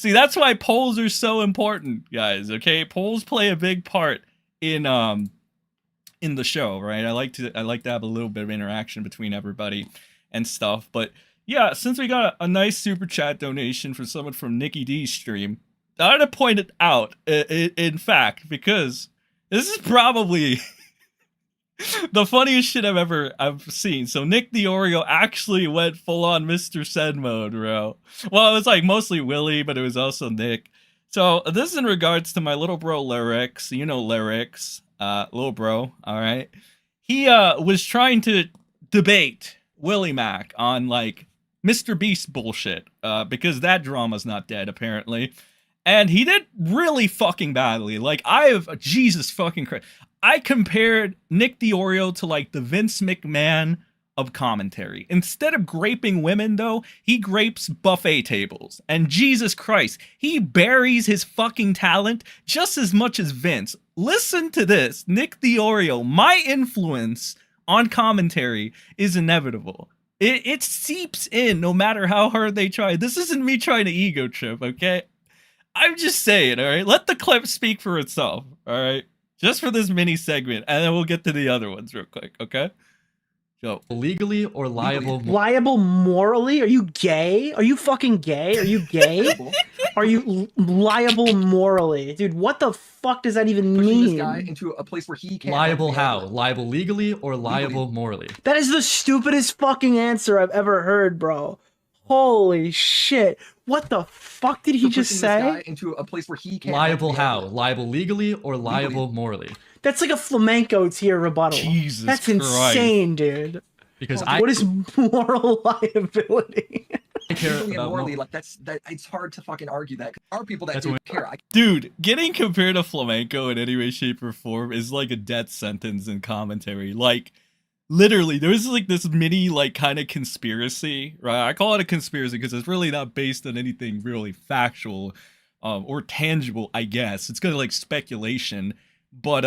See, that's why polls are so important, guys. Okay, polls play a big part in the show, right? I like to have a little bit of interaction between everybody and stuff. But yeah, since we got a nice super chat donation from someone from Nikki D's stream, I had to point it out. In fact, because this is probably the funniest shit I've seen. So Nick the Oreo actually went full on MrSEN mode, bro. Well, it was like mostly Willie, but it was also Nick. So this is in regards to my little bro Lyrics. You know Lyrics, little bro. All right. He was trying to debate Willie Mac on like Mr. Beast bullshit, because that drama's not dead apparently. And he did really fucking badly. Like, Jesus fucking Christ. I compared Nick the Oreo to like the Vince McMahon of commentary. Instead of graping women, though, he grapes buffet tables. And Jesus Christ, he buries his fucking talent just as much as Vince. Listen to this. Nick the Oreo, my influence on commentary is inevitable. It seeps in no matter how hard they try. This isn't me trying to ego trip, okay? I'm just saying, all right? Let the clip speak for itself, all right? Just for this mini segment, and then we'll get to the other ones real quick, okay? Go. Legally or liable? Liable morally? Are you gay? Are you fucking gay? Are you gay? Are you liable morally? Dude, what the fuck does that even mean? This guy into a place where he can't. Liable how? Liable legally or liable morally? That is the stupidest fucking answer I've ever heard, bro. Holy shit. What the fuck did he just say? This guy into a place where he can't. Liable how? Liable legally or liable morally? That's like a flamenco tier rebuttal. Jesus That's Christ. insane, dude. Because what is moral liability? I care Legally and about morally, like that. It's hard to fucking argue that. There are people that do care. Dude, getting compared to flamenco in any way, shape, or form is like a death sentence in commentary. Like, literally, there was like this mini, like, kind of conspiracy, right? I call it a conspiracy because it's really not based on anything really factual or tangible, I guess. It's kind of like speculation. But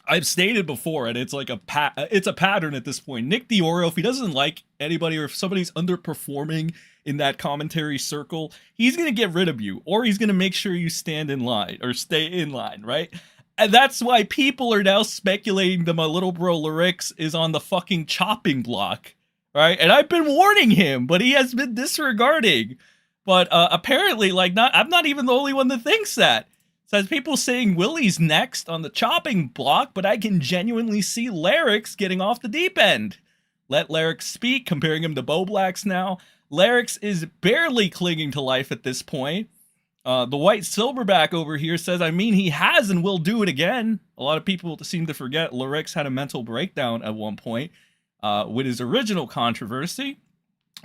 I've stated before, and it's like it's a pattern at this point. Nick the Oreo, if he doesn't like anybody or if somebody's underperforming in that commentary circle, he's going to get rid of you, or he's going to make sure you stand in line or stay in line, right? And that's why people are now speculating that my little bro Lyrics is on the fucking chopping block, right? And I've been warning him, but he has been disregarding. But apparently, like, I'm not even the only one that thinks that. Says people saying Willie's next on the chopping block, but I can genuinely see Lyrics getting off the deep end. Let Lyrics speak, comparing him to Bo Blacks now. Lyrics is barely clinging to life at this point. The white silverback over here says, I mean, he has and will do it again. A lot of people seem to forget Lyrics had a mental breakdown at one point with his original controversy,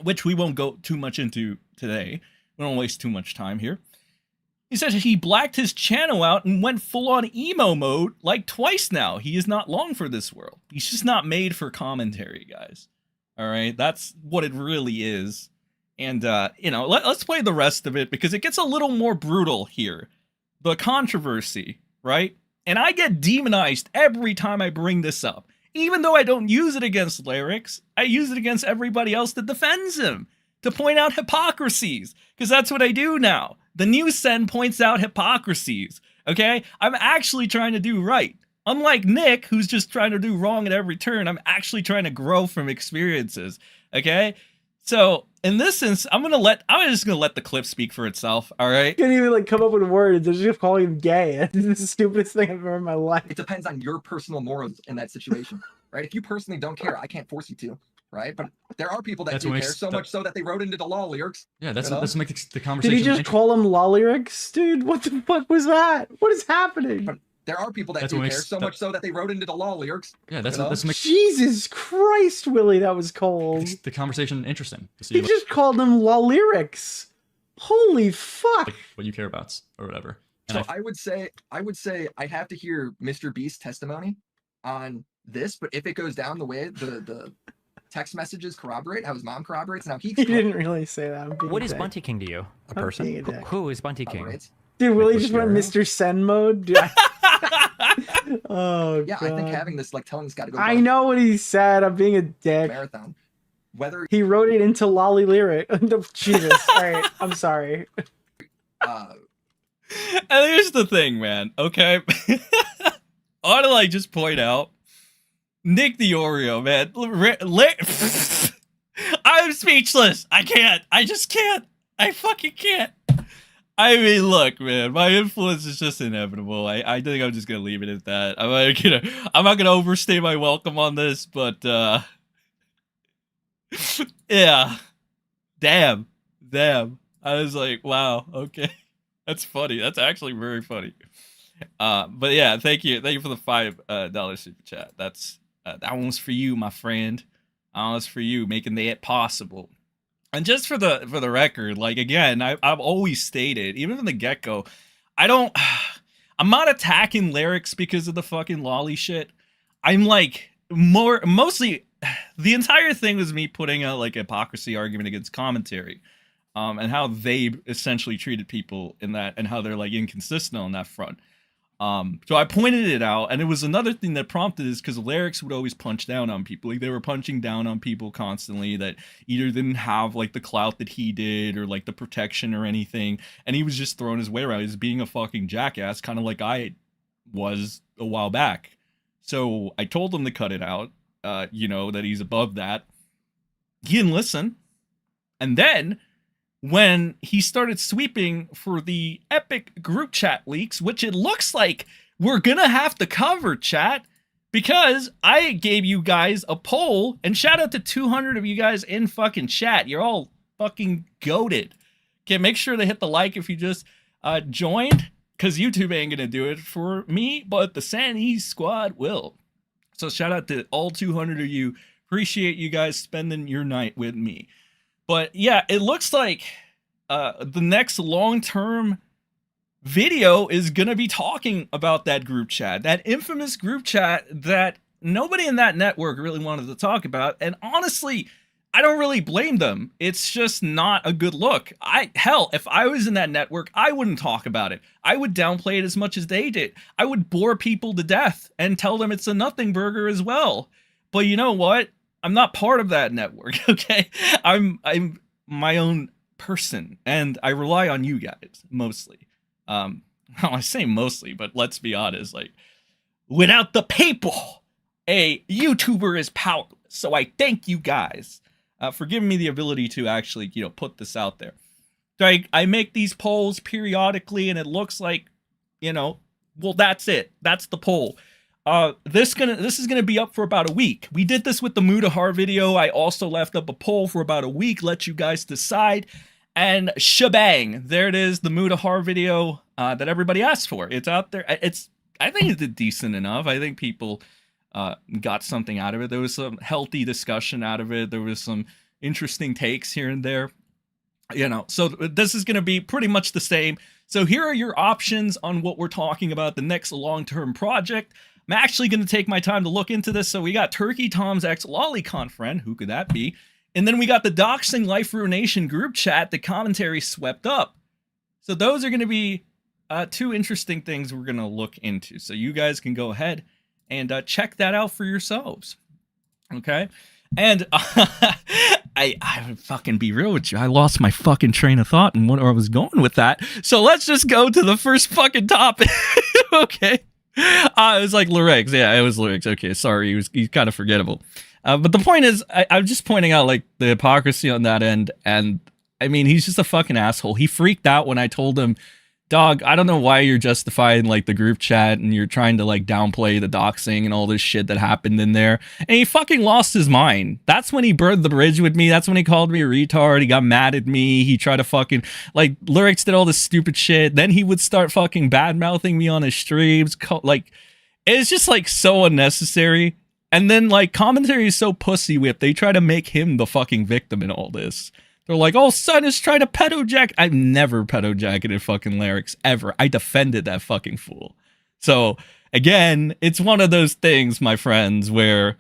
which we won't go too much into today. We don't waste too much time here. He said he blacked his channel out and went full-on emo mode like twice now. He is not long for this world. He's just not made for commentary, guys. All right, that's what it really is. And, you know, let's play the rest of it because it gets a little more brutal here. The controversy, right? And I get demonized every time I bring this up. Even though I don't use it against Lyrics, I use it against everybody else that defends him. To point out hypocrisies. Because that's what I do now. The new Sen points out hypocrisies. Okay? I'm actually trying to do right. Unlike Nick, who's just trying to do wrong at every turn, I'm actually trying to grow from experiences. Okay? So, in this sense, I'm just gonna let the clip speak for itself, alright? Can't even like come up with words. They're just calling him gay. This is the stupidest thing I've ever in my life. It depends on your personal morals in that situation, right? If you personally don't care, I can't force you to, right? But there are people that do care so much so that they wrote into the law Lyrics. Yeah, that's makes the conversation. Did he just call him law Lyrics? Dude, what the fuck was that? What is happening? But there are people that do care so much so that they wrote into the law Lyrics. Yeah, that's makes Jesus Christ, Willie, that was cold. Makes the conversation interesting. To see he just called him law Lyrics. Holy fuck. Like, what you care about or whatever. And so I would say I have to hear Mr. Beast's testimony on this, but if it goes down the way the text messages corroborate, how his mom corroborates, now he didn't really say that. What is Bunty King to you? A person? Who is Bunty King? Dude, Willie just went MrSEN mode. Dude, oh, yeah, God. I think having this, like, telling this guy to go. I know what he said. I'm being a dick. Marathon. Whether he wrote it into lolly lyric. Jesus. All right, I'm sorry. And here's the thing, man. Okay, I want to like just point out, Nick the Oreo, man. I'm speechless. I can't. I just can't. I fucking can't. I mean, look, man. My influence is just inevitable. I think I'm just gonna leave it at that. I'm not gonna overstay my welcome on this, but yeah. Damn. I was like, wow. Okay. That's funny. That's actually very funny. But yeah, thank you for the $5 super chat. That's that one's for you, my friend. That was for you, making that possible. And just for the record, like again, I've always stated, even from the get-go, I'm not attacking lyrics because of the fucking lolly shit. I'm like mostly the entire thing was me putting a like hypocrisy argument against commentary. And how they essentially treated people in that, and how they're like inconsistent on that front. So I pointed it out, and it was another thing that prompted this because lyrics would always punch down on people. Like they were punching down on people constantly that either didn't have like the clout that he did, or like the protection or anything, and he was just throwing his way around. He was being a fucking jackass, kind of like I was a while back. So I told him to cut it out. That he's above that. He didn't listen, and then when he started sweeping for the epic group chat leaks, which it looks like we're gonna have to cover, chat, because I gave you guys a poll, and shout out to 200 of you guys in fucking chat. You're all fucking goated. Okay, make sure to hit the like if you just joined, because YouTube ain't gonna do it for me, but the Sandy squad will. So shout out to all 200 of you. Appreciate you guys spending your night with me. But yeah, it looks like the next long-term video is going to be talking about that group chat, that infamous group chat that nobody in that network really wanted to talk about. And honestly, I don't really blame them. It's just not a good look. Hell, if I was in that network, I wouldn't talk about it. I would downplay it as much as they did. I would bore people to death and tell them it's a nothing burger as well. But you know what? I'm not part of that network, okay? I'm my own person, and I rely on you guys mostly. I say mostly, but let's be honest, like without the people, a YouTuber is powerless. So I thank you guys for giving me the ability to actually, put this out there. I make these polls periodically, and it looks like, well, that's it. That's the poll. This is gonna be up for about a week. We did this with the Mudahar video. I also left up a poll for about a week, let you guys decide, and shebang, there it is, the Mudahar video that everybody asked for. It's out there. I think it's decent enough. I think people got something out of it. There was some healthy discussion out of it. There was some interesting takes here and there. So this is gonna be pretty much the same. So here are your options on what we're talking about, the next long-term project. I'm actually going to take my time to look into this. So we got Turkey Tom's ex-Lolicon friend. Who could that be? And then we got the Doxing Life Ruination group chat. The commentary swept up. So those are going to be two interesting things we're going to look into. So you guys can go ahead and check that out for yourselves. Okay? And I fucking be real with you. I lost my fucking train of thought and where I was going with that. So let's just go to the first fucking topic. Okay? It was like lyrics. Yeah, it was lyrics. Okay, sorry, he's kind of forgettable. But the point is, I'm just pointing out like the hypocrisy on that end, and I mean, he's just a fucking asshole. He freaked out when I told him, dog, I don't know why you're justifying like the group chat and you're trying to like downplay the doxing and all this shit that happened in there. And he fucking lost his mind. That's when he burned the bridge with me. That's when he called me a retard. He got mad at me. He tried to fucking like lyrics, did all this stupid shit. Then he would start fucking bad mouthing me on his streams. Like, it's just like so unnecessary. And then like commentary is so pussy whipped. They try to make him the fucking victim in all this. They're like, oh, son is trying to pedo jack. I've never pedo jacketed fucking lyrics ever. I defended that fucking fool. So again, it's one of those things, my friends, where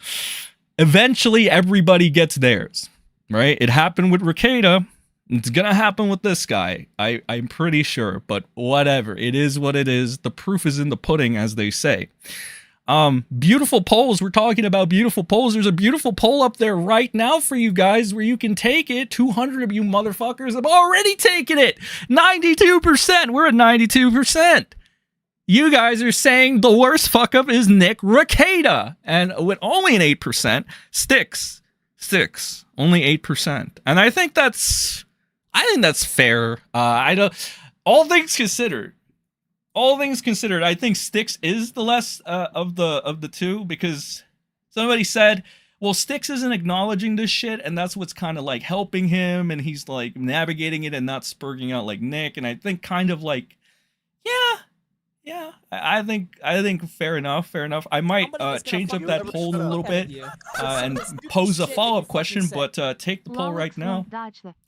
eventually everybody gets theirs, right? It happened with Rekieta. It's gonna happen with this guy. I'm pretty sure, but whatever. It is what it is. The proof is in the pudding, as they say. Beautiful polls. We're talking about beautiful polls. There's a beautiful poll up there right now for you guys where you can take it. 200 of you motherfuckers have already taken it. 92%. We're at 92%. You guys are saying the worst fuck up is Nick Rekieta. And with only an 8%, Styx, only 8%. And I think that's fair. All things considered, I think Styx is the less of the two, because somebody said, well, Styx isn't acknowledging this shit, and that's what's kind of like helping him, and he's like navigating it and not spurging out like Nick. And I think kind of like, yeah, I think fair enough. I might change up that poll a little bit and pose a follow-up question, but take the poll right now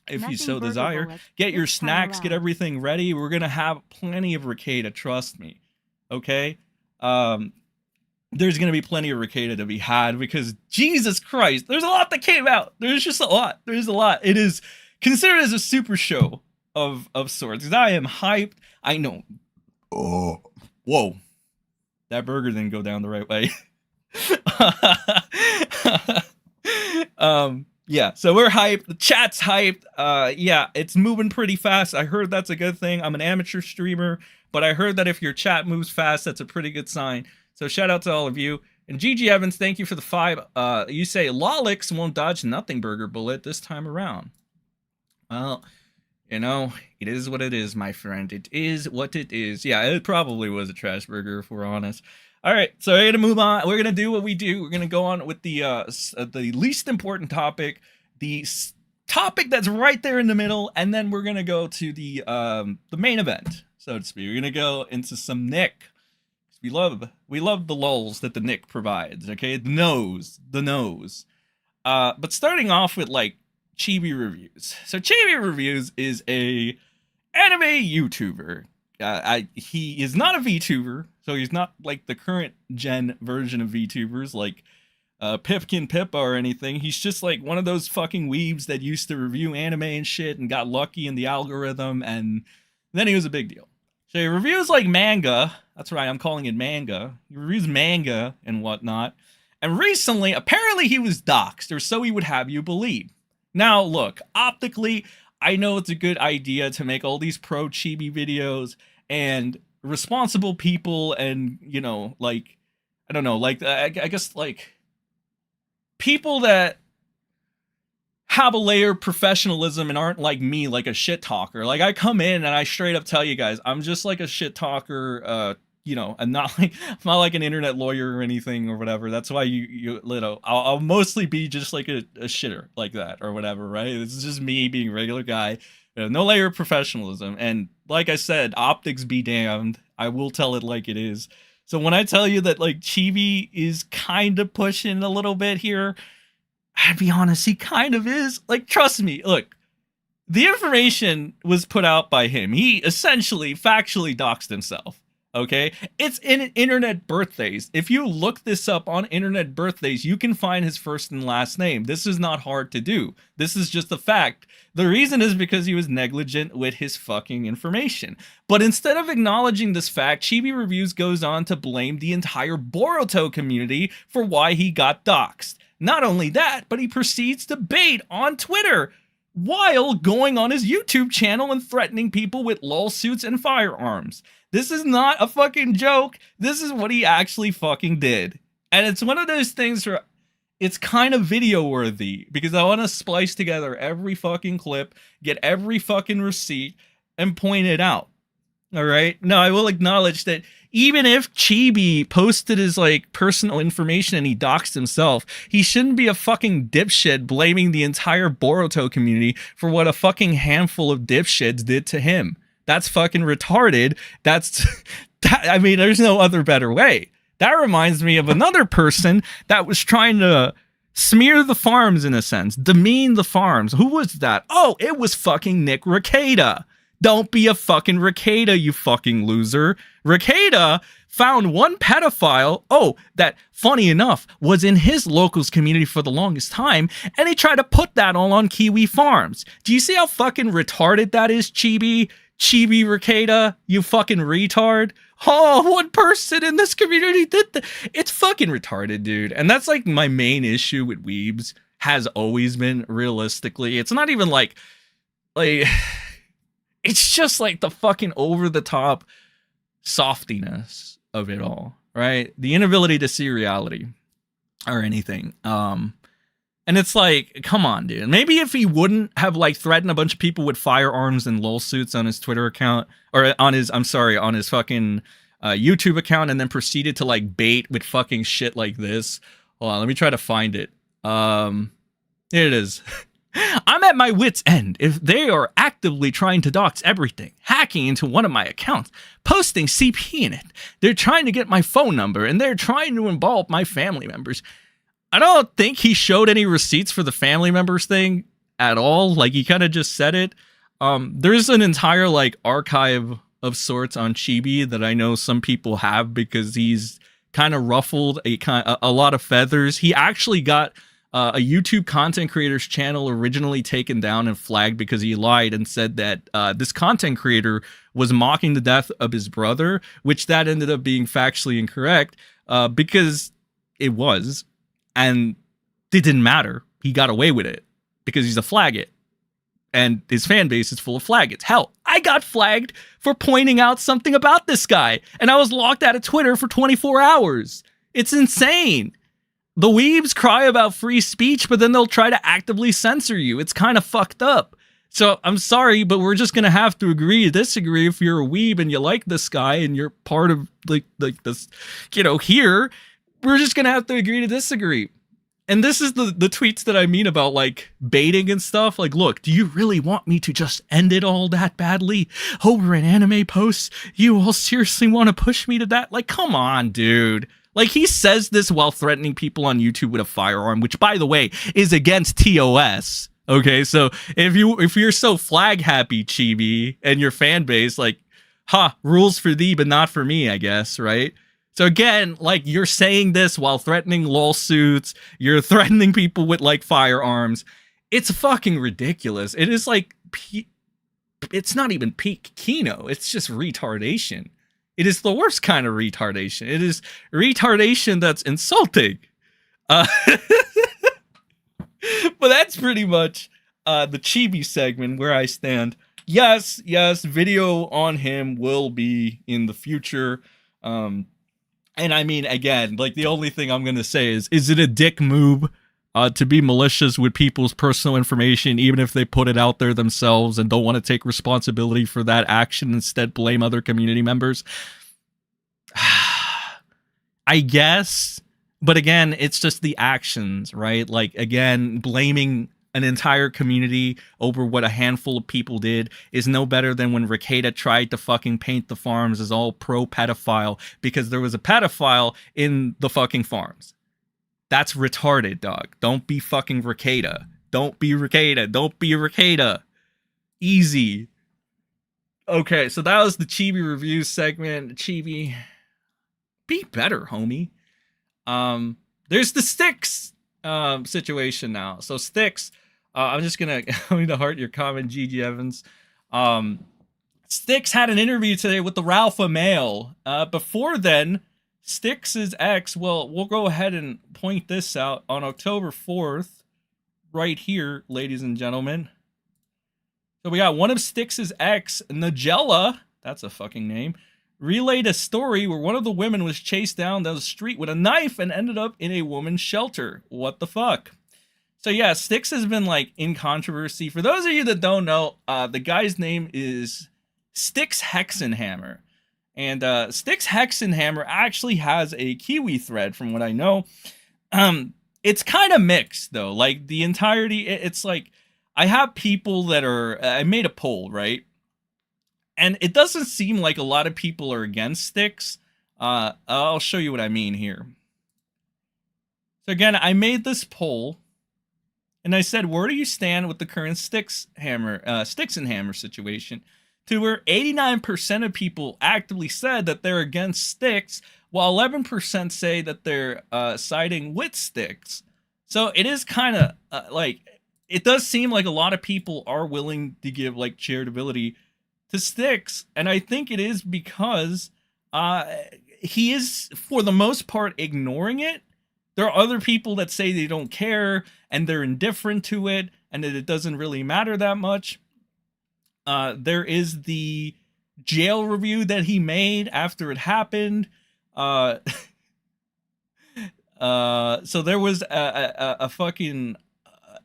if you so desire. Get your snacks, get everything ready. We're gonna have plenty of Rekieta, trust me. Okay? There's gonna be plenty of Rekieta to be had, because Jesus Christ, there's a lot that came out. There's just a lot. There's a lot. It is considered as a super show of sorts. Because I am hyped. I know. Oh, whoa. That burger didn't go down the right way. Yeah, so we're hyped. The chat's hyped. Yeah, it's moving pretty fast. I heard that's a good thing. I'm an amateur streamer, but I heard that if your chat moves fast, that's a pretty good sign. So shout out to all of you. And GG Evans, thank you for the 5. You say Lolix won't dodge nothing burger bullet this time around. Well, you know, it is what it is, my friend. It is what it is. Yeah, it probably was a trash burger, if we're honest. All right, so we're gonna move on. We're gonna do what we do. We're gonna go on with the least important topic, the topic that's right there in the middle, and then we're gonna go to the main event, so to speak. We're gonna go into some Nick. We love the lulls that the Nick provides. Okay, the nose. But starting off with like Chibi Reviews. So Chibi Reviews is a anime YouTuber. He is not a VTuber, so he's not like the current gen version of VTubers like Pipkin Pippa or anything. He's just like one of those fucking weebs that used to review anime and shit and got lucky in the algorithm, and then he was a big deal. So he reviews like manga. That's right, I'm calling it manga. He reviews manga and whatnot. And recently, apparently he was doxxed, or so he would have you believe. Now, look, optically, I know it's a good idea to make all these pro Chibi videos, and responsible people and, you know, like, I don't know, like, I guess, like, people that have a layer of professionalism and aren't like me, like a shit talker. Like, I come in and I straight up tell you guys, I'm just like a shit talker, you know, I'm not like an internet lawyer or anything or whatever. That's why I'll mostly be just like a shitter like that or whatever, right? It's just me being a regular guy, no layer of professionalism. And like I said, optics be damned. I will tell it like it is. So when I tell you that like Chibi is kind of pushing a little bit here, I'd be honest, he kind of is. Like, trust me, look, the information was put out by him. He essentially factually doxed himself. Okay, it's in internet birthdays. If you look this up on internet birthdays, you can find his first and last name. This is not hard to do. This is just a fact. The reason is because he was negligent with his fucking information. But instead of acknowledging this fact, Chibi Reviews goes on to blame the entire Boruto community for why he got doxxed. Not only that, but he proceeds to bait on Twitter while going on his YouTube channel and threatening people with lawsuits and firearms. This is not a fucking joke. This is what he actually fucking did. And it's one of those things where it's kind of video worthy, because I want to splice together every fucking clip, get every fucking receipt, and point it out. All right? Now, I will acknowledge that even if Chibi posted his like personal information and he doxed himself, he shouldn't be a fucking dipshit blaming the entire Boruto community for what a fucking handful of dipshits did to him. That's fucking retarded. I mean, there's no other better way. That reminds me of another person that was trying to smear the farms in a sense, demean the farms. Who was that? Oh, it was fucking Nick Rekieta. Don't be a fucking Rekieta, you fucking loser. Rekieta found one pedophile, that, funny enough, was in his locals community for the longest time, and he tried to put that all on Kiwi Farms. Do you see how fucking retarded that is, Chibi? Chibi Rekieta, you fucking retard. oh, one person in this community did that. It's fucking retarded, dude. And that's like my main issue with weebs, has always been, realistically. It's not even like it's just like the fucking over the top softiness of it all, right? The inability to see reality or anything. And it's like, come on, dude. Maybe if he wouldn't have like threatened a bunch of people with firearms and lol suits on his Twitter account, or on his, I'm sorry, on his fucking YouTube account, and then proceeded to like bait with fucking shit like this. Hold on, let me try to find it. Here it is. I'm at my wit's end. If they are actively trying to dox everything, hacking into one of my accounts, posting CP in it, they're trying to get my phone number, and they're trying to involve my family members. I don't think he showed any receipts for the family members thing at all. Like, he kind of just said it. There's an entire like archive of sorts on Chibi that I know some people have, because he's kind of ruffled a lot of feathers. He actually got a YouTube content creator's channel originally taken down and flagged because he lied and said that this content creator was mocking the death of his brother, which that ended up being factually incorrect, because it was. And it didn't matter. He got away with it because he's a flaggot. And his fan base is full of flaggots. Hell, I got flagged for pointing out something about this guy, and I was locked out of Twitter for 24 hours. It's insane. The weebs cry about free speech, but then they'll try to actively censor you. It's kind of fucked up. So I'm sorry, but we're just going to have to agree to disagree. If you're a weeb and you like this guy and you're part of like this, here, we're just going to have to agree to disagree. And this is the tweets that I mean about like baiting and stuff. Like, look, do you really want me to just end it all that badly over an anime post? You all seriously want to push me to that? Like, come on, dude. Like, he says this while threatening people on YouTube with a firearm, which, by the way, is against TOS. Okay, so if you're so flag happy, Chibi, and your fan base, like, rules for thee, but not for me, I guess, right? So again, like, you're saying this while threatening lawsuits, you're threatening people with like firearms. It's fucking ridiculous. It is like, it's not even peak Kino. It's just retardation. It is the worst kind of retardation. It is retardation that's insulting. But that's pretty much the Chibi segment where I stand. Yes, video on him will be in the future. And I mean, again, like, the only thing I'm going to say is it a dick move to be malicious with people's personal information, even if they put it out there themselves and don't want to take responsibility for that action, instead blame other community members? I guess. But again, it's just the actions, right? Like, again, blaming an entire community over what a handful of people did is no better than when Rekieta tried to fucking paint the farms as all pro-pedophile because there was a pedophile in the fucking farms. That's retarded, dog. Don't be fucking Rekieta. Don't be Rekieta. Don't be Rekieta. Easy. Okay, so that was the Chibi review segment. Chibi, be better, homie. There's the Styx situation now. So Styx, I'm going to heart your comment, GG Evans. Styx had an interview today with the Ralpha male. Before then, Styx's ex, well, we'll go ahead and point this out on October 4th, right here, ladies and gentlemen. So we got one of Styx's ex, Nigella, that's a fucking name, relayed a story where one of the women was chased down the street with a knife and ended up in a woman's shelter. What the fuck? So yeah, Styx has been like in controversy. For those of you that don't know, the guy's name is Styx Hexenhammer. And Styx Hexenhammer actually has a kiwi thread from what I know. It's kind of mixed though. Like the entirety, it's like, I have people that are, I made a poll, right? And it doesn't seem like a lot of people are against Styx. I'll show you what I mean here. So again, I made this poll, and I said, where do you stand with the current Styx and Hammer situation? To where 89% of people actively said that they're against Styx, while 11% say that they're siding with Styx. So it is kind of like, it does seem like a lot of people are willing to give like charitability to Styx, and I think it is because he is for the most part ignoring it. There are other people that say they don't care and they're indifferent to it and that it doesn't really matter that much. There is the jail review that he made after it happened. So there was a fucking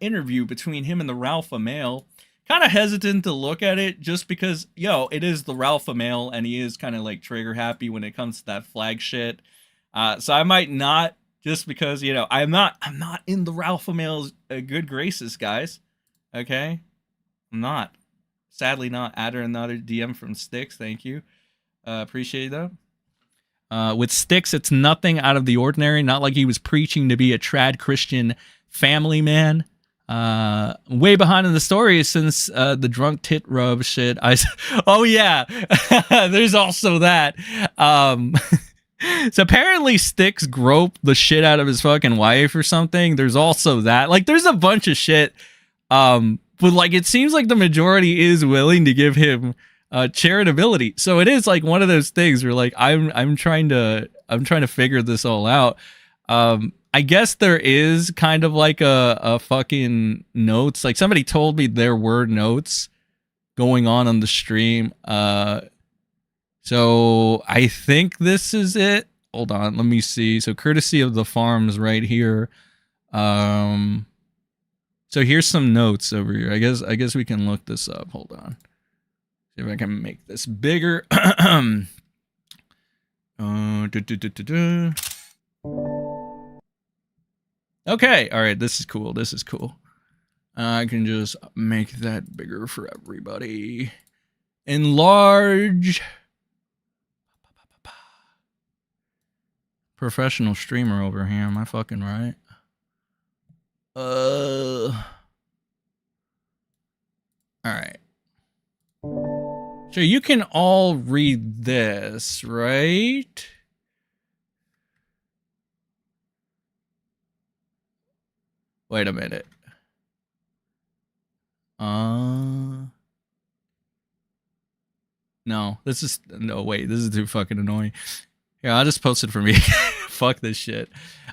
interview between him and the Ralpha male. Kind of hesitant to look at it just because, it is the Ralpha male and he is kind of like trigger happy when it comes to that flag shit. So I might not, just because, I'm not in the Ralpha male's good graces, guys. Okay? I'm not. Sadly not. Add another DM from Styx. Thank you. Appreciate that. With Styx, it's nothing out of the ordinary. Not like he was preaching to be a trad Christian family man. Way behind in the story since the drunk tit rub shit. Oh yeah, there's also that. So apparently Styx groped the shit out of his fucking wife or something. There's also that. Like, there's a bunch of shit. But like, it seems like the majority is willing to give him charitability. So it is like one of those things where like I'm trying to figure this all out. I guess there is kind of like a fucking notes. Like, somebody told me there were notes going on the stream. So I think this is it. Hold on, let me see. So courtesy of the farms right here. So here's some notes over here. I guess we can look this up. Hold on. See if I can make this bigger. Okay, all right, this is cool. This is cool. I can just make that bigger for everybody. Enlarge. Professional streamer over here. Am I fucking right? All right. So you can all read this, right? Wait a minute. No, this is too fucking annoying. Yeah, I'll just post it for me. Fuck this shit.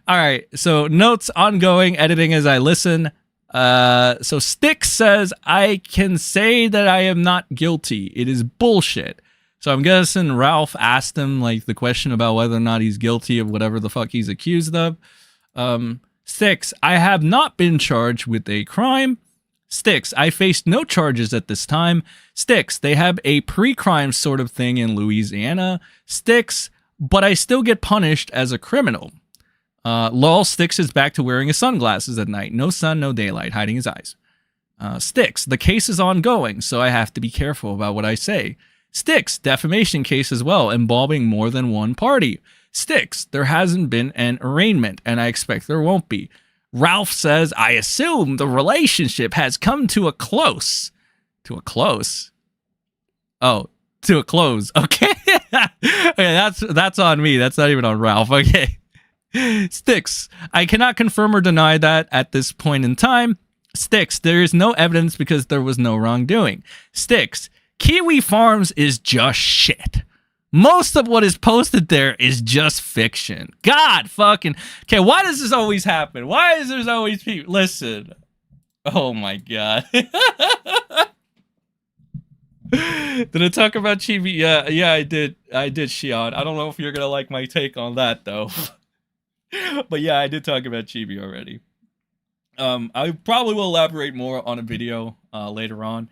All right, so notes ongoing, editing as I listen. So Styx says, I can say that I am not guilty. It is bullshit. So I'm guessing Ralph asked him like the question about whether or not he's guilty of whatever the fuck he's accused of. Styx, I have not been charged with a crime. Styx, I faced no charges at this time. Styx, they have a pre-crime sort of thing in Louisiana. Styx, but I still get punished as a criminal. Lol, Styx is back to wearing his sunglasses at night. No sun, no daylight, hiding his eyes. Styx, the case is ongoing, so I have to be careful about what I say. Styx, defamation case as well, involving more than one party. Styx, there hasn't been an arraignment, and I expect there won't be. Ralph says, I assume the relationship has come to a close. To a close? Oh, to a close. Okay. Okay, that's on me. That's not even on Ralph. Okay. Styx, I cannot confirm or deny that at this point in time. Styx, there is no evidence because there was no wrongdoing. Styx, Kiwi Farms is just shit. Most of what is posted there is just fiction. God fucking... Okay, why does this always happen? Why is there always people... Listen. Oh my god. Did I talk about Chibi? Yeah, I did. I did, Shion. I don't know if you're gonna like my take on that, though. But yeah, I did talk about Chibi already. I probably will elaborate more on a video later on.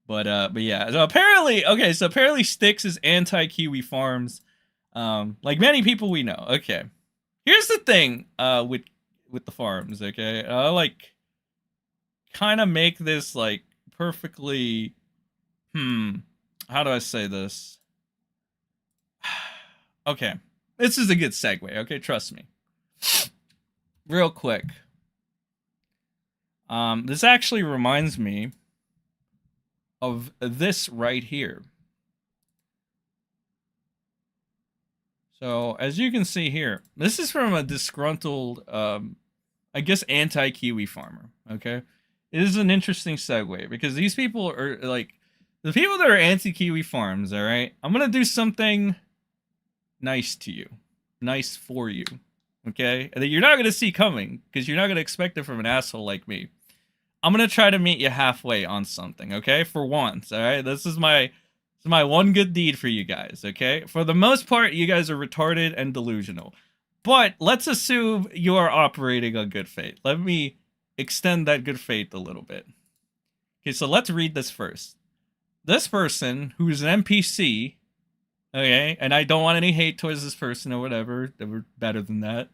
But yeah, so apparently Styx is anti-Kiwi Farms, like many people we know. Okay, here's the thing with the farms. Okay, I like kind of make this like perfectly. How do I say this? Okay, this is a good segue. Okay, trust me. Real quick. This actually reminds me of this right here. So as you can see here, this is from a disgruntled, I guess, anti-Kiwi farmer. Okay, it is an interesting segue because these people are like the people that are anti-Kiwi farms. All right, I'm gonna do something nice to you, nice for you, okay? And that you're not gonna see coming because you're not gonna expect it from an asshole like me. I'm gonna try to meet you halfway on something, okay? For once, all right? This is my one good deed for you guys, okay? For the most part, you guys are retarded and delusional. But let's assume you are operating on good faith. Let me extend that good faith a little bit. Okay, so let's read this first. This person, who is an NPC, okay, and I don't want any hate towards this person or whatever, they were better than that.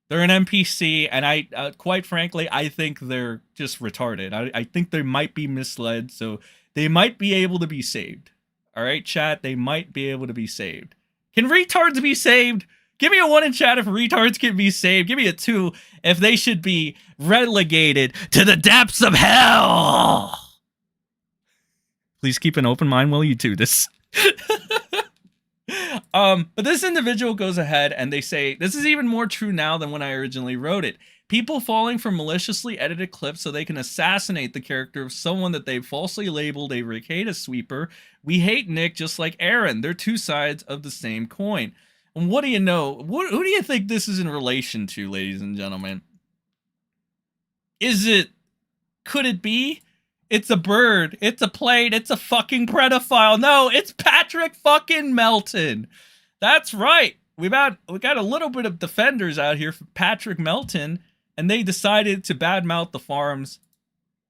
They're an NPC, and I, quite frankly, I think they're just retarded. I think they might be misled, so they might be able to be saved. All right, chat, they might be able to be saved. Can retards be saved? Give me a 1 in chat if retards can be saved. Give me a 2 if they should be relegated to the depths of hell. Please keep an open mind while you do this. But this individual goes ahead and they say, this is even more true now than when I originally wrote it. People falling for maliciously edited clips so they can assassinate the character of someone that they falsely labeled a Rekieta sweeper. We hate Nick just like Aaron. They're two sides of the same coin. And what do you know? Who do you think this is in relation to, ladies and gentlemen? Could it be? It's a bird. It's a plane. It's a fucking pedophile. No, it's Patrick fucking Melton. That's right. We got a little bit of defenders out here for Patrick Melton, and they decided to badmouth the farms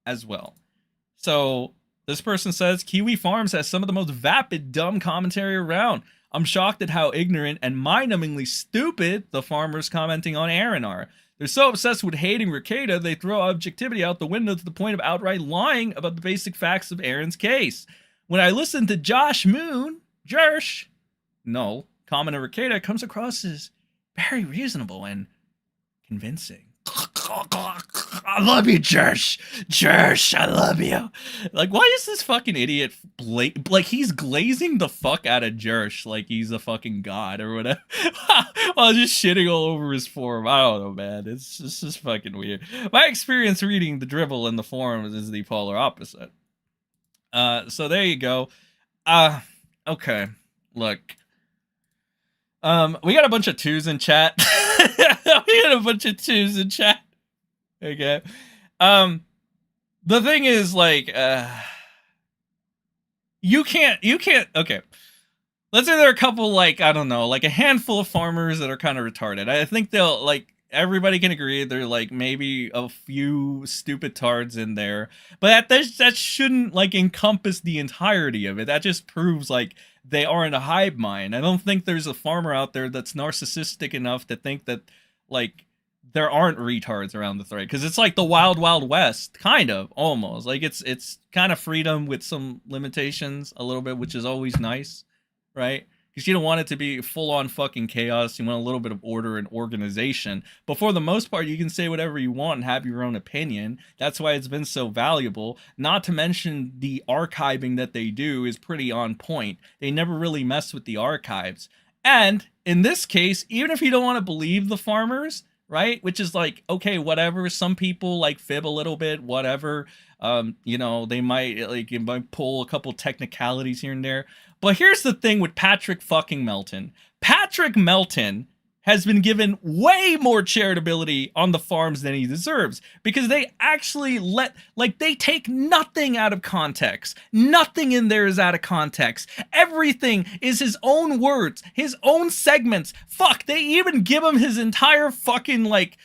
as well. So this person says, Kiwi Farms has some of the most vapid, dumb commentary around. I'm shocked at how ignorant and mind-numbingly stupid the farmers commenting on Aaron are. They're so obsessed with hating Rekieta, they throw objectivity out the window to the point of outright lying about the basic facts of Aaron's case. When I listen to Josh Moon, comment on Rekieta comes across as very reasonable and convincing. I love you, Jersh. Jersh, I love you. Like, why is this fucking idiot like he's glazing the fuck out of Jersh like he's a fucking god or whatever? While just shitting all over his forum. I don't know, man. It's just fucking weird. My experience reading the dribble in the forums is the polar opposite. So there you go. Okay. Look. We got a bunch of 2s in chat. We got a bunch of 2s in chat. Okay. The thing is, like, you can't, okay. Let's say there are a couple, like, I don't know, like a handful of farmers that are kind of retarded. I think they'll, like, everybody can agree there are, like, maybe a few stupid tards in there. But that shouldn't, like, encompass the entirety of it. That just proves, like, they aren't a hive mind. I don't think there's a farmer out there that's narcissistic enough to think that, like, there aren't retards around the thread, because it's like the wild west, kind of, almost. Like, it's kind of freedom with some limitations a little bit, which is always nice, right? Because you don't want it to be full-on fucking chaos. You want a little bit of order and organization. But for the most part, you can say whatever you want and have your own opinion. That's why it's been so valuable. Not to mention the archiving that they do is pretty on point. They never really mess with the archives. And in this case, even if you don't want to believe the farmers, right? Which is like, okay, whatever. Some people like fib a little bit, whatever. You know, they might pull a couple technicalities here and there. But here's the thing with Patrick fucking Melton. Patrick Melton has been given way more charitability on the farms than he deserves, because they actually they take nothing out of context. Nothing in there is out of context. Everything is his own words, his own segments. Fuck, they even give him his entire fucking, like,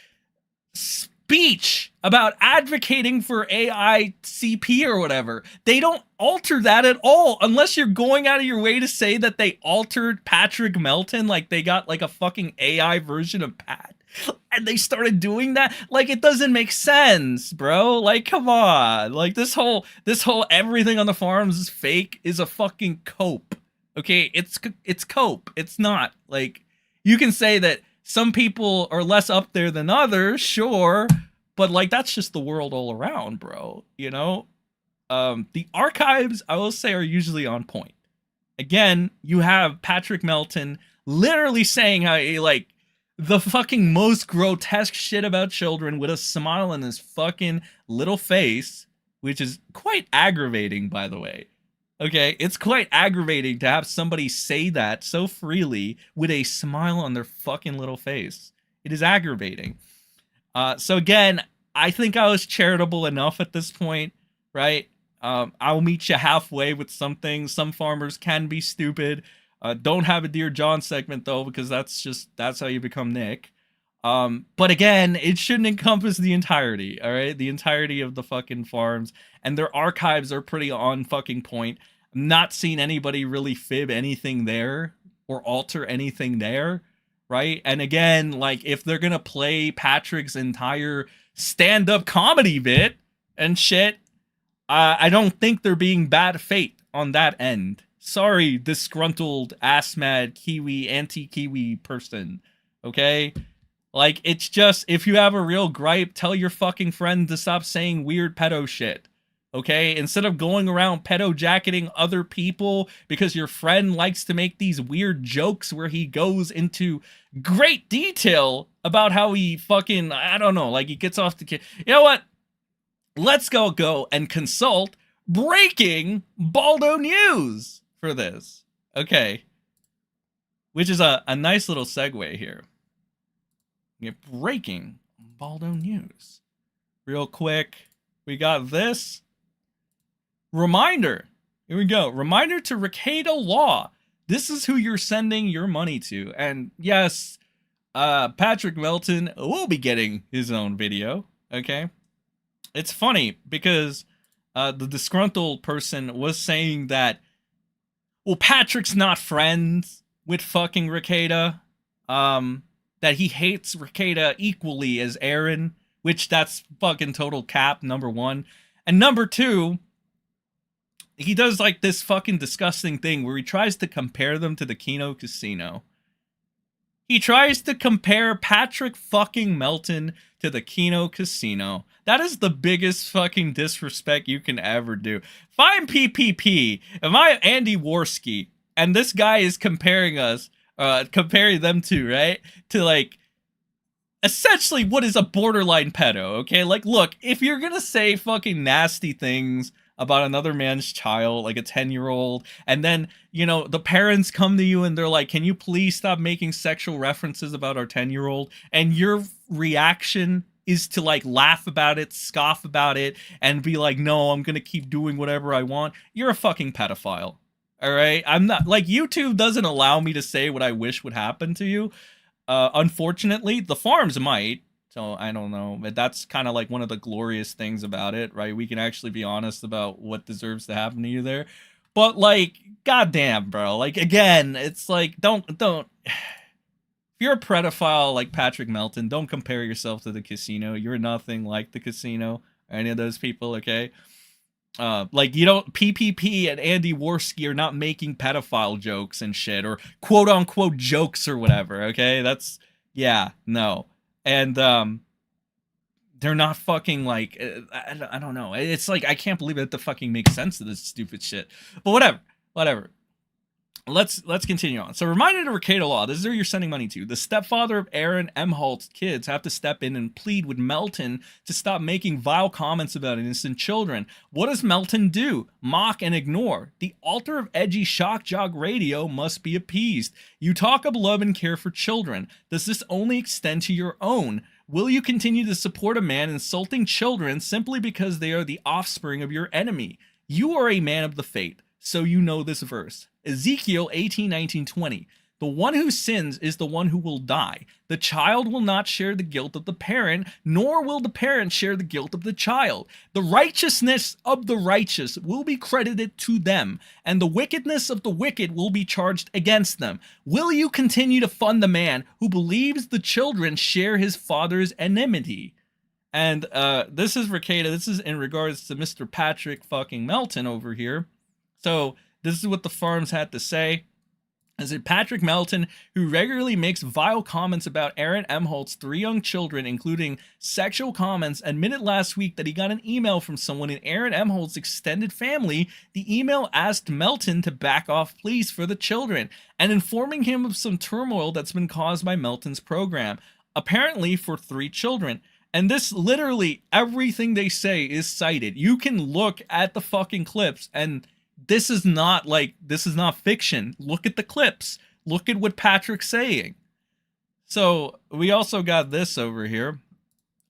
speech about advocating for AI CP or whatever. They don't alter that at all, unless you're going out of your way to say that they altered Patrick Melton, like they got like a fucking AI version of Pat and they started doing that. Like, it doesn't make sense, bro. Like, come on. Like, this whole everything on the farms is fake is a fucking cope. Okay, it's cope. It's not, like, you can say that some people are less up there than others, sure, but, like, that's just the world all around, bro, you know? The archives, I will say, are usually on point. Again, you have Patrick Melton literally saying how he, like, the fucking most grotesque shit about children with a smile on his fucking little face, which is quite aggravating, by the way. Okay, it's quite aggravating to have somebody say that so freely with a smile on their fucking little face. It is aggravating. So again, I think I was charitable enough at this point, right? I'll meet you halfway with some things. Some farmers can be stupid. Don't have a Dear John segment though, because that's how you become Nick. But again, it shouldn't encompass the entirety, all right? The entirety of the fucking farms, and their archives are pretty on fucking point. I'm not seeing anybody really fib anything there or alter anything there, right? And again, like if they're gonna play Patrick's entire stand-up comedy bit and shit, I don't think they're being bad faith on that end. Sorry, disgruntled, ass-mad, Kiwi, anti-Kiwi person, okay? Like, it's just, if you have a real gripe, tell your fucking friend to stop saying weird pedo shit, okay? Instead of going around pedo-jacketing other people because your friend likes to make these weird jokes where he goes into great detail about how he fucking, I don't know, like he gets off the kid. You know what? Let's go and consult breaking Balldo news for this. Okay. Which is a nice little segue here. Breaking Balldo news. Real quick, we got this. Reminder. Here we go. Reminder to Rekieta Law. This is who you're sending your money to. And yes, Patrick Melton will be getting his own video. Okay. It's funny because the disgruntled person was saying that, well, Patrick's not friends with fucking Rekieta. That he hates Rekieta equally as Aaron, which that's fucking total cap, number one. And number two, he does like this fucking disgusting thing where he tries to compare them to the Kino Casino. He tries to compare Patrick fucking Melton to the Kino Casino. That is the biggest fucking disrespect you can ever do. If I'm PPP, if I'm Andy Worski, and this guy is comparing them to, right? To like, essentially what is a borderline pedo, okay? Like, look, if you're gonna say fucking nasty things about another man's child, like a 10-year-old, and then, you know, the parents come to you and they're like, can you please stop making sexual references about our 10-year-old? And your reaction is to like laugh about it, scoff about it, and be like, no, I'm gonna keep doing whatever I want. You're a fucking pedophile. All right, I'm not, like, YouTube doesn't allow me to say what I wish would happen to you. Unfortunately, the farms might. So I don't know, but that's kind of like one of the glorious things about it, right? We can actually be honest about what deserves to happen to you there. But like, goddamn, bro. Like, again, it's like, don't. If you're a pedophile like Patrick Melton, don't compare yourself to the casino. You're nothing like the casino or any of those people, okay? Like, you don't, PPP and Andy Worski are not making pedophile jokes and shit, or quote unquote jokes or whatever, okay? That's, yeah, no. And, they're not fucking like, I don't know. It's like, I can't believe it to fucking make sense of this stupid shit. But whatever. Let's continue on. So, reminder to Rekieta Law, this is who you're sending money to. The stepfather of Aaron Imholte's kids have to step in and plead with Melton to stop making vile comments about innocent children. What does Melton do? Mock and ignore. The altar of edgy shock jock radio must be appeased. You talk of love and care for children. Does this only extend to your own? Will you continue to support a man insulting children simply because they are the offspring of your enemy? You are a man of the faith, so you know this verse. Ezekiel 18:19-20. The one who sins is the one who will die. The child will not share the guilt of the parent, nor will the parent share the guilt of the child. The righteousness of the righteous will be credited to them, and the wickedness of the wicked will be charged against them. Will you continue to fund the man who believes the children share his father's enmity? And this is Rekieta. This is in regards to Mr. Patrick fucking Melton over here. So this is what the farms had to say. Is it Patrick Melton, who regularly makes vile comments about Aaron Imholte's 3 young children, including sexual comments, admitted last week that he got an email from someone in Aaron Imholte's extended family. The email asked Melton to back off pleas for the children and informing him of some turmoil that's been caused by Melton's program, apparently for 3 children. And this, literally everything they say is cited. You can look at the fucking clips and this is not fiction. Look at the clips. Look at what Patrick's saying. So we also got this over here.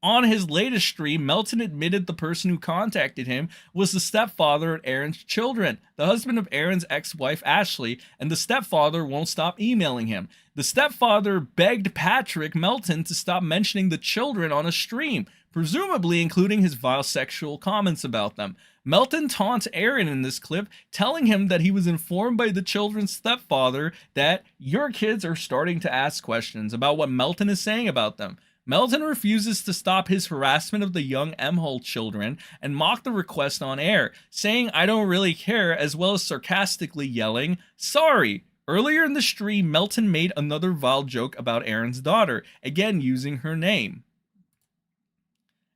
On his latest stream, Melton admitted the person who contacted him was the stepfather of Aaron's children, the husband of Aaron's ex-wife Ashley, and the stepfather won't stop emailing him. The stepfather begged Patrick Melton to stop mentioning the children on a stream, presumably including his vile sexual comments about them. Melton taunts Aaron in this clip, telling him that he was informed by the children's stepfather that your kids are starting to ask questions about what Melton is saying about them. Melton refuses to stop his harassment of the young imholte children and mocked the request on air, saying I don't really care, as well as sarcastically yelling, sorry. Earlier in the stream, Melton made another vile joke about Aaron's daughter, again using her name.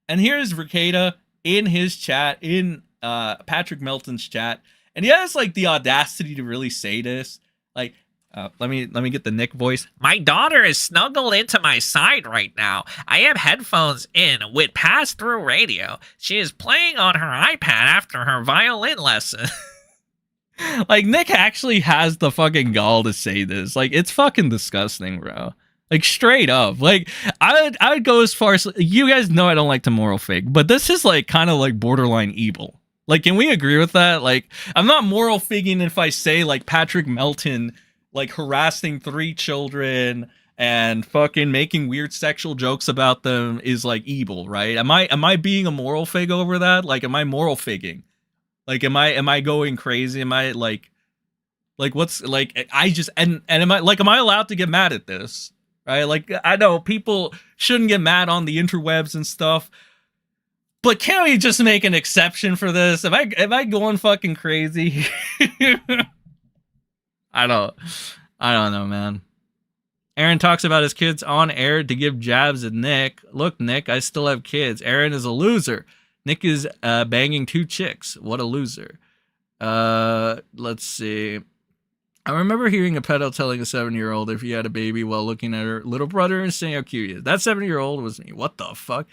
And here's Rekieta in his chat, in Patrick Melton's chat, and he has like the audacity to really say this. Like, let me get the Nick voice. My daughter is snuggled into my side right now. I have headphones in with pass-through radio. She is playing on her iPad after her violin lesson. Like, Nick actually has the fucking gall to say this. Like, it's fucking disgusting, bro. Like, straight up. Like, I would go as far as, you guys know I don't like to moral fig, but this is like kind of like borderline evil. Like, can we agree with that? Like, I'm not moral figging if I say like Patrick Melton like harassing 3 children and fucking making weird sexual jokes about them is like evil, right? Am I being a moral fig over that? Like, am I moral figging? Like, am I going crazy? Am I like what's like, I just, and am I allowed to get mad at this? Right? Like, I know people shouldn't get mad on the interwebs and stuff, but can we just make an exception for this? Am I going fucking crazy? I don't know, man. Aaron talks about his kids on air to give jabs at Nick. Look, Nick, I still have kids. Aaron is a loser. Nick is banging 2 chicks. What a loser. Let's see. I remember hearing a pedo telling a 7-year-old if he had a baby while looking at her little brother and saying how cute he is. That 7-year-old was me. What the fuck?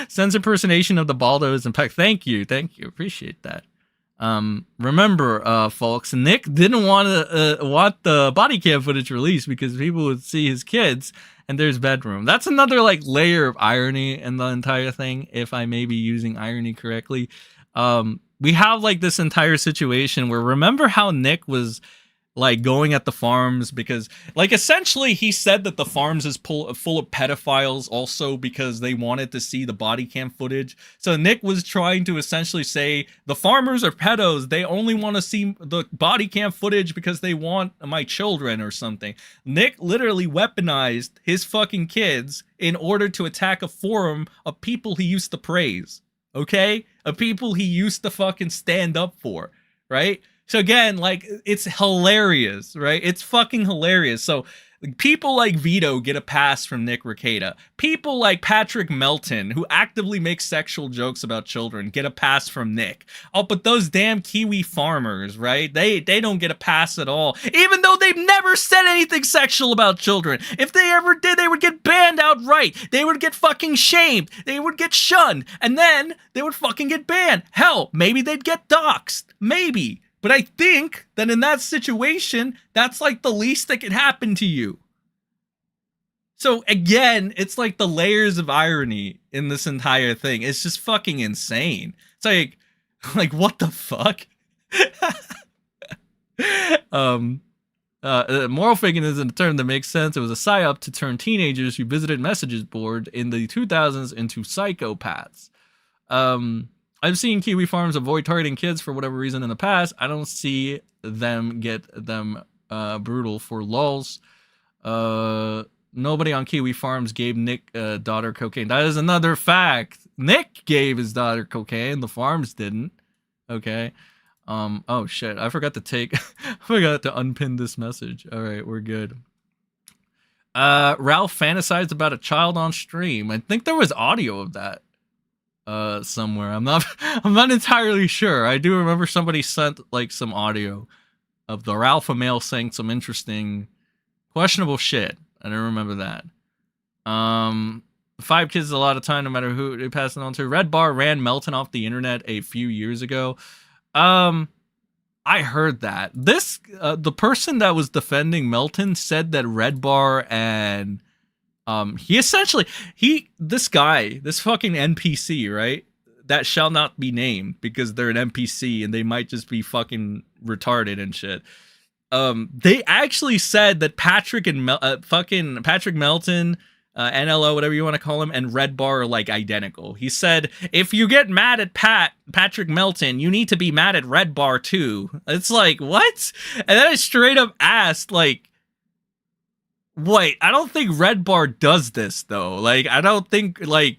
Sense impersonation of the Balldo is impeccable. Thank you. Appreciate that. Remember, folks, Nick didn't want the body cam footage released because people would see his kids and there's bedroom. That's another like layer of irony in the entire thing, if I may be using irony correctly. We have like this entire situation where, remember how Nick was like going at the farms because like essentially he said that the farms is full of pedophiles also because they wanted to see the body cam footage. So Nick was trying to essentially say the farmers are pedos. They only want to see the body cam footage because they want my children or something. Nick literally weaponized his fucking kids in order to attack a forum of people he used to praise. Okay? Of people he used to fucking stand up for. Right? So again, like, it's hilarious, right? It's fucking hilarious. So people like Vito get a pass from Nick Rekieta. People like Patrick Melton, who actively makes sexual jokes about children, get a pass from Nick. Oh, but those damn kiwi farmers, right? They don't get a pass at all, even though they've never said anything sexual about children. If they ever did, they would get banned outright. They would get fucking shamed. They would get shunned. And then they would fucking get banned. Hell, maybe they'd get doxxed. Maybe. But I think that in that situation, that's like the least that could happen to you. So again, it's like the layers of irony in this entire thing. It's just fucking insane. It's like what the fuck? Moral figging isn't a term that makes sense. It was a psyop to turn teenagers who visited messages board in the 2000s into psychopaths. I've seen kiwi farms avoid targeting kids for whatever reason in the past. I don't see them get them brutal for lulz. Nobody on kiwi farms gave Nick daughter cocaine. That is another fact. Nick gave his daughter cocaine. The farms didn't. Okay. Oh shit. I forgot to unpin this message. All right, we're good. Ralph fantasized about a child on stream. I think there was audio of that. Somewhere. I'm not entirely sure. I do remember somebody sent like some audio of the alpha male saying some interesting questionable shit. I don't remember that. 5 kids is a lot of time no matter who they pass it on to. Red Bar ran Melton off the internet a few years ago. I heard that. This the person that was defending Melton said that Red Bar and this fucking NPC, right? That shall not be named because they're an NPC and they might just be fucking retarded and shit. They actually said that Patrick Melton, NLO, whatever you want to call him, and Red Bar are like identical. He said, if you get mad at Patrick Melton, you need to be mad at Red Bar too. It's like, what? And then I straight up asked, like, wait, I don't think Red Bar does this though. Like, I don't think, like,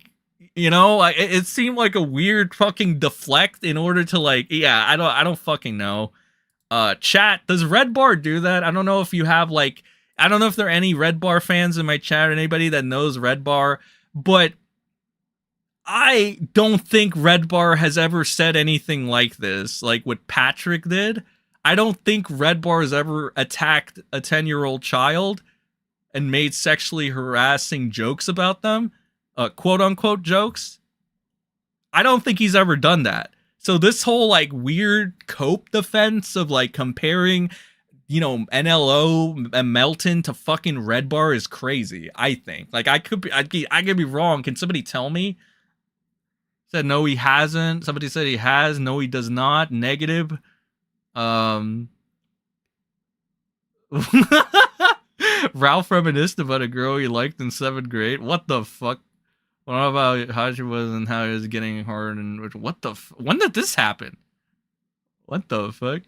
you know, it seemed like a weird fucking deflect in order to, like, yeah, I don't fucking know. Chat, does Red Bar do that? I don't know if you have, like, I don't know if there are any Red Bar fans in my chat or anybody that knows Red Bar, but I don't think Red Bar has ever said anything like this, like what Patrick did. I don't think Red Bar has ever attacked a 10-year-old child and made sexually harassing jokes about them. Quote-unquote jokes. I don't think he's ever done that. So this whole, like, weird cope defense of, like, comparing, you know, NLO and Melton to fucking Red Bar is crazy, I think. Like, I could be wrong. Can somebody tell me? Said no, he hasn't. Somebody said he has. No, he does not. Negative. Ralph reminisced about a girl he liked in 7th grade. What the fuck? What about how she was and how he was getting hard and what the when did this happen? What the fuck?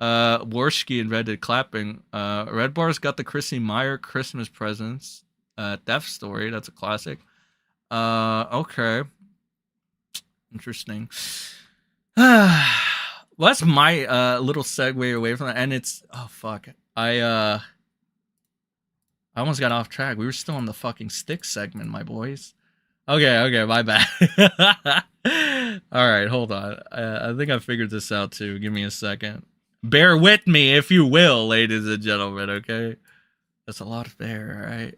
Worski and Reddit clapping. Red Bar's got the Chrissy Meyer Christmas presents. Death Story, that's a classic. Okay. Interesting. Well, that's my little segue away from that, and it's oh fuck. I almost got off track. We were still on the fucking Styx segment, my boys. Okay, my bad. All right, hold on. I think I figured this out too. Give me a second. Bear with me, if you will, ladies and gentlemen. Okay, that's a lot of bear. All right.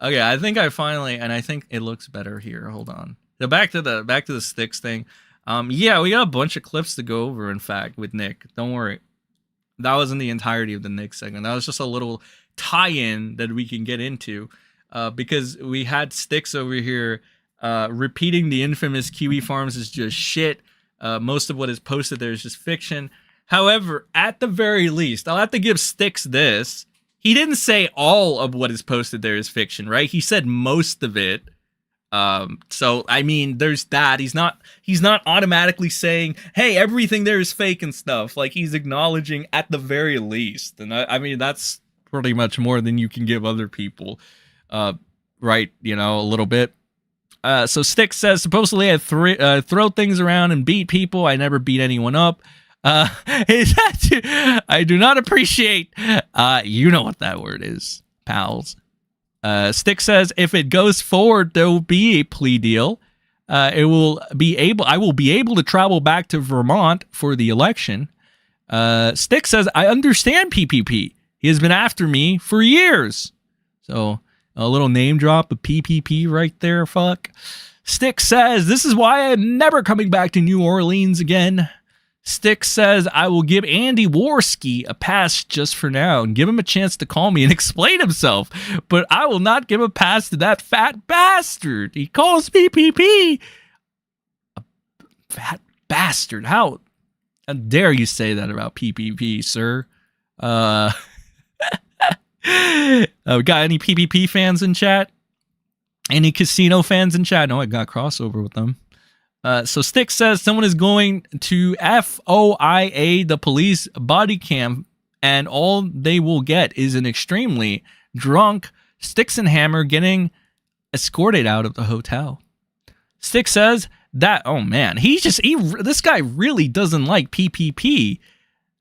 Okay, I think I finally, and I think it looks better here. Hold on. So back to the Styx thing. Yeah, we got a bunch of clips to go over. In fact, with Nick, don't worry. That wasn't the entirety of the Nick segment. That was just a little tie-in that we can get into, because we had Styx over here repeating the infamous Kiwi Farms is just shit. Most of what is posted there is just fiction. However, at the very least, I'll have to give Styx this. He didn't say all of what is posted there is fiction, right? He said most of it. So I mean, there's that. He's not automatically saying, hey, everything there is fake and stuff. Like, he's acknowledging at the very least. And I mean, that's pretty much more than you can give other people. Right, you know, a little bit. So Styx says, supposedly I throw things around and beat people. I never beat anyone up. I do not appreciate, you know what that word is, pals. Styx says, if it goes forward, there will be a plea deal. I will be able to travel back to Vermont for the election. Styx says, I understand PPP. He has been after me for years. So a little name drop of PPP right there, fuck. Styx says, this is why I'm never coming back to New Orleans again. Styx says, I will give Andy Worski a pass just for now and give him a chance to call me and explain himself, but I will not give a pass to that fat bastard. He calls PPP a fat bastard. How dare you say that about PPP, sir? We got any PPP fans in chat? Any casino fans in chat? No, I got crossover with them. So Styx says someone is going to FOIA the police body cam, and all they will get is an extremely drunk Styx and Hammer getting escorted out of the hotel. Styx says that, oh man, this guy really doesn't like PPP.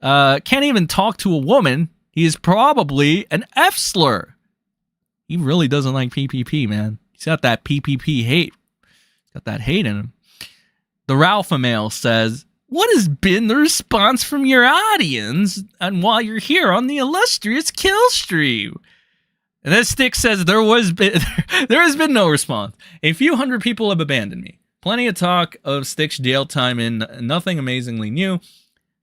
Can't even talk to a woman. He is probably an F slur. He really doesn't like PPP, man. He's got that PPP hate. He's got that hate in him. The Ralpha Mail says, what has been the response from your audience and while you're here on the illustrious kill stream? And then Styx says, there has been no response. A few hundred people have abandoned me. Plenty of talk of Styx jail time and nothing amazingly new.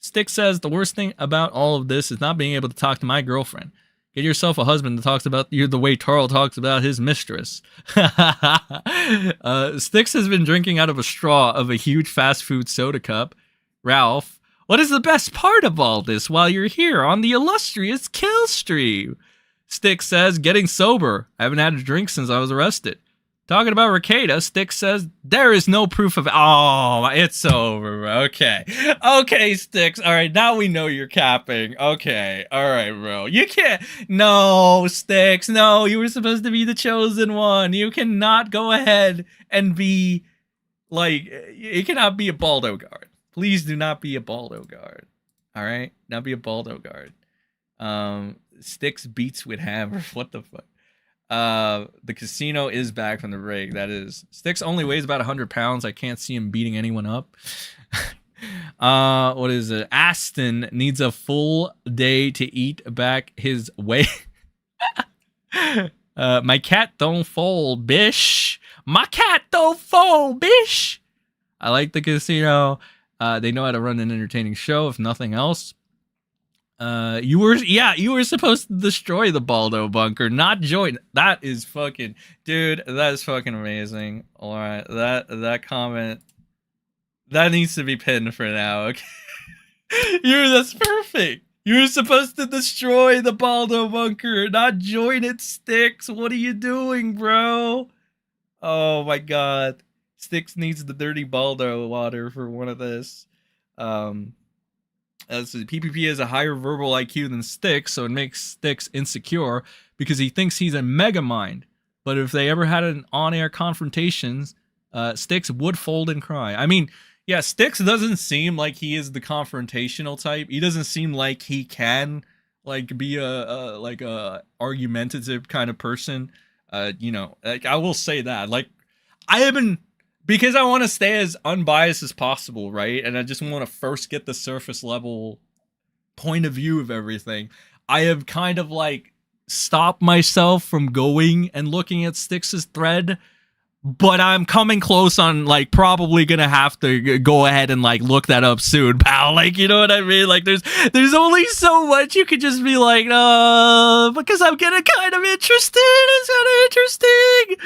Styx says the worst thing about all of this is not being able to talk to my girlfriend. Get yourself a husband that talks about you the way Tarl talks about his mistress. Styx has been drinking out of a straw of a huge fast food soda cup. Ralph, what is the best part of all this while you're here on the illustrious kill stream? Styx says, getting sober. I haven't had a drink since I was arrested. Talking about Rekieta, Styx says, there is no proof of... Oh, it's over, bro. Okay. Okay, Styx. All right, now we know you're capping. Okay. All right, bro. You can't... No, Styx. No, you were supposed to be the chosen one. You cannot go ahead and be... Like, you cannot be a Balldo guard. Please do not be a Balldo guard. All right? Not be a Balldo guard. Styx beats with hammer. What the fuck? The casino is back from the break. That is, Styx only weighs about 100 pounds. I can't see him beating anyone up. What is it? Aston needs a full day to eat back his weight. My cat don't fold, bish. My cat don't fold, bish. I like the casino. They know how to run an entertaining show, if nothing else. You were supposed to destroy the Balldo bunker, not join. That is fucking, dude, that is fucking amazing. All right, that comment, that needs to be pinned for now. Okay, that's perfect. You were supposed to destroy the Balldo bunker, not join it, Styx. What are you doing, bro? Oh my god, Styx needs the dirty Balldo water for one of this. PPP has a higher verbal IQ than Styx, so it makes Styx insecure because he thinks he's a mega mind. But if they ever had an on-air confrontations, Styx would fold and cry. I mean, yeah, Styx doesn't seem like he is the confrontational type. He doesn't seem like he can like be a argumentative kind of person. You know, like I will say that. Like I haven't. Because I want to stay as unbiased as possible, right? And I just want to first get the surface level point of view of everything. I have kind of like stopped myself from going and looking at Styx's thread, but I'm coming close on like probably gonna have to go ahead and like look that up soon, pal. Like, you know what I mean? Like there's only so much you could just be like, because I'm getting kind of interested. It's kind of interesting.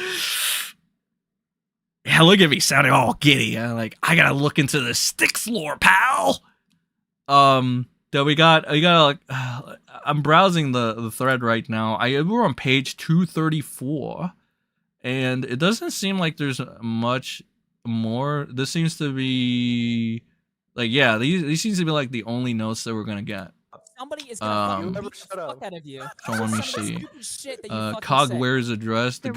Yeah, look at me sounding all giddy. Like, I gotta look into the Styx lore, pal. That we got I'm browsing the thread right now. We're on page 234, and it doesn't seem like there's much more. This seems to be like, yeah, these seems to be like the only notes that we're gonna get. Somebody is gonna fucking beat the fuck out of you. So let me see. Cog wears a dress. The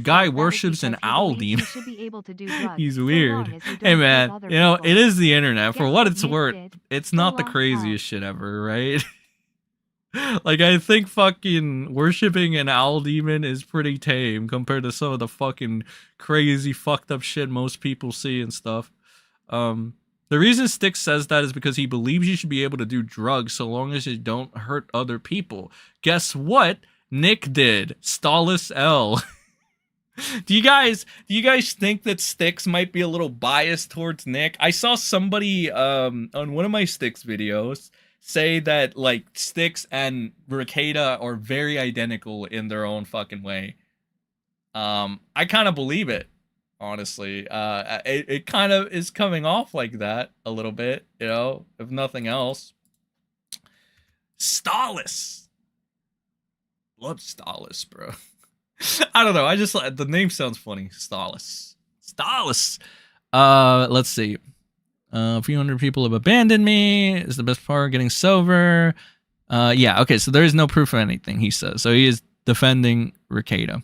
guy worships an owl demon. He's weird. Hey man, you know, it is the internet. For what it's worth, it's not the craziest shit ever, right? Like, I think fucking worshipping an owl demon is pretty tame compared to some of the fucking crazy fucked up shit most people see and stuff. The reason Styx says that is because he believes you should be able to do drugs so long as you don't hurt other people. Guess what? Nick did. Stallis L. Do you guys think that Styx might be a little biased towards Nick? I saw somebody on one of my Styx videos say that like Styx and Rekieta are very identical in their own fucking way. I kind of believe it. Honestly, it kind of is coming off like that a little bit, you know, if nothing else. Stallis. Love Stallis, bro. I don't know. I just, the name sounds funny. Stallis. Let's see. A few hundred people have abandoned me. Is the best part getting sober? Yeah, okay, so there is no proof of anything, he says. So he is defending Rekieta.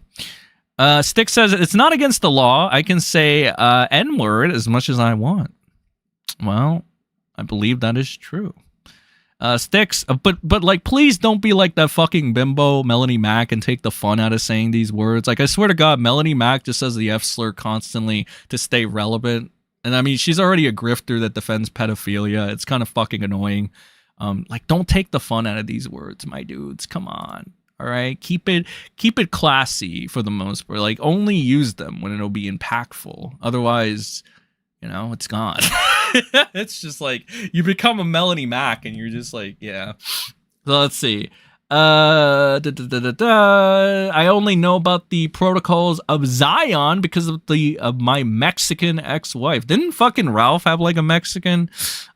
Styx says, it's not against the law. I can say N-word as much as I want. Well, I believe that is true. Styx, but like, please don't be like that fucking bimbo Melanie Mac and take the fun out of saying these words. Like, I swear to God, Melanie Mac just says the F slur constantly to stay relevant. And I mean, she's already a grifter that defends pedophilia. It's kind of fucking annoying. Like, don't take the fun out of these words, my dudes. Come on. All right, keep it classy for the most part. Like, only use them when it'll be impactful. Otherwise, you know, it's gone. It's just like you become a Melanie Mac and you're just like, yeah. So let's see. I only know about the protocols of Zion because of my Mexican ex-wife. Didn't fucking Ralph have like a Mexican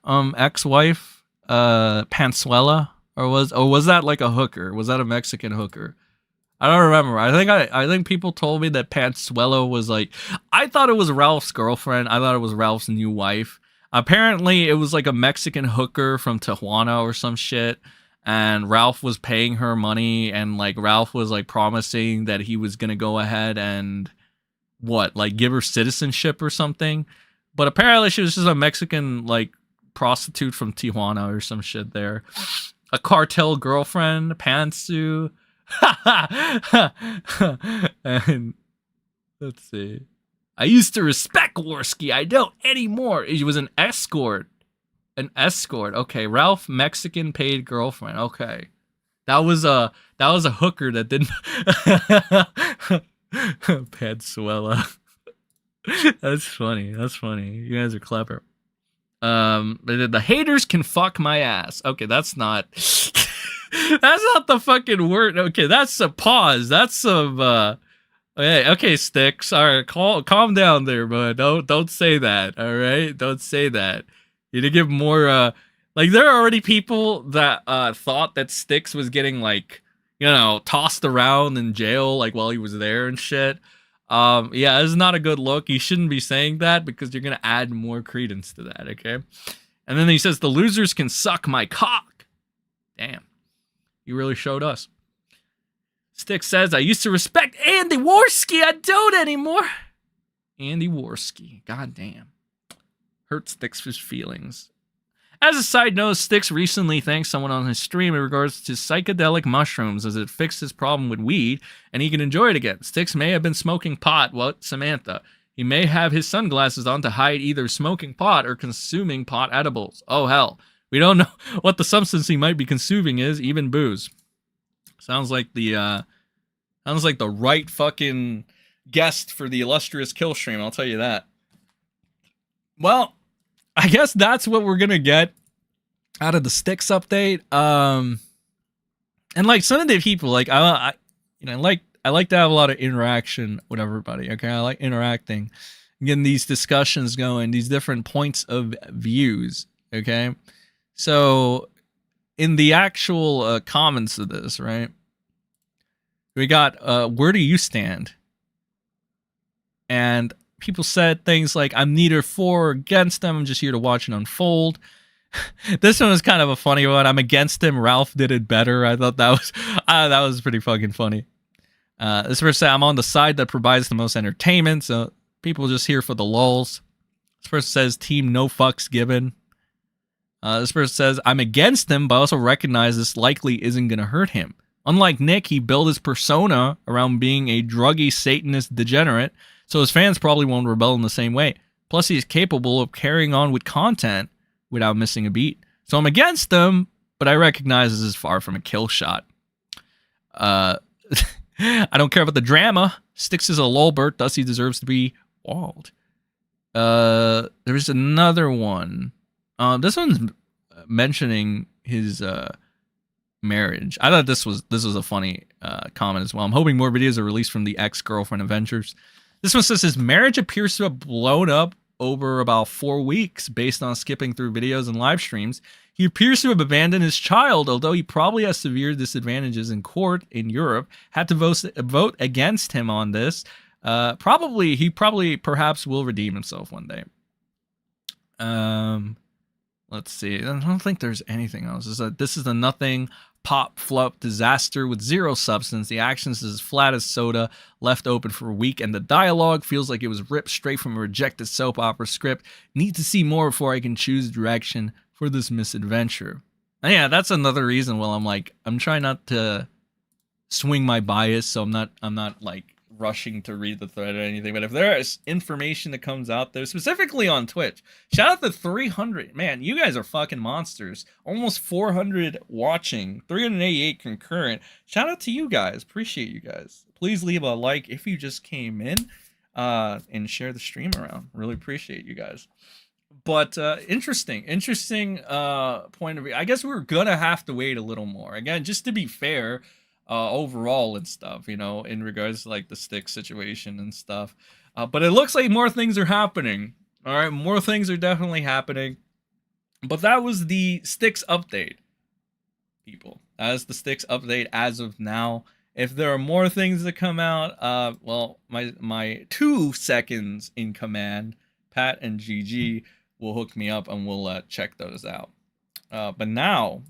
ex-wife? Panzuela? Or was that like a hooker? Was that a Mexican hooker? I don't remember. I think people told me that Panzuela was like, I thought it was Ralph's girlfriend. I thought it was Ralph's new wife. Apparently it was like a Mexican hooker from Tijuana or some shit. And Ralph was paying her money, and like Ralph was like promising that he was gonna go ahead and like give her citizenship or something. But apparently she was just a Mexican like prostitute from Tijuana or some shit there. A cartel girlfriend, Pantsu. And let's see. I used to respect Worski. I don't anymore. He was an escort. An escort. Okay, Ralph, Mexican paid girlfriend. Okay. That was a hooker that didn't Panzuela. That's funny. That's funny. You guys are clever. The haters can fuck my ass. Okay, that's not that's not the fucking word. Okay, that's a pause. That's some okay, Styx. All right, calm down there, bud. Don't say that. All right? Don't say that. You need to give more, like, there are already people that thought that Styx was getting, like, you know, tossed around in jail, like, while he was there and shit. Yeah, it's not a good look. You shouldn't be saying that because you're going to add more credence to that, okay? And then he says, the losers can suck my cock. Damn. You really showed us. Styx says, I used to respect Andy Worski. I don't anymore. Andy Worski. God damn. Hurt Styx's feelings. As a side note, Styx recently thanked someone on his stream in regards to psychedelic mushrooms as it fixed his problem with weed and he can enjoy it again. Styx may have been smoking pot while Samantha. He may have his sunglasses on to hide either smoking pot or consuming pot edibles. Oh hell. We don't know what the substance he might be consuming is, even booze. Sounds like the right fucking guest for the illustrious kill stream, I'll tell you that. Well, I guess that's what we're gonna get out of the Styx update. And like some of the people, like I like to have a lot of interaction with everybody. Okay, I like interacting, getting these discussions going, these different points of views. Okay, so in the actual comments of this, right? We got where do you stand? And people said things like, I'm neither for or against them. I'm just here to watch it unfold. This one was kind of a funny one. I'm against him. Ralph did it better. I thought that was pretty fucking funny. This person said, I'm on the side that provides the most entertainment. So people just here for the lulz. This person says, team no fucks given. This person says, I'm against him, but I also recognize this likely isn't going to hurt him. Unlike Nick, he built his persona around being a druggy Satanist degenerate, so his fans probably won't rebel in the same way. Plus, he's capable of carrying on with content without missing a beat. So I'm against him, but I recognize this is far from a kill shot. I don't care about the drama. Styx is a lolbert, thus he deserves to be walled. There's another one. This one's mentioning his marriage. I thought this was a funny comment as well. I'm hoping more videos are released from the ex-girlfriend adventures. This one says his marriage appears to have blown up over about 4 weeks based on skipping through videos and live streams. He appears to have abandoned his child, although he probably has severe disadvantages in court in Europe. Had to vote against him on this. Perhaps will redeem himself one day. Let's see. I don't think there's anything else. This is a nothing pop flop disaster with zero substance. The actions is as flat as soda, left open for a week, and the dialogue feels like it was ripped straight from a rejected soap opera script. Need to see more before I can choose direction for this misadventure. And yeah, that's another reason why I'm trying not to swing my bias, so I'm not like rushing to read the thread or anything. But if there is information that comes out there, specifically on Twitch, shout out to 300. Man, you guys are fucking monsters. Almost 400 watching, 388 concurrent. Shout out to you guys. Appreciate you guys. Please leave a like if you just came in, and share the stream around. Really appreciate you guys. But interesting point of view. I guess we're gonna have to wait a little more. Again, just to be fair, overall and stuff, you know, in regards to like the Styx situation and stuff. But it looks like more things are happening. All right, more things are definitely happening. But that was the Styx update, people. That is the Styx update as of now. If there are more things that come out, well, my 2 seconds in command, Pat and GG, will hook me up and we'll check those out. But now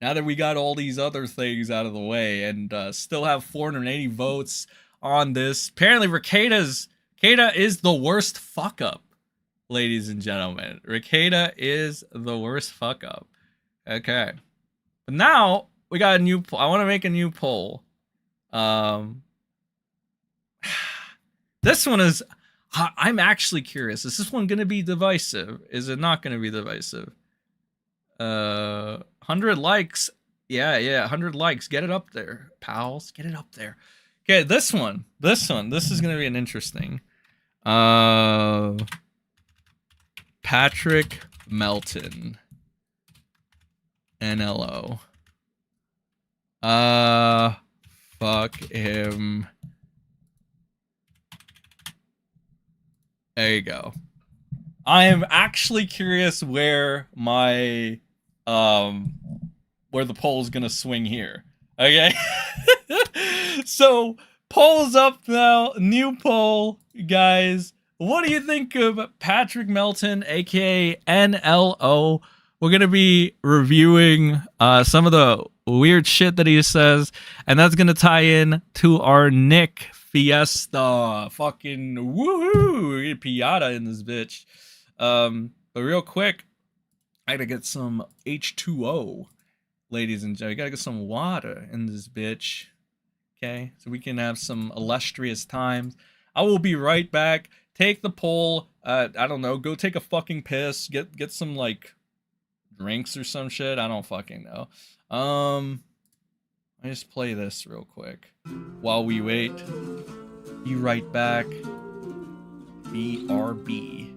that we got all these other things out of the way and still have 480 votes on this, apparently Rekieta is the worst fuck up, ladies and gentlemen. Rekieta is the worst fuck up. Okay. But now we got a new poll. I want to make a new poll. This one is, I'm actually curious. Is this one going to be divisive? Is it not going to be divisive? 100 likes. Yeah, 100 likes. Get it up there, pals. Get it up there. Okay, this one. This is going to be an interesting. Patrick Melton. NLO. Fuck him. There you go. I am actually curious where my where the poll's gonna swing here. Okay. So poll's up now. New poll, guys. What do you think of Patrick Melton, aka NLO? We're gonna be reviewing some of the weird shit that he says, and that's gonna tie in to our Nick Fiesta. Fucking woohoo! Piata in this bitch. But real quick, I gotta get some H2O, ladies and gentlemen. I gotta get some water in this bitch. Okay, so we can have some illustrious times. I will be right back. Take the poll. I don't know. Go take a fucking piss. Get some like drinks or some shit. I don't fucking know. I just play this real quick while we wait. Be right back. BRB.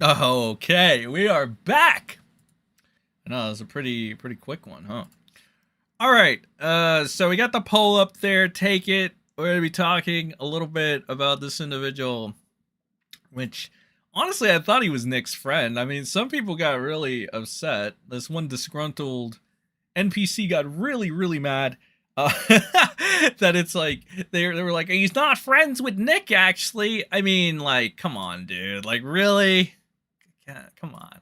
Okay, we are back. I know, that was a pretty quick one, huh? All right, so we got the poll up there. Take it. We're going to be talking a little bit about this individual, which, honestly, I thought he was Nick's friend. I mean, some people got really upset. This one disgruntled NPC got really mad that it's like they were like, he's not friends with Nick. Actually, I mean, like, come on, dude. Like, really? Yeah, come on.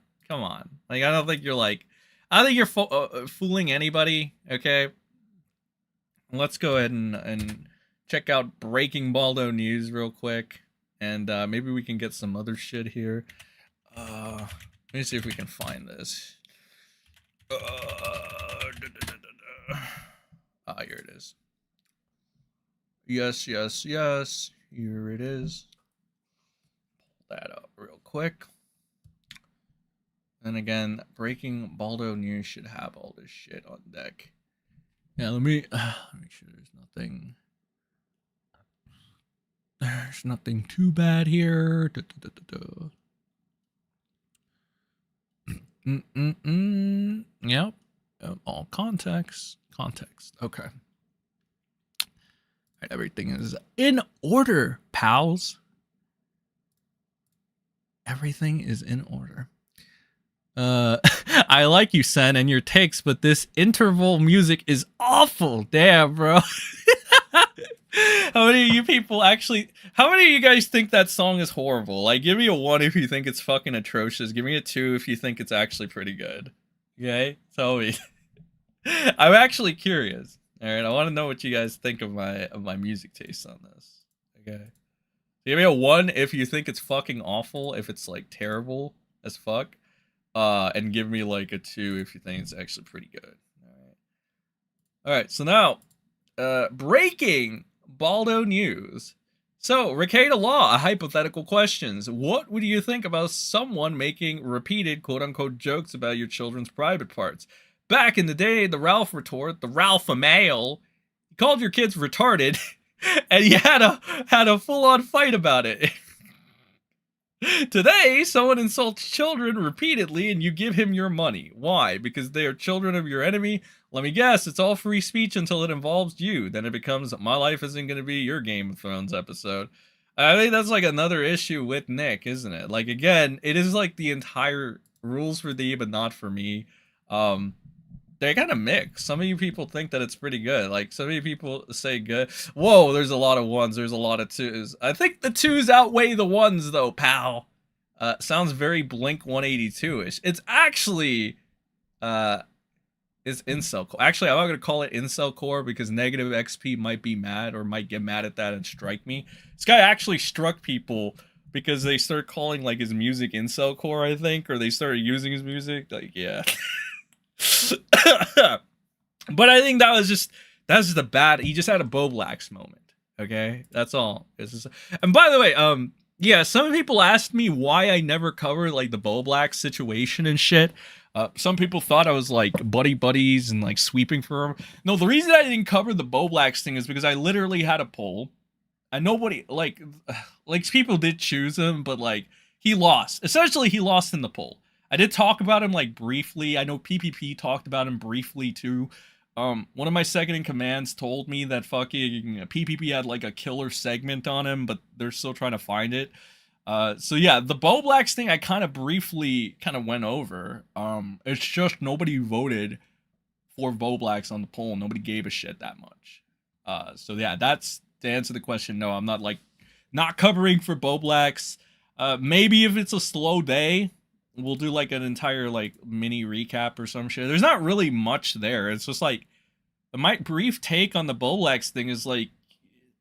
Like, I don't think you're like, I don't think you're fooling anybody. Okay. Let's go ahead and check out breaking Balldo news real quick, and maybe we can get some other shit here. Let me see if we can find this. Here it is. Yes. Here it is. Pull that up real quick. And again, breaking Balldo news should have all this shit on deck. Yeah, let me make sure there's nothing. There's nothing too bad here. Yep. All context. Okay. All right, everything is in order, pals. Everything is in order. I like you, Sen, and your takes, but this interval music is awful. Damn, bro. How many of you people actually, how many of you guys think that song is horrible? Like, give me a 1 if you think it's fucking atrocious. Give me a 2 if you think it's actually pretty good. Okay? Tell me. I'm actually curious. Alright, I want to know what you guys think of my music taste on this. Okay? Give me a 1 if you think it's fucking awful, if it's like terrible as fuck. And give me like a 2 if you think it's actually pretty good. Alright, so now, breaking Balldo news. So, Rekieta Law, a hypothetical questions. What would you think about someone making repeated quote-unquote jokes about your children's private parts? Back in the day, the Ralph retort, the Ralph-a-male, he called your kids retarded, and you had a full-on fight about it. Today, someone insults children repeatedly and you give him your money. Why? Because they are children of your enemy? Let me guess, it's all free speech until it involves you. Then it becomes, my life isn't going to be your Game of Thrones episode. I think that's like another issue with Nick, isn't it? Like, again, it is like the entire rules for thee, but not for me. They kind of mix. Some of you people think that it's pretty good. Like, some of you people say good. Whoa, there's a lot of 1s. There's a lot of 2s. I think the 2s outweigh the 1s, though, pal. Sounds very Blink 182-ish. It's actually, it's incel core. Actually, I'm not going to call it incel core because negative XP might be mad or might get mad at that and strike me. This guy actually struck people because they started calling, like, his music incel core, I think, or they started using his music. Like, yeah. But I think that's just a bad, he just had a Boblax moment. Okay, that's all. And by the way, yeah, some people asked me why I never covered like the Boblax situation and shit. Some people thought I was like buddies and like sweeping for him. No, the reason I didn't cover the Boblax thing is because I literally had a poll and nobody like people did choose him, but like he lost. Essentially, he lost in the poll. I did talk about him like briefly. I know PPP talked about him briefly too. One of my second in commands told me that fucking PPP had like a killer segment on him, but they're still trying to find it. So yeah, the Boblax thing I kind of briefly went over. It's just nobody voted for Boblax on the poll. Nobody gave a shit that much. So yeah, that's to answer the question. No, I'm not like not covering for Boblax. Maybe if it's a slow day, we'll do like an entire like mini recap or some shit. There's not really much there. It's just like my brief take on the Boblax thing is like,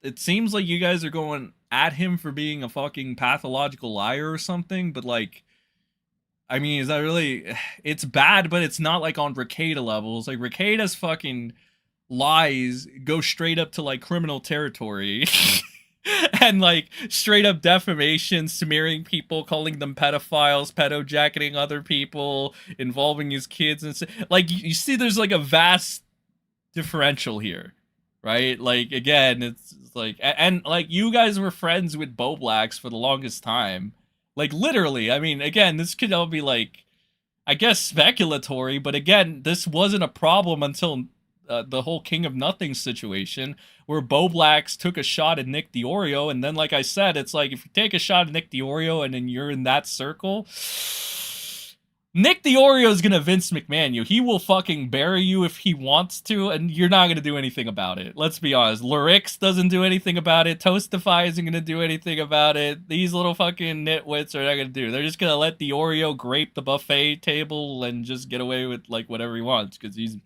it seems like you guys are going at him for being a fucking pathological liar or something, but like, I mean, is that really, it's bad, but it's not like on Rekieta levels. Like Rekieta's fucking lies go straight up to like criminal territory. And like straight up defamation, smearing people, calling them pedophiles, pedo-jacketing other people, involving his kids, and like you see, there's like a vast differential here, right? Like again, it's like, and like you guys were friends with Boblax for the longest time, like literally. I mean, again, this could all be like, I guess speculatory, but again, this wasn't a problem until the whole King of Nothing situation, where Boblax took a shot at Nick Diorio, and then, like I said, it's like, if you take a shot at Nick Diorio and then you're in that circle, Nick the Oreo is gonna Vince McMahon you. He will fucking bury you if he wants to, and you're not gonna do anything about it. Let's be honest. Lyrix doesn't do anything about it. Toastify isn't gonna do anything about it. These little fucking nitwits are not gonna do. They're just gonna let the Oreo grape the buffet table and just get away with like whatever he wants because he's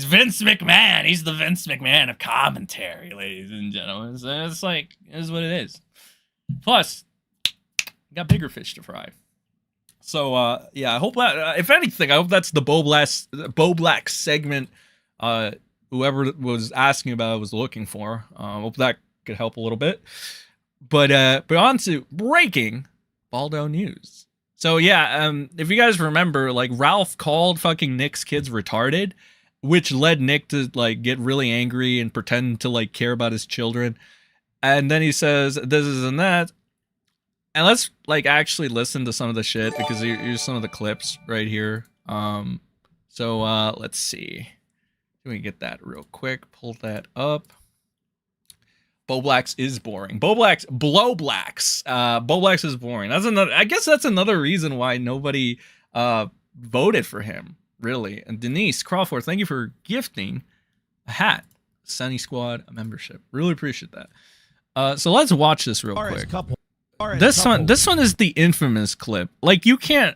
Vince McMahon. He's the Vince McMahon of commentary, ladies and gentlemen. So it's like it is what it is. Plus, got bigger fish to fry. So, yeah, I hope that, if anything, I hope that's the Bo Black segment whoever was asking about it was looking for. Hope that could help a little bit. But on to breaking Balldo news. So, yeah, if you guys remember, like, Ralph called fucking Nick's kids retarded, which led Nick to, like, get really angry and pretend to, like, care about his children. And then he says this and that. And let's like actually listen to some of the shit because here's some of the clips right here. So let's see. Let me get that real quick. Pull that up. Bo Blacks is boring. Bo Blacks is boring. That's another. I guess that's another reason why nobody voted for him. Really. And Denise Crawford, thank you for gifting a hat, Sunny Squad membership. Really appreciate that. So let's watch this real quick. This one is the infamous clip. Like you can't.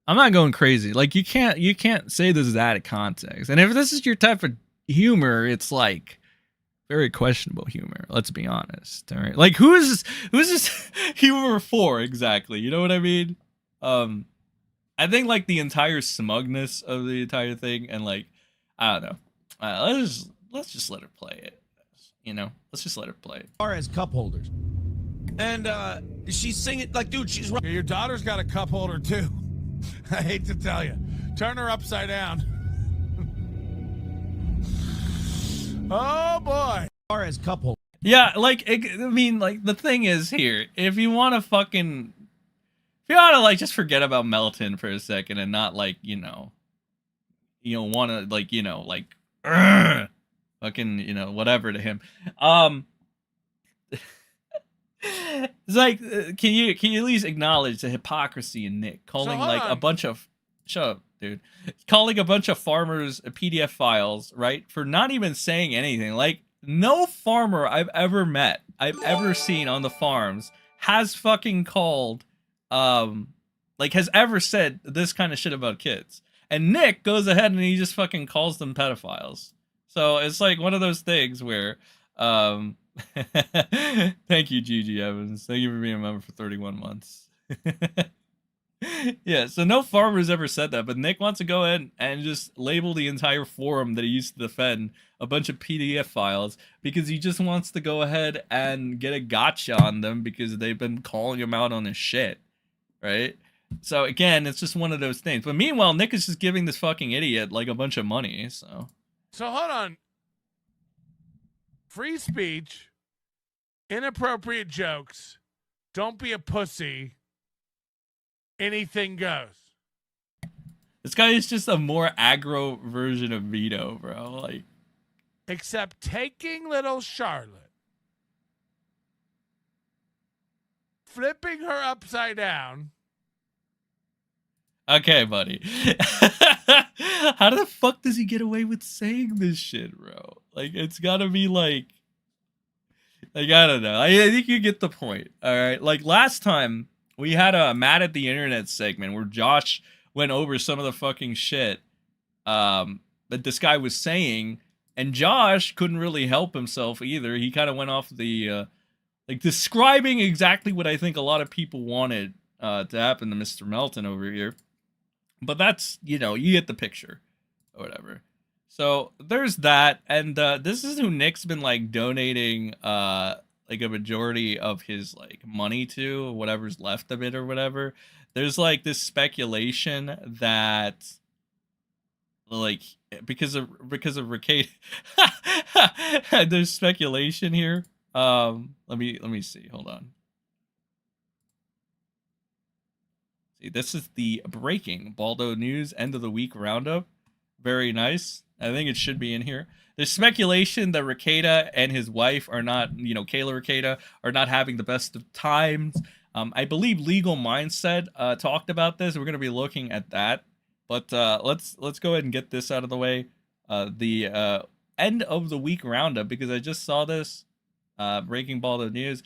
I'm not going crazy. Like you can't say this is out of context. And if this is your type of humor, it's like very questionable humor. Let's be honest. All right. Like who is this humor for exactly? You know what I mean? I think like the entire smugness of the entire thing, and like I don't know. Let's just let her play it. You know, let's just let her play it. As cup holders. And she's singing like, dude, she's right. Your daughter's got a cup holder too. I hate to tell you. Turn her upside down. Oh boy. As cup holder. Yeah, like I mean, like the thing is here, if you want to like just forget about Melton for a second and not like want to like like fucking whatever to him. It's like, can you at least acknowledge the hypocrisy in Nick calling a bunch of calling a bunch of farmers PDF files, right, for not even saying anything. Like no farmer I've ever seen on the farms has fucking called has ever said this kind of shit about kids. And Nick goes ahead and he just fucking calls them pedophiles. So it's like one of those things where thank you, Gigi Evans. Thank you for being a member for 31 months. Yeah, so no farmer's ever said that, but Nick wants to go ahead and just label the entire forum that he used to defend a bunch of PDF files because he just wants to go ahead and get a gotcha on them because they've been calling him out on his shit, right? So again, it's just one of those things. But meanwhile, Nick is just giving this fucking idiot like a bunch of money, so hold on. Free speech, inappropriate jokes, don't be a pussy, anything goes. This guy is just a more aggro version of Vito, bro. Like, except taking little Charlotte, flipping her upside down. Okay, buddy. How the fuck does he get away with saying this shit, bro? Like, it's gotta be like I don't know. I think you get the point. All right. Like last time we had a Mad at the Internet segment where Josh went over some of the fucking shit that this guy was saying, and Josh couldn't really help himself either. He kind of went off the like describing exactly what I think a lot of people wanted to happen to Mr. Melton over here. But that's, you get the picture or whatever. So there's that. And this is who Nick's been like donating like a majority of his like money to, whatever's left of it or whatever. There's like this speculation that like because of Rekieta there's speculation here. Let me see. Hold on. This is the breaking Balldo news end of the week roundup. Very nice. I think it should be in here. There's speculation that Rekieta and his wife are not, Kayla Rekieta, are not having the best of times. I believe Legal Mindset talked about this. We're going to be looking at that. But let's go ahead and get this out of the way. The end of the week roundup, because I just saw this breaking Balldo news.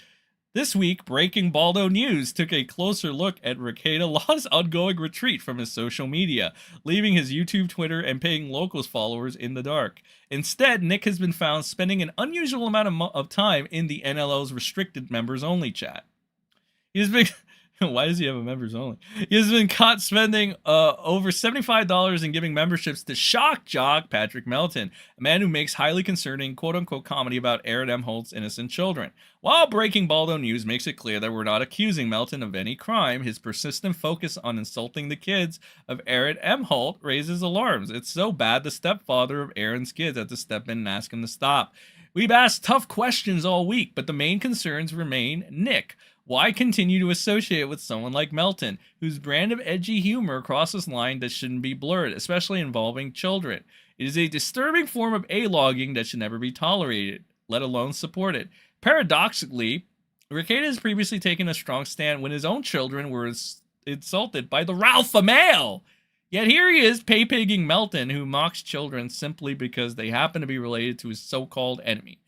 This week, Breaking Balldo News took a closer look at Rekieta Law's ongoing retreat from his social media, leaving his YouTube, Twitter, and paying locals followers in the dark. Instead, Nick has been found spending an unusual amount of time in the NLO's restricted members-only chat. He's been... Why does he have a members only? He has been caught spending over $75 in giving memberships to shock jock Patrick Melton, a man who makes highly concerning quote-unquote comedy about Aaron Imholte's innocent children. While Breaking Balldo News makes it clear that we're not accusing Melton of any crime, his persistent focus on insulting the kids of Aaron Imholte raises alarms. It's so bad the stepfather of Aaron's kids had to step in and ask him to stop. We've asked tough questions all week, but the main concerns remain Nick. Why continue to associate with someone like Melton, whose brand of edgy humor crosses line that shouldn't be blurred, especially involving children? It is a disturbing form of A-logging that should never be tolerated, let alone supported. Paradoxically, Rekieta has previously taken a strong stand when his own children were insulted by the Ralpha male. Yet here he is pay-pigging Melton, who mocks children simply because they happen to be related to his so-called enemy.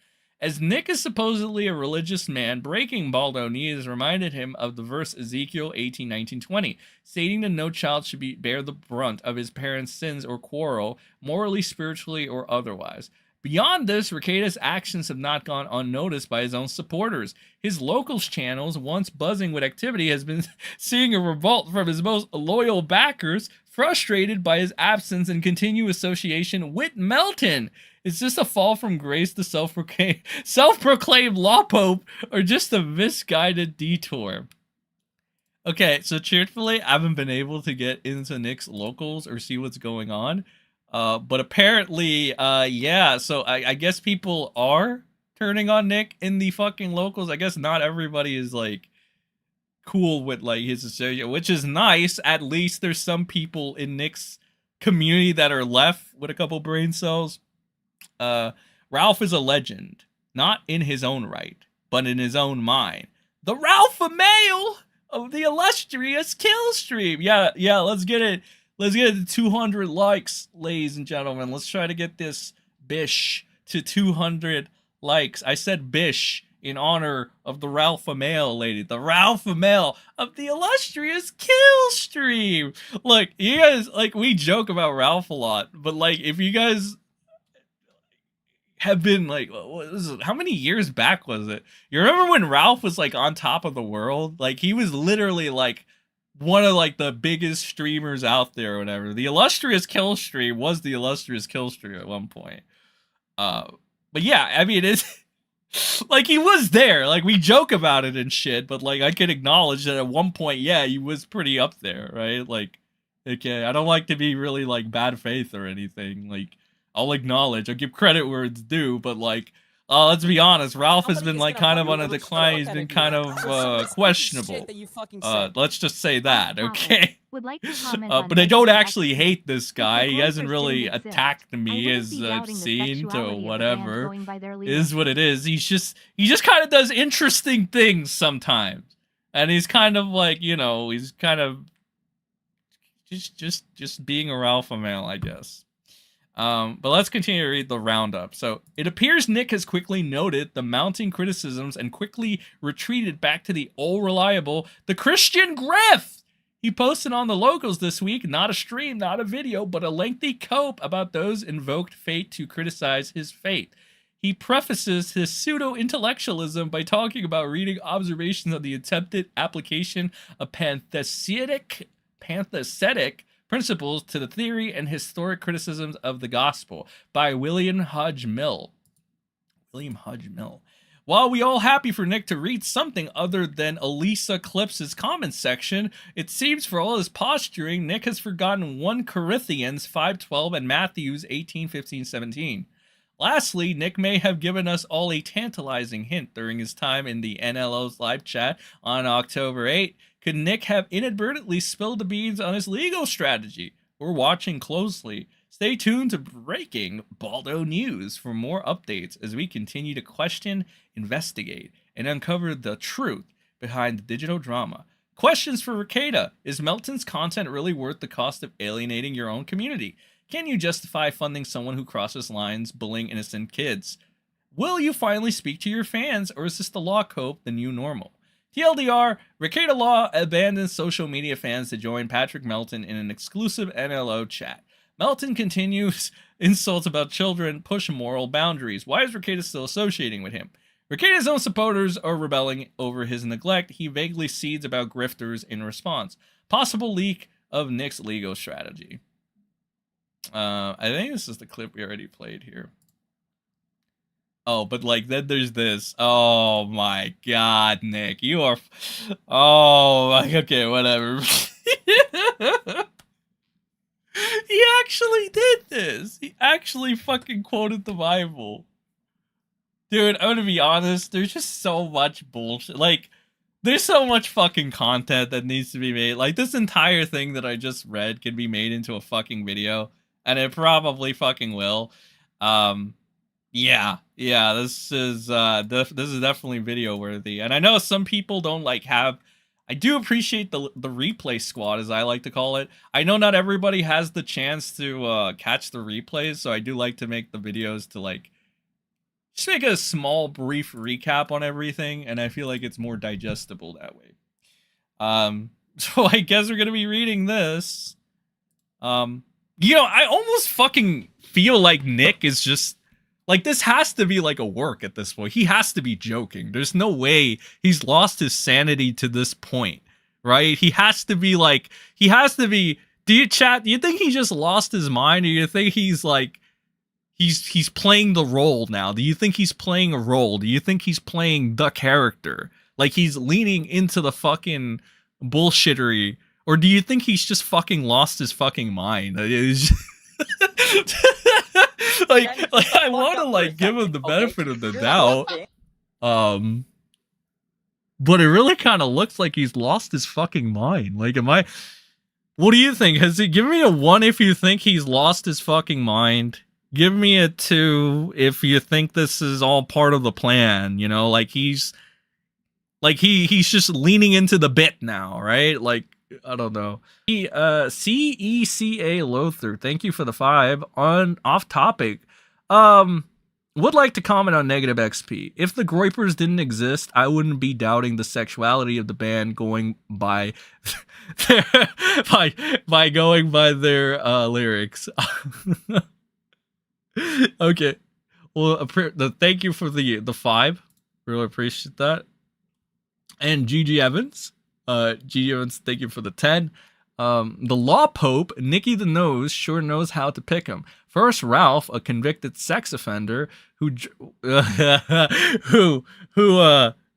As Nick is supposedly a religious man, Breaking Balldo News reminded him of the verse Ezekiel 18:19-20, stating that no child should bear the brunt of his parents' sins or quarrel, morally, spiritually, or otherwise. Beyond this, Rekieta's actions have not gone unnoticed by his own supporters. His locals channels, once buzzing with activity, has been seeing a revolt from his most loyal backers, frustrated by his absence and continued association with Melton. Is this a fall from grace to self-proclaimed law pope, or just a misguided detour? Okay, so truthfully, I haven't been able to get into Nick's locals or see what's going on. But apparently, yeah, so I guess people are turning on Nick in the fucking locals. I guess not everybody is, like, cool with, like, his association, which is nice. At least there's some people in Nick's community that are left with a couple brain cells. Ralph is a legend, not in his own right, but in his own mind. The Ralph male of the illustrious kill stream. Yeah, let's get it. Let's get it to 200 likes, ladies and gentlemen. Let's try to get this bish to 200 likes. I said bish in honor of the Ralph male lady. The Ralph male of the illustrious kill stream. Look, you guys, like, we joke about Ralph a lot, but, like, if you guys have been, like, what was it? How many years back was it? You remember when Ralph was, like, on top of the world? Like, he was literally, like, one of, like, the biggest streamers out there or whatever. The illustrious kill stream was the illustrious kill stream at one point. But yeah, I mean, it's like, he was there. Like, we joke about it and shit, but, like, I can acknowledge that at one point, yeah, he was pretty up there, right? Like, okay, I don't like to be really, like, bad faith or anything. Like, I'll acknowledge, I'll give credit where it's due, but, like, let's be honest, Ralph has been, like, kind of on a decline. He's been kind of questionable. Let's just say that, okay? Would like to comment but I don't actually hate this guy. He hasn't really attacked me, as I've seen, to whatever. Is what it is. He just kind of does interesting things sometimes. And he's kind of, like, you know, he's kind of just being a Ralph male, I guess. But let's continue to read the roundup. So, it appears Nick has quickly noted the mounting criticisms and quickly retreated back to the all-reliable, the Christian Griff! He posted on the locals this week, not a stream, not a video, but a lengthy cope about those invoked fate to criticize his fate. He prefaces his pseudo-intellectualism by talking about reading observations of the attempted application of pantheistic principles to the theory and historic criticisms of the gospel by William Hodge Mill. While we all happy for Nick to read something other than Elissa Clips' comment section, it seems for all his posturing, Nick has forgotten 1 Corinthians 5:12 and Matthews 18:15-17. Lastly, Nick may have given us all a tantalizing hint during his time in the NLO's live chat on October 8. Could Nick have inadvertently spilled the beans on his legal strategy? We're watching closely. Stay tuned to Breaking Balldo News for more updates as we continue to question, investigate, and uncover the truth behind the digital drama. Questions for Rekieta. Is Melton's content really worth the cost of alienating your own community? Can you justify funding someone who crosses lines, bullying innocent kids? Will you finally speak to your fans, or is this the law cope, the new normal? TLDR, Rekieta Law abandons social media fans to join Patrick Melton in an exclusive NLO chat. Melton continues insults about children, push moral boundaries. Why is Rekieta still associating with him? Rekieta's own supporters are rebelling over his neglect. He vaguely seeds about grifters in response. Possible leak of Nick's legal strategy. I think this is the clip we already played here. Oh, but like then there's this. Oh my god, Nick, you are. Oh, like okay, whatever. He actually did this. He actually fucking quoted the Bible. Dude, I'm gonna be honest, there's just so much bullshit. Like, there's so much fucking content that needs to be made. Like, this entire thing that I just read can be made into a fucking video. And it probably fucking will. Yeah, this is definitely video worthy. And I know some people don't like have... I do appreciate the replay squad, as I like to call it. I know not everybody has the chance to catch the replays, so I do like to make the videos to like... just make a small, brief recap on everything, and I feel like it's more digestible that way. So I guess we're gonna be reading this. You know, I almost fucking feel like Nick is just... like, this has to be like a work at this point. He has to be joking. There's no way he's lost his sanity to this point, right? He has to be like... he has to be... do you think he just lost his mind, or do you think he's like... He's playing the role now? Do you think he's playing a role? Do you think he's playing the character? Like, he's leaning into the fucking bullshittery? Or do you think he's just fucking lost his fucking mind? Like, I want to, like, give him the benefit of the doubt. But it really kind of looks like he's lost his fucking mind. Like, what do you think? Give me a 1 if you think he's lost his fucking mind. Give me a 2 if you think this is all part of the plan, you know, like he's just leaning into the bit now, right? Like, I don't know. CECA Lothar, thank you for the 5. Off topic. Would like to comment on negative XP. If the Groypers didn't exist, I wouldn't be doubting the sexuality of the band going by by going by their lyrics. Okay, well, thank you for the 5. Really appreciate that. And GG Evans, thank you for the 10. The Law Pope, Nicky the Nose, sure knows how to pick him. First, Ralph, a convicted sex offender who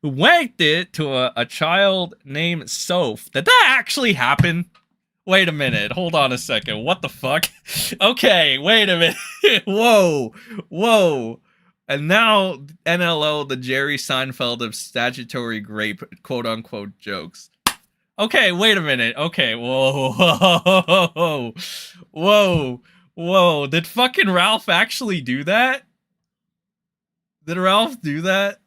wanked it to a child named Soph. Did that actually happen? Wait a minute. Hold on a second. What the fuck? Okay, wait a minute. Whoa. And now NLO, the Jerry Seinfeld of statutory grape, quote unquote, jokes. Okay, wait a minute. Okay, whoa. Did fucking Ralph actually do that? Did Ralph do that?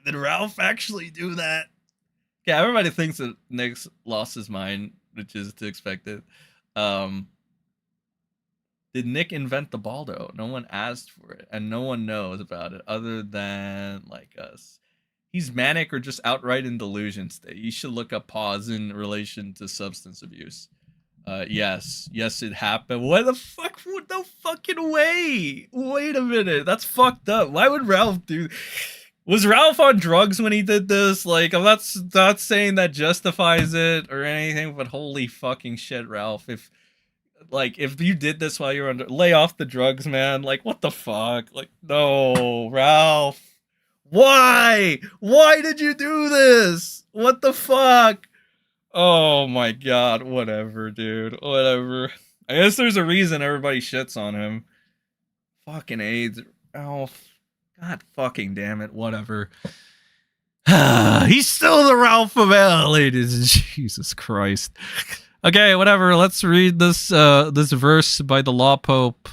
Did Ralph actually do that? Yeah, everybody thinks that Nick's lost his mind, which is to expect it. Did Nick invent the Balldo? No one asked for it, and no one knows about it other than, like, us. He's manic or just outright in delusion state. You should look up pause in relation to substance abuse. Yes, it happened. What the fuck? No fucking way. Wait a minute. That's fucked up. Why would Ralph do... was Ralph on drugs when he did this? Like, I'm not saying that justifies it or anything, but holy fucking shit, Ralph. If you did this while you're under... lay off the drugs, man. Like, what the fuck? Like, no, Ralph. Why? Why did you do this? What the fuck? Oh my god, whatever, dude. Whatever. I guess there's a reason everybody shits on him. Fucking AIDS. Oh, god fucking damn it. Whatever. He's still the Ralph of L, ladies. Jesus Christ. Okay, whatever. Let's read this this verse by the Law Pope.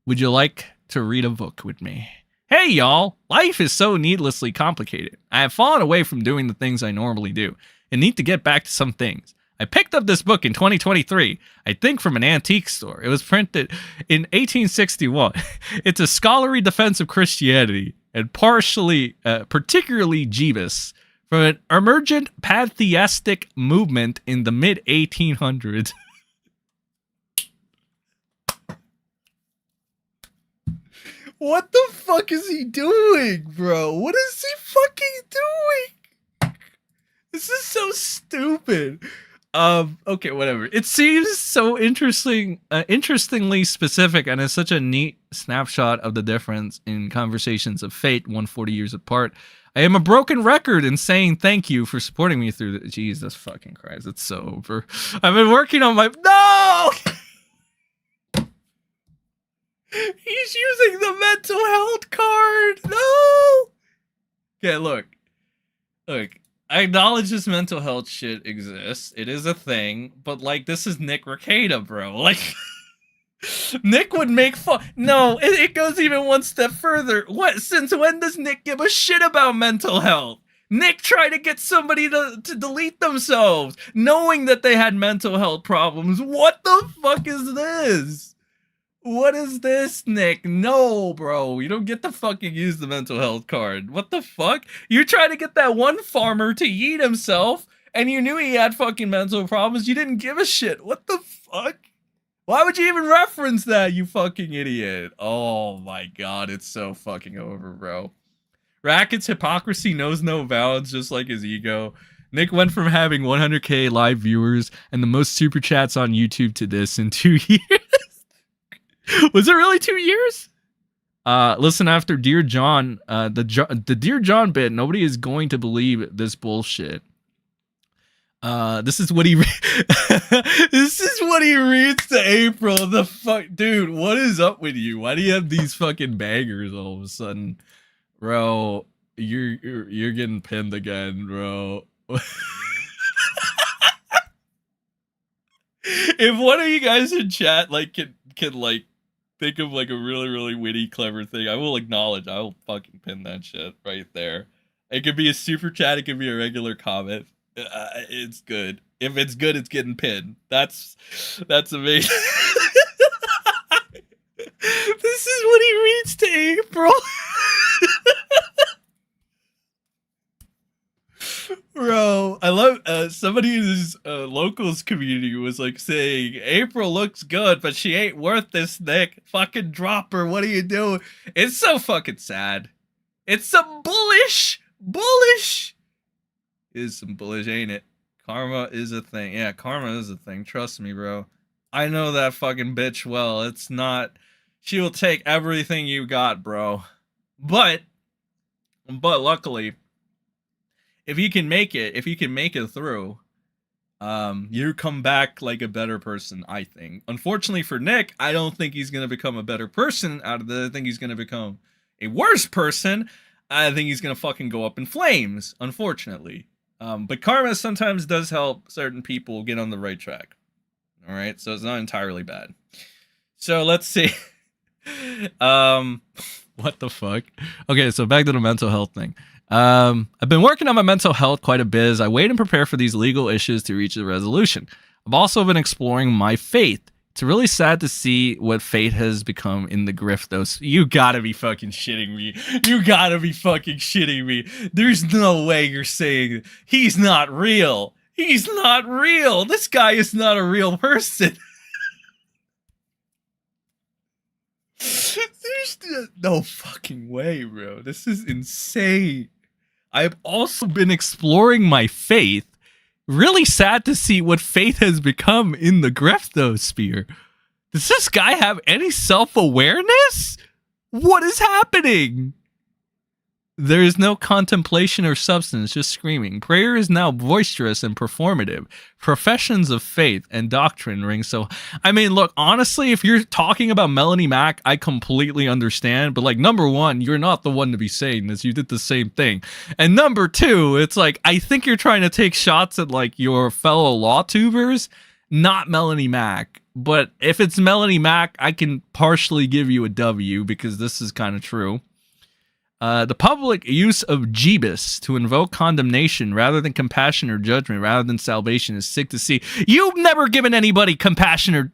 Would you like to read a book with me? Hey, y'all. Life is so needlessly complicated. I have fallen away from doing the things I normally do and need to get back to some things. I picked up this book in 2023, I think from an antique store. It was printed in 1861. It's a scholarly defense of Christianity and particularly Jeebus, from an emergent pantheistic movement in the mid-1800s. What the fuck is he doing, bro? What is he fucking doing? This is so stupid. Okay, whatever. It seems so interestingly specific, and is such a neat snapshot of the difference in conversations of fate 140 years apart. I am a broken record in saying thank you for supporting me through the... Jesus fucking Christ, it's so over. I've been working on my... No! He's using the mental health card! No! Okay, look. I acknowledge this mental health shit exists. It is a thing, but like, this is Nick Rekieta, bro. Like, Nick would make fun. No, it goes even one step further. What? Since when does Nick give a shit about mental health? Nick tried to get somebody to delete themselves, knowing that they had mental health problems. What the fuck is this? What is this, Nick? No, bro. You don't get to fucking use the mental health card. What the fuck? You're trying to get that one farmer to yeet himself, and you knew he had fucking mental problems. You didn't give a shit. What the fuck? Why would you even reference that, you fucking idiot? Oh my god, it's so fucking over, bro. Racket's hypocrisy knows no bounds, just like his ego. Nick went from having 100k live viewers and the most super chats on YouTube to this in 2 years. Was it really 2 years? Listen, after Dear John, the Dear John bit, nobody is going to believe this bullshit. This is what he this is what he reads to April. The fuck, dude, what is up with you? Why do you have these fucking bangers all of a sudden? Bro, you're getting pinned again, bro. If one of you guys in chat like can like think of like a really witty clever thing, I will acknowledge. I will fucking pin that shit right there. It could be a super chat, it could be a regular comment. It's good. If it's good, it's getting pinned. That's amazing. This is what he reads to April. Bro, I love somebody in this locals community was like saying April looks good, but she ain't worth this, Nick. Fucking drop her. What are you doing? It's so fucking sad. It's some bullish. Is some bullish, ain't it? Karma is a thing. Yeah, karma is a thing. Trust me, bro. I know that fucking bitch well. It's not... She will take everything you got, bro. But luckily, if you can make it through, you come back like a better person, I think. Unfortunately for Nick, I don't think he's going to become a better person out of it. I think he's going to become a worse person. I think he's going to fucking go up in flames, unfortunately. But karma sometimes does help certain people get on the right track. All right, so it's not entirely bad. So let's see. What the fuck? Okay, so back to the mental health thing. I've been working on my mental health quite a bit as I wait and prepare for these legal issues to reach a resolution. I've also been exploring my faith. It's really sad to see what fate has become in the grift, though. You gotta be fucking shitting me. You gotta be fucking shitting me. There's no way you're saying he's not real. He's not real. This guy is not a real person. There's no fucking way, bro. This is insane. I've also been exploring my faith. Really sad to see what faith has become in the greftosphere. Does this guy have any self-awareness? What is happening? There is no contemplation or substance, just screaming. Prayer is now boisterous and performative. Professions of faith and doctrine ring so... I mean, look, honestly, if you're talking about Melanie Mac, I completely understand. But, like, number one, you're not the one to be saying this. You did the same thing. And number two, it's like, I think you're trying to take shots at, like, your fellow law tubers, not Melanie Mac. but if it's Melanie Mac, I can partially give you a W because this is kind of true. The public use of Jeebus to invoke condemnation rather than compassion or judgment rather than salvation is sick to see. You've never given anybody compassion or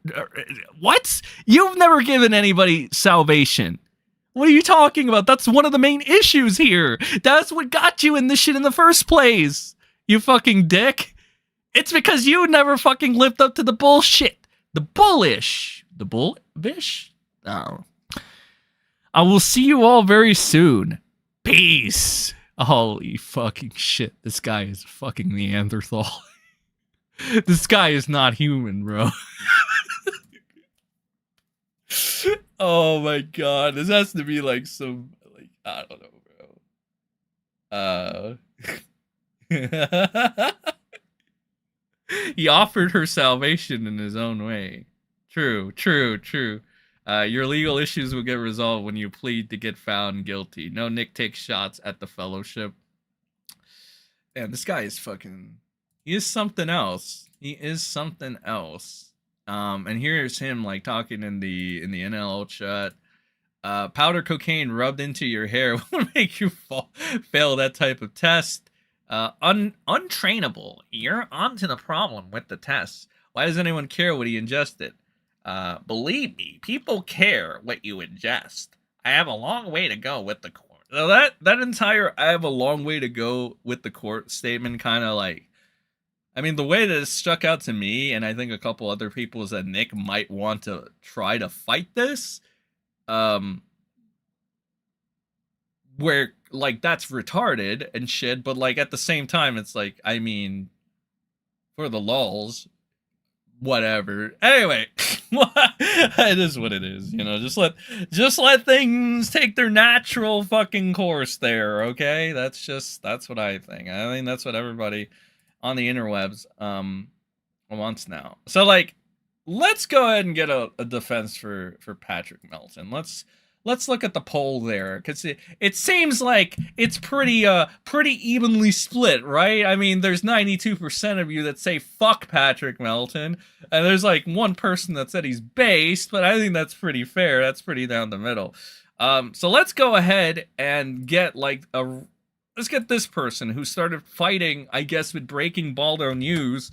what? You've never given anybody salvation. What are you talking about? That's one of the main issues here. That's what got you in this shit in the first place. You fucking dick. It's because you never fucking lived up to the bullshit. The bullish. The bullish? Oh. I will see you all very soon. Peace. Holy fucking shit. This guy is fucking Neanderthal. This guy is not human, bro. Oh my god. This has to be like some, like, I don't know, bro. He offered her salvation in his own way. True. Your legal issues will get resolved when you plead to get found guilty. No Nick takes shots at the fellowship. Man, this guy is fucking... He is something else. And here's him like talking in the NLL chat. Powder cocaine rubbed into your hair will make you fail that type of test. Untrainable. You're onto the problem with the test. Why does anyone care what he ingested? Believe me, people care what you ingest. I have a long way to go with the court. So that entire I have a long way to go with the court statement kind of like, I mean, the way that it stuck out to me, and I think a couple other people, is that Nick might want to try to fight this. Where, like, that's retarded and shit, but, like, at the same time, it's like, I mean, for the lulz, whatever. Anyway, it is what it is, you know, just let things take their natural fucking course there, okay? That's what I think. I think that's what everybody on the interwebs wants now. So, like, let's go ahead and get a defense for Patrick Melton. Let's look at the poll there, because it seems like it's pretty evenly split, right? I mean, there's 92% of you that say fuck Patrick Melton, and there's like one person that said he's based, but I think that's pretty fair. That's pretty down the middle. So let's go ahead and get like let's get this person who started fighting, I guess, with breaking Balldo news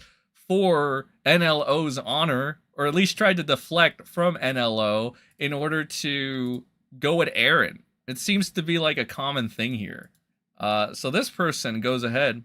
for NLO's honor, or at least tried to deflect from NLO in order to go at Aaron. It seems to be like a common thing here. So this person goes ahead,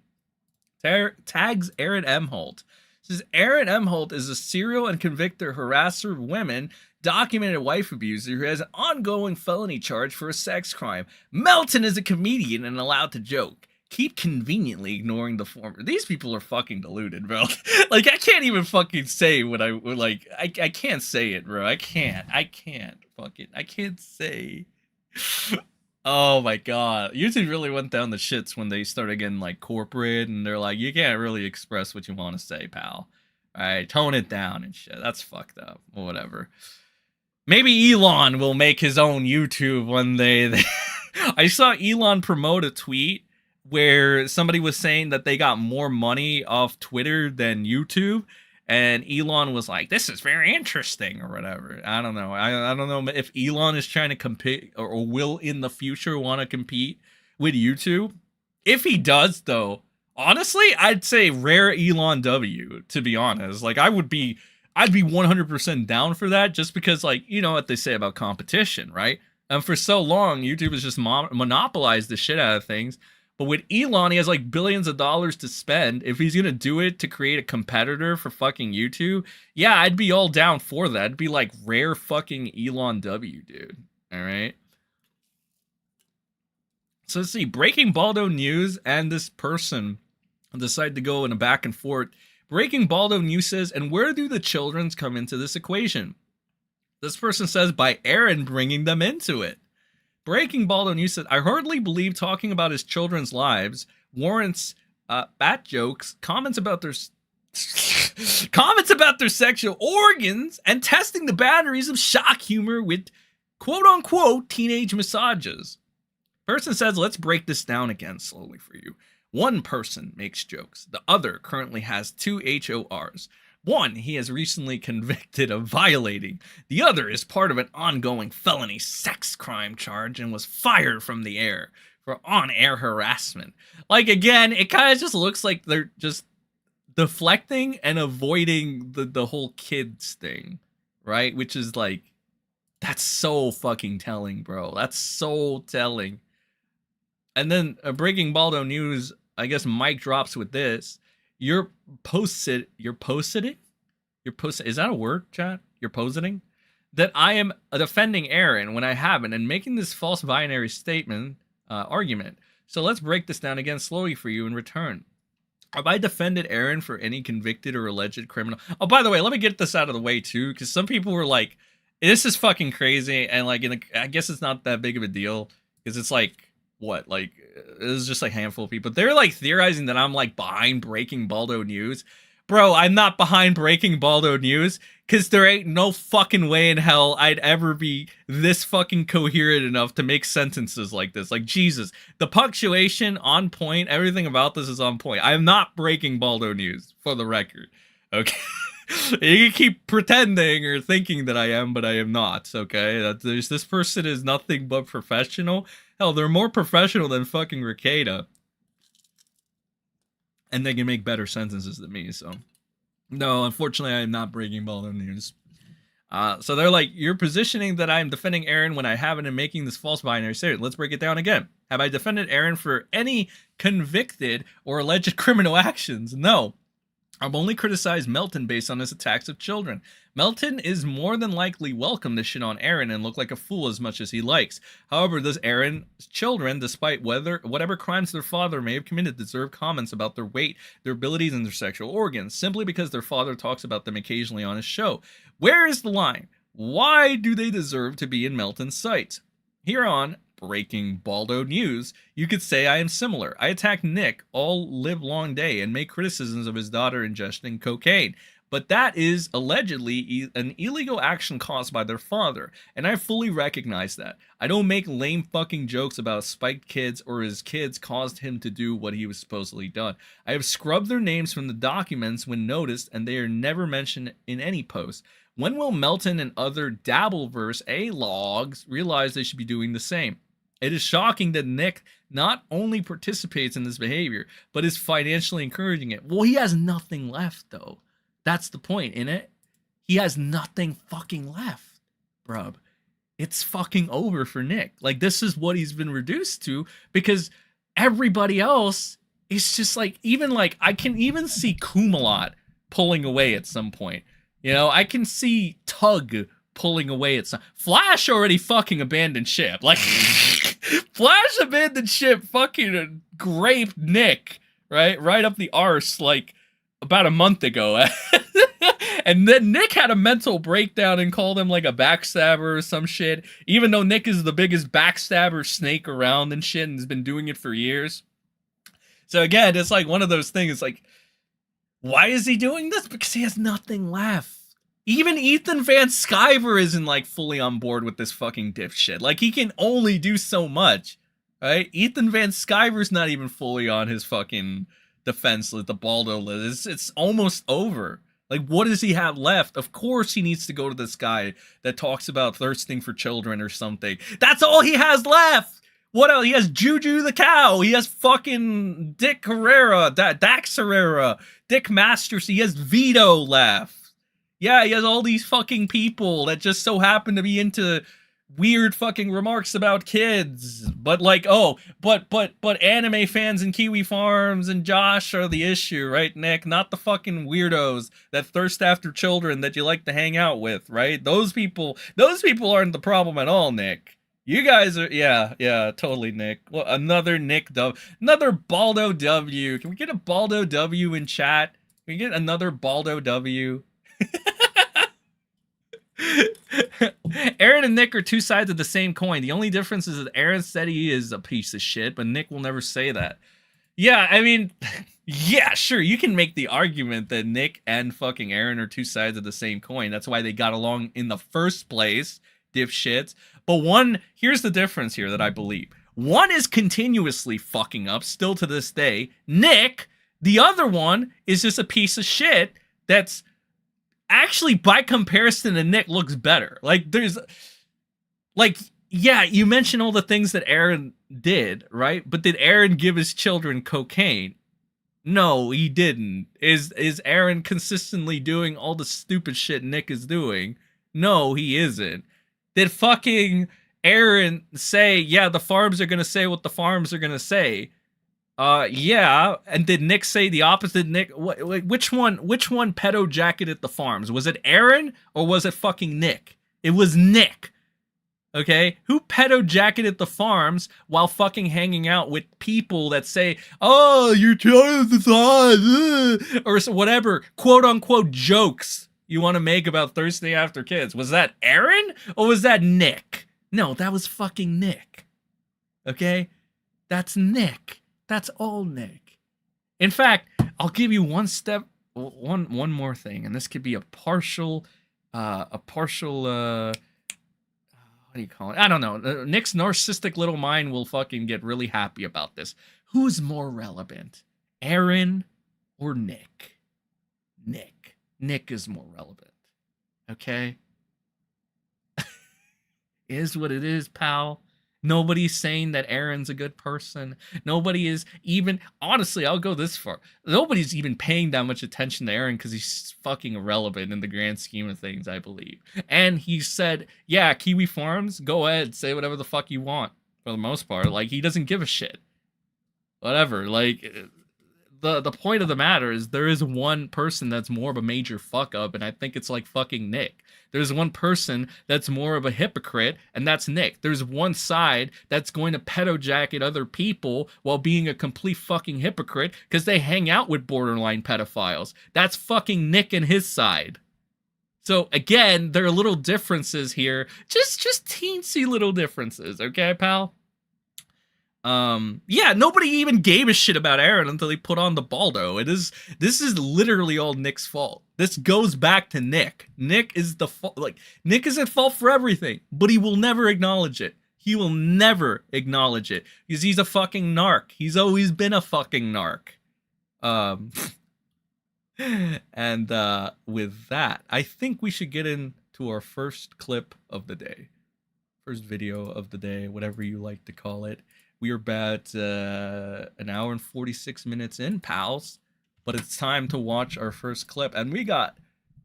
tags Aaron Imholte. Says Aaron Imholte is a serial and convicted harasser of women, documented wife abuser who has an ongoing felony charge for a sex crime. Melton is a comedian and allowed to joke. Keep conveniently ignoring the former. These people are fucking deluded, bro. Like, I can't even fucking say what I like. I can't say it, bro. I can't say. Oh my god. YouTube really went down the shits when they started getting like corporate, and they're like, you can't really express what you want to say, pal. Alright, tone it down and shit. That's fucked up. Or whatever. Maybe Elon will make his own YouTube one day. I saw Elon promote a tweet where somebody was saying that they got more money off Twitter than YouTube, and Elon was like, this is very interesting, or whatever. I don't know. I don't know if Elon is trying to compete, or will in the future want to compete with YouTube. If he does, though, honestly, I'd say rare Elon W, to be honest. Like, I'd be 100% down for that, just because, like, you know what they say about competition, right? And for so long, YouTube has just monopolized the shit out of things. But with Elon, he has like billions of dollars to spend. If he's going to do it to create a competitor for fucking YouTube, yeah, I'd be all down for that. It'd be like rare fucking Elon W, dude. All right. So let's see. Breaking Balldo news, and this person decided to go in a back and forth. Breaking Balldo news says, and where do the children's come into this equation? This person says by Aaron bringing them into it. Breaking Balldo news said, I hardly believe talking about his children's lives warrants bat jokes, comments about their sexual organs, and testing the boundaries of shock humor with quote-unquote teenage massages. Person says, let's break this down again slowly for you. One person makes jokes. The other currently has 2 HORs. One, he is recently convicted of violating. The other is part of an ongoing felony sex crime charge and was fired from the air for on-air harassment. Like, again, it kind of just looks like they're just deflecting and avoiding the whole kids thing, right? Which is like, that's so fucking telling, bro. That's so telling. And then breaking Balldo news, I guess Mike drops with this. Is that a word, chat? You're positing? That I am defending Aaron when I haven't and making this false binary statement argument. So let's break this down again slowly for you in return. Have I defended Aaron for any convicted or alleged criminal? Oh, by the way, let me get this out of the way too, because some people were like, this is fucking crazy, and like, I guess it's not that big of a deal, because it's like, what, like, it was just like a handful of people. They're like theorizing that I'm like behind breaking Balldo news. Bro, I'm not behind breaking Balldo news, because there ain't no fucking way in hell I'd ever be this fucking coherent enough to make sentences like this. Like, Jesus. The punctuation, on point. Everything about this is on point. I'm not breaking Balldo news, for the record. Okay? You can keep pretending or thinking that I am, but I am not, okay? This person is nothing but professional. Hell, they're more professional than fucking Rekieta. And they can make better sentences than me, so. No, unfortunately, I am not breaking Balldo news. So they're like, you're positioning that I'm defending Aaron when I haven't and making this false binary statement. Let's break it down again. Have I defended Aaron for any convicted or alleged criminal actions? No. I've only criticized Melton based on his attacks of children. Melton is more than likely welcome to shit on Aaron and look like a fool as much as he likes. However, does Aaron's children, despite whatever crimes their father may have committed, deserve comments about their weight, their abilities, and their sexual organs, simply because their father talks about them occasionally on his show? Where is the line? Why do they deserve to be in Melton's sights? Here on breaking Balldo news, you could say I am similar. I attack Nick all live long day and make criticisms of his daughter ingesting cocaine. But that is allegedly an illegal action caused by their father, and I fully recognize that. I don't make lame fucking jokes about spiked kids or his kids caused him to do what he was supposedly done. I have scrubbed their names from the documents when noticed, and they are never mentioned in any post. When will Melton and other Dabbleverse A-logs realize they should be doing the same? It is shocking that Nick not only participates in this behavior, but is financially encouraging it. Well, he has nothing left, though. That's the point, innit? He has nothing fucking left, bruh. It's fucking over for Nick. Like, this is what he's been reduced to, because everybody else is just like, even like, I can even see Kumalot pulling away at some point. You know, I can see Tug pulling away at some. Flash already fucking abandoned ship. Like, Flash abandoned ship fucking graped Nick, right? Right up the arse, like, about a month ago. And then Nick had a mental breakdown and called him like a backstabber or some shit, even though Nick is the biggest backstabber snake around and shit and has been doing it for years. So again, it's like one of those things, like, why is he doing this? Because he has nothing left. Even Ethan Van Sciver isn't like fully on board with this fucking dipshit. Like, he can only do so much, right? Ethan Van Sciver's not even fully on his fucking defense list, the Balldo list. It's almost over. Like, what does he have left? Of course he needs to go to this guy that talks about thirsting for children or something. That's all he has left! What else? He has Juju the cow. He has fucking Dick Herrera, Dax Herrera, Dick Masters. He has Vito left. Yeah, he has all these fucking people that just so happen to be into weird fucking remarks about kids. But like, oh, but anime fans and Kiwi Farms and Josh are the issue, right, Nick? Not the fucking weirdos that thirst after children that you like to hang out with, right? Those people aren't the problem at all, Nick. You guys are, yeah, totally, Nick. Well, another Nick W, another Balldo W. Can we get a Balldo W in chat? Can we get another Balldo W? Aaron and Nick are two sides of the same coin. The only difference is that Aaron said he is a piece of shit, but Nick will never say that. Yeah, I mean, yeah, sure, you can make the argument that Nick and fucking Aaron are two sides of the same coin. That's why they got along in the first place, dipshits. But here's the difference here that I believe. One is continuously fucking up, still to this day. Nick, the other one, is just a piece of shit that's actually, by comparison to Nick, looks better. Like, there's, like, yeah, you mentioned all the things that Aaron did, right? But did Aaron give his children cocaine? No, he didn't. Is Aaron consistently doing all the stupid shit Nick is doing? No, he isn't. Did fucking Aaron say, yeah, the farms are gonna say what the farms are gonna say? Yeah. And did Nick say the opposite? Nick, which one pedo jacketed the farms? Was it Aaron or was it fucking Nick? It was Nick. Okay, who pedo jacketed the farms while fucking hanging out with people that say, "Oh, you're trying to decide," or whatever quote unquote jokes you want to make about Thursday After Kids? Was that Aaron or was that Nick? No, that was fucking Nick. Okay, that's Nick. That's all Nick. In fact, I'll give you one more thing, and this could be a partial. What do you call it? I don't know. Nick's narcissistic little mind will fucking get really happy about this. Who's more relevant, Aaron or Nick? Nick. Nick is more relevant. Okay? Is what it is, pal. Nobody's saying that Aaron's a good person. Nobody is even, honestly, I'll go this far. Nobody's even paying that much attention to Aaron because he's fucking irrelevant in the grand scheme of things, I believe. And he said, yeah, Kiwi Farms, go ahead, say whatever the fuck you want, for the most part. Like, he doesn't give a shit. Whatever, like, the point of the matter is there is one person that's more of a major fuck up, and I think it's like fucking Nick. There's one person that's more of a hypocrite, and that's Nick. There's one side that's going to pedo jacket other people while being a complete fucking hypocrite because they hang out with borderline pedophiles. That's fucking Nick and his side. So again, there are little differences here. Just teensy little differences, okay, pal? Yeah, nobody even gave a shit about Aaron until he put on the Balldo. This is literally all Nick's fault. This goes back to Nick. Nick is Nick is at fault for everything, but he will never acknowledge it. He will never acknowledge it because he's a fucking narc. He's always been a fucking narc. And with that, I think we should get into our first clip of the day. First video of the day, whatever you like to call it. We are about an hour and 46 minutes in, pals. But it's time to watch our first clip. And we got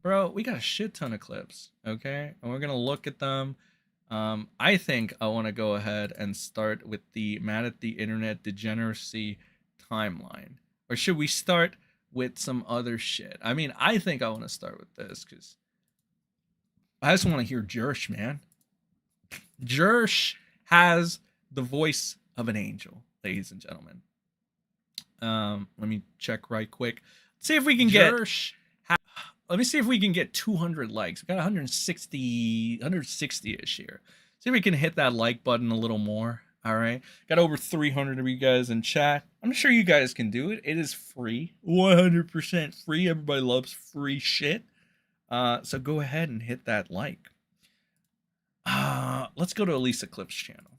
a shit ton of clips, okay? And we're going to look at them. I think I want to go ahead and start with the Mad at the Internet Degeneracy timeline. Or should we start with some other shit? I mean, I think I want to start with this because I just want to hear Jersh, man. Jersh has the voice of an angel, ladies and gentlemen. Let me check right quick. Let's see if we can let me see if we can get 200 likes. We got 160-ish here. See if we can hit that like button a little more. All right. Got over 300 of you guys in chat. I'm sure you guys can do it. It is free. 100% free. Everybody loves free shit. So go ahead and hit that like. Let's go to Elissa Clip's channel.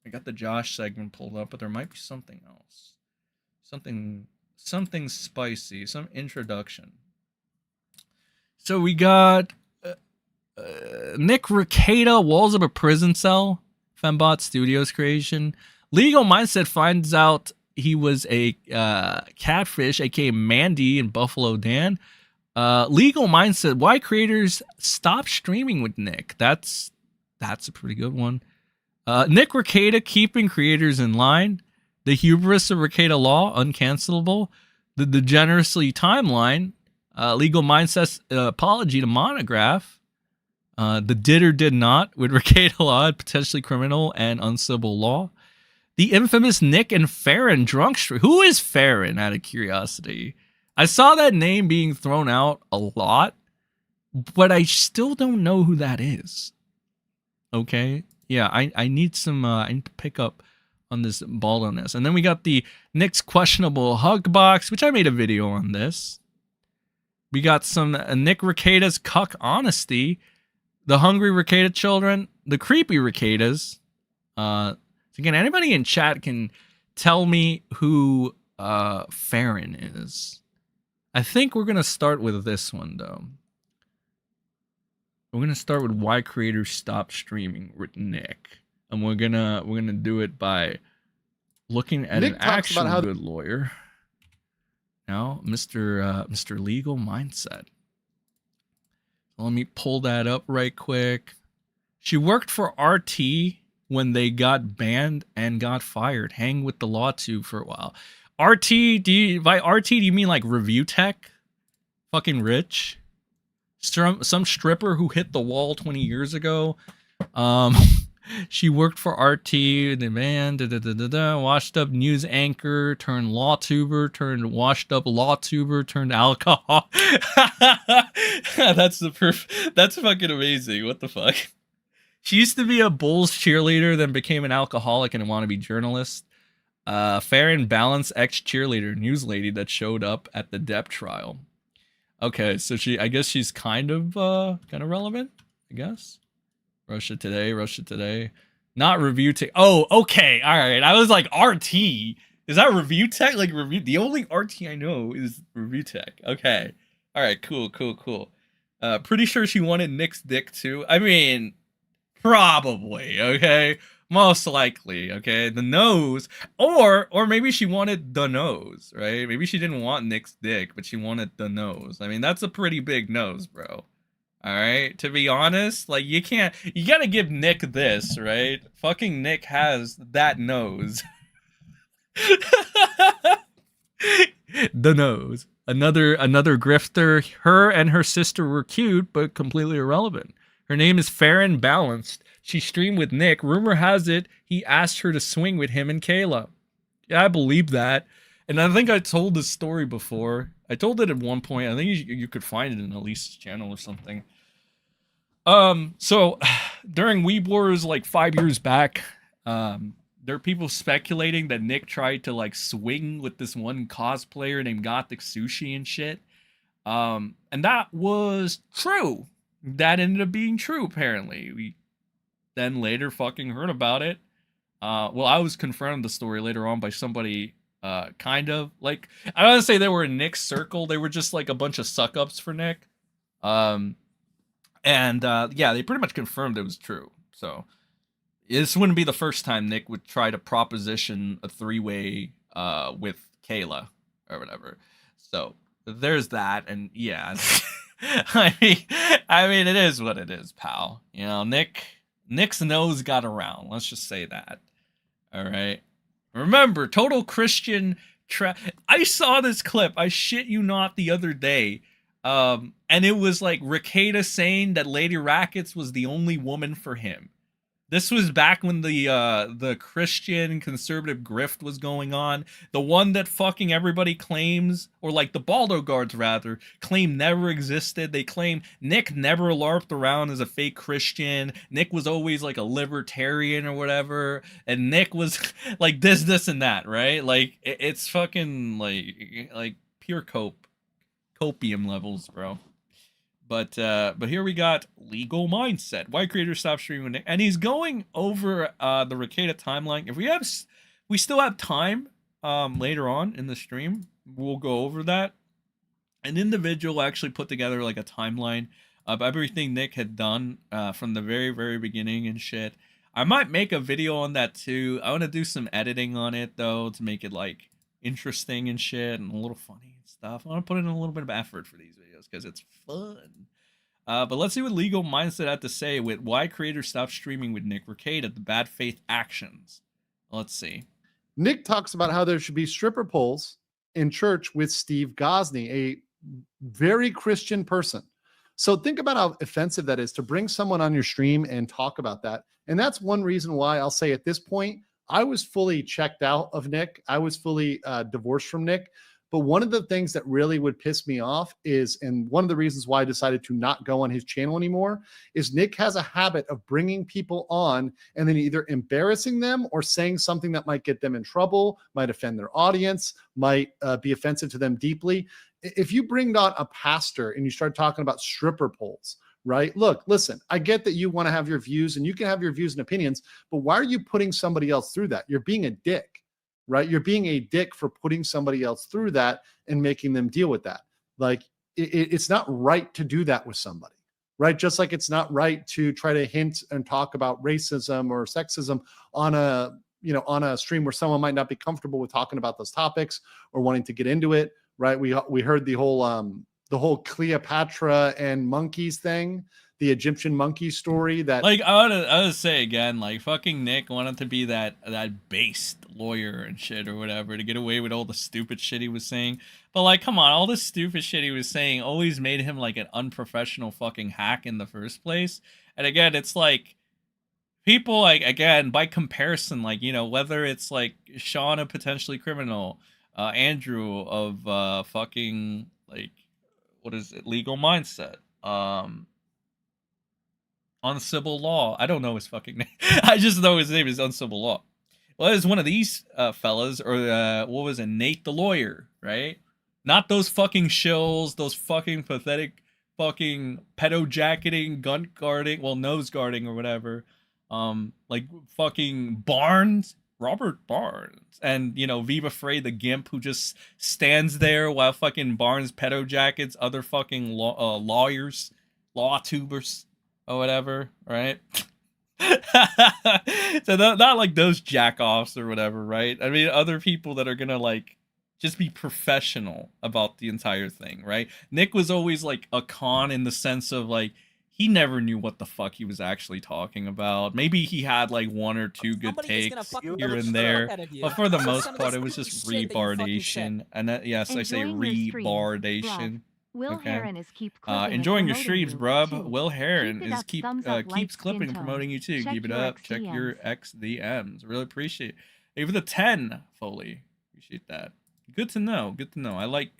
I got the Josh segment pulled up, but there might be something else. Something spicy, some introduction. So we got Nick Rekieta, Walls of a Prison Cell, Fembot Studios creation. Legal Mindset finds out he was a catfish, aka Mandy and Buffalo Dan. Legal Mindset, why creators stop streaming with Nick? That's a pretty good one. Nick Rekieta keeping creators in line. The hubris of Rekieta Law, uncancelable. The degeneracy timeline. Legal Mindset's apology to Monograph. The did or did not with Rekieta Law, potentially criminal and uncivil law. The infamous Nick and Farron drunk stream. Who is Farron, out of curiosity? I saw that name being thrown out a lot, but I still don't know who that is. Okay? Yeah, I need some, I need to pick up on this Balldo-ness. And then we got the Nick's questionable hug box, which I made a video on this. We got some Nick Rekieta's cuck honesty, the hungry Rekieta children, the creepy Rekietas. So again, anybody in chat can tell me who Farron is. I think we're going to start with this one, though. we're gonna start with why creators stopped streaming with Nick, and we're gonna do it by looking at Nick an talks about actual how good lawyer. Now, Mr. Legal Mindset. Let me pull that up right quick. She worked for RT when they got banned and got fired. Hang with the law too for a while. RT, by RT do you mean like review tech? Fucking rich? Some stripper who hit the wall 20 years ago. She worked for RT, the man, washed up news anchor, turned law tuber, turned washed up law tuber, turned alcohol. That's fucking amazing. What the fuck? She used to be a Bulls cheerleader, then became an alcoholic and a wannabe journalist. Fair and balanced ex-cheerleader news lady that showed up at the Depp trial. Okay, so I guess she's kind of relevant, I guess. Russia Today. Not review tech. Oh, okay, all right. I was like, RT. Is that review tech? Like review? The only RT I know is review tech. Okay, all right, cool. Pretty sure she wanted Nick's dick too. I mean, probably. Okay, most likely. Okay, the nose, or maybe she wanted the nose, right? Maybe she didn't want Nick's dick, but she wanted the nose. I mean, that's a pretty big nose, bro. All right, to be honest, like you gotta give Nick this, right? Fucking Nick has that nose. The nose. Another grifter. Her and her sister were cute, but completely irrelevant. Her name is Fair and Balanced. She streamed with Nick. Rumor has it he asked her to swing with him and Kayla. Yeah, I believe that. And I think I told this story before. I told it at one point. I think you could find it in Elissa's channel or something. So during Weeb Wars like 5 years back, there are people speculating that Nick tried to like swing with this one cosplayer named Gothic Sushi and shit. And that was true. That ended up being true, apparently. We then later fucking heard about it. Well, I was confirmed the story later on by somebody kind of like, I don't want to say they were in Nick's circle. They were just like a bunch of suck-ups for Nick. Yeah, they pretty much confirmed it was true. So this wouldn't be the first time Nick would try to proposition a three-way with Kayla or whatever. So there's that. And yeah, I mean, it is what it is, pal. You know, Nick's nose got around. Let's just say that. All right. Remember, total Christian I saw this clip, I shit you not, the other day. And it was like Rekieta saying that Lady Rackets was the only woman for him. This was back when the Christian conservative grift was going on. The one that fucking everybody claims, or like the Balldo guards rather, claim never existed. They claim Nick never LARPed around as a fake Christian. Nick was always like a libertarian or whatever. And Nick was like this and that, right? Like it's fucking like pure copium levels, bro. But here we got Legal Mindset. Why creators stop streaming with Nick? And he's going over the Rekieta timeline. If we still have time later on in the stream, we'll go over that. An individual actually put together like a timeline of everything Nick had done from the very, very beginning and shit. I might make a video on that too. I want to do some editing on it though to make it like interesting and shit and a little funny and stuff. I want to put in a little bit of effort for these videos because it's fun. But let's see what Legal Mindset had to say with why creators stopped streaming with Nick Rekieta, the bad faith actions. Let's see. Nick talks about how there should be stripper poles in church with Steve Gosney, a very Christian person. So think about how offensive that is to bring someone on your stream and talk about that. And that's one reason why I'll say at this point, I was fully checked out of Nick. I was fully divorced from Nick. But one of the things that really would piss me off is, and one of the reasons why I decided to not go on his channel anymore, is Nick has a habit of bringing people on and then either embarrassing them or saying something that might get them in trouble, might offend their audience, might be offensive to them deeply. If you bring on a pastor and you start talking about stripper poles, right? Look, listen, I get that you want to have your views and you can have your views and opinions, but why are you putting somebody else through that? You're being a dick. Right? You're being a dick for putting somebody else through that and making them deal with that. Like it's not right to do that with somebody, right? Just like it's not right to try to hint and talk about racism or sexism on a, you know, on a stream where someone might not be comfortable with talking about those topics or wanting to get into it, right? We heard the whole Cleopatra and monkeys thing, the Egyptian monkey story that, like, I would say again, like, fucking Nick wanted to be that based lawyer and shit or whatever to get away with all the stupid shit he was saying. But like, come on, all this stupid shit he was saying always made him like an unprofessional fucking hack in the first place. And again, it's like people, like, again, by comparison, like, you know, whether it's like Sean, a potentially criminal, Andrew of fucking, like, what is it, Legal Mindset, Uncivil Law. I don't know his fucking name. I just know his name is Uncivil Law. Well, it was one of these fellas, or what was it, Nate the lawyer, right? Not those fucking shills, those fucking pathetic fucking pedo jacketing, gun guarding, well, nose guarding or whatever. Like fucking Barnes, Robert Barnes, and, you know, Viva Frey the gimp who just stands there while fucking Barnes pedo jackets other fucking lawyers, law tubers or whatever, right? So not like those jack-offs or whatever, right? I mean, other people that are gonna like just be professional about the entire thing, right? Nick was always like a con in the sense of like he never knew what the fuck he was actually talking about. Maybe he had like one or two good takes here and there, but for the most part, it was just rebardation. And that, yes, I say rebardation. Will Okay. Heron is keep clipping Enjoying your and streams, promoting bruh. you, too. Will Heron Keep it is up, thumbs up, keeps likes, clipping and skin promoting you too. tone. Keep it Check up. your Check your XDMs. XDMs. Really appreciate it. Even the 10, Foley. Appreciate that. Good to know. Good to know. I like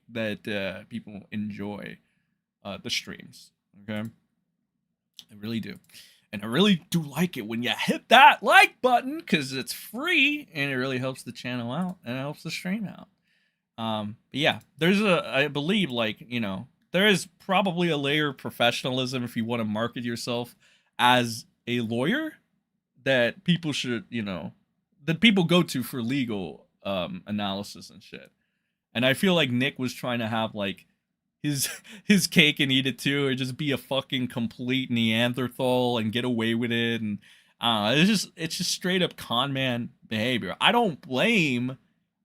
that people enjoy the streams. Okay. I really do. And I really do like it when you hit that like button because it's free and it really helps the channel out and it helps the stream out. But yeah, there's I believe, like, you know, there is probably a layer of professionalism if you want to market yourself as a lawyer that people should, you know, that people go to for legal analysis and shit. And I feel like Nick was trying to have like his cake and eat it too, or just be a fucking complete Neanderthal and get away with it. And it's just straight up con man behavior. I don't blame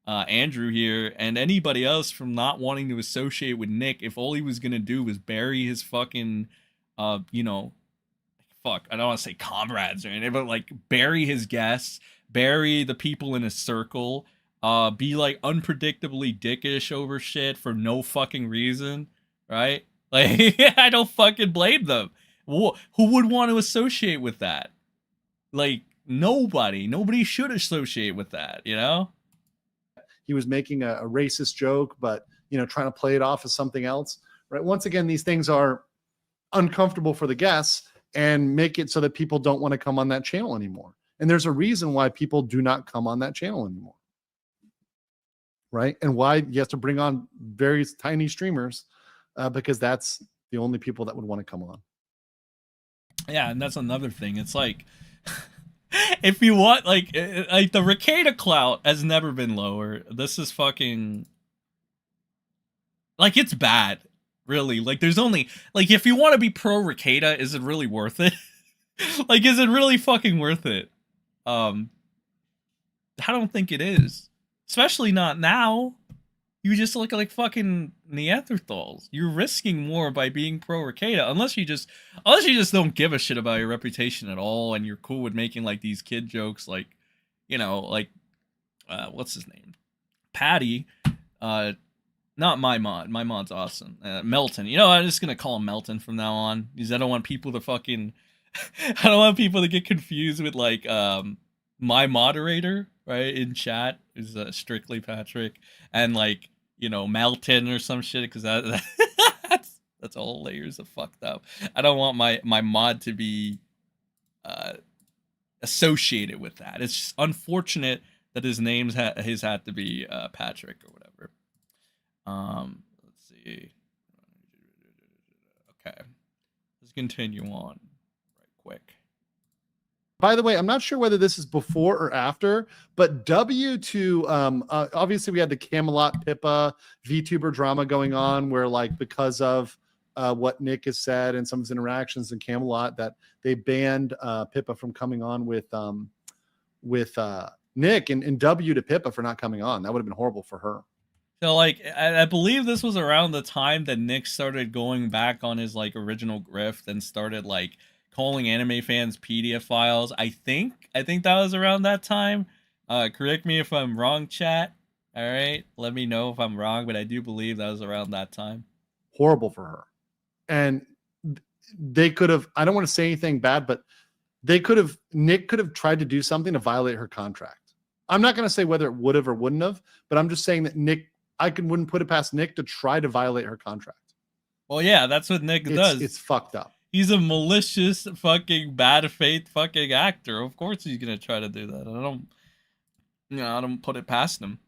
Andrew here and anybody else from not wanting to associate with Nick if all he was gonna do was bury his fucking you know, fuck, I don't want to say comrades or anything, but like bury his guests, bury the people in his circle, be like unpredictably dickish over shit for no fucking reason, right? Like, I don't fucking blame them. Who would want to associate with that? Like, nobody should associate with that, you know? he was making a racist joke, but, you know, trying to play it off as something else, right? Once again, these things are uncomfortable for the guests and make it so that people don't want to come on that channel anymore. And there's a reason why people do not come on that channel anymore, right? And why you have to bring on very tiny streamers, because that's the only people that would want to come on. Yeah, and that's another thing. It's like, if you want, like the Rekieta clout has never been lower. This is fucking, like, it's bad, really. Like, there's only, like, if you want to be pro Rekieta, is it really worth it? Like, is it really fucking worth it? I don't think it is. Especially not now. You just look like fucking Neanderthals. You're risking more by being pro Rekieta, unless you just don't give a shit about your reputation at all, and you're cool with making like these kid jokes, like, you know, like what's his name, Patty, not my mod. My mod's awesome. Melton. You know, I'm just gonna call him Melton from now on, because I don't want people to fucking, I don't want people to get confused with like my moderator, right, in chat is strictly Patrick, and like, you know, Melton or some shit, because that's all layers of fucked up. I don't want my mod to be associated with that. It's just unfortunate that his name's his had to be Patrick or whatever. Let's see. Okay, let's continue on right quick. By the way, I'm not sure whether this is before or after, but W2, obviously we had the Camelot Pippa VTuber drama going on where, like, because of what Nick has said and some of his interactions in Camelot, that they banned Pippa from coming on with Nick, and W to Pippa for not coming on. That would have been horrible for her. So, like, I believe this was around the time that Nick started going back on his, like, original grift and started, like, calling anime fans pedophiles. I think that was around that time. Correct me if I'm wrong, chat. All right? Let me know if I'm wrong, but I do believe that was around that time. Horrible for her. And they could have, I don't want to say anything bad, but Nick could have tried to do something to violate her contract. I'm not going to say whether it would have or wouldn't have, but I'm just saying that wouldn't put it past Nick to try to violate her contract. Well, yeah, that's what Nick does. It's fucked up. He's a malicious, fucking bad faith fucking actor. Of course he's gonna try to do that. I don't put it past him.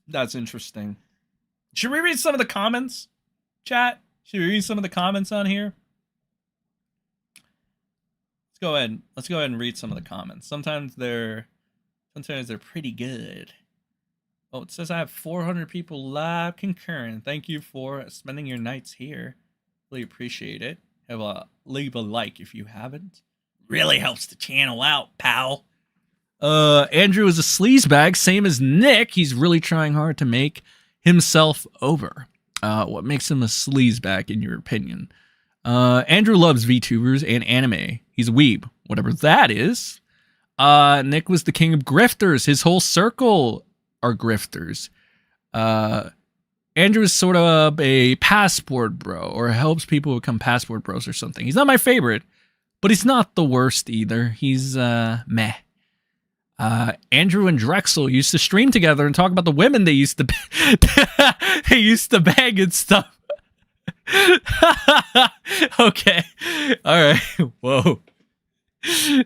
That's interesting. Should we read some of the comments, chat? Should we read some of the comments on here? Let's go ahead and read some of the comments. Sometimes they're pretty good. Oh, it says I have 400 people live concurrent. Thank you for spending your nights here. Really appreciate it. Leave a like if you haven't. Really helps the channel out, pal. Andrew is a sleazebag, same as Nick. He's really trying hard to make himself over. What makes him a sleazebag, in your opinion? Andrew loves VTubers and anime. He's a weeb, whatever that is. Nick was the king of grifters. His whole circle are grifters. Andrew is sort of a passport bro, or helps people become passport bros or something. He's not my favorite, but he's not the worst either. He's meh. Andrew and Drexel used to stream together and talk about the women they used to bang and stuff. Okay. All right. Whoa.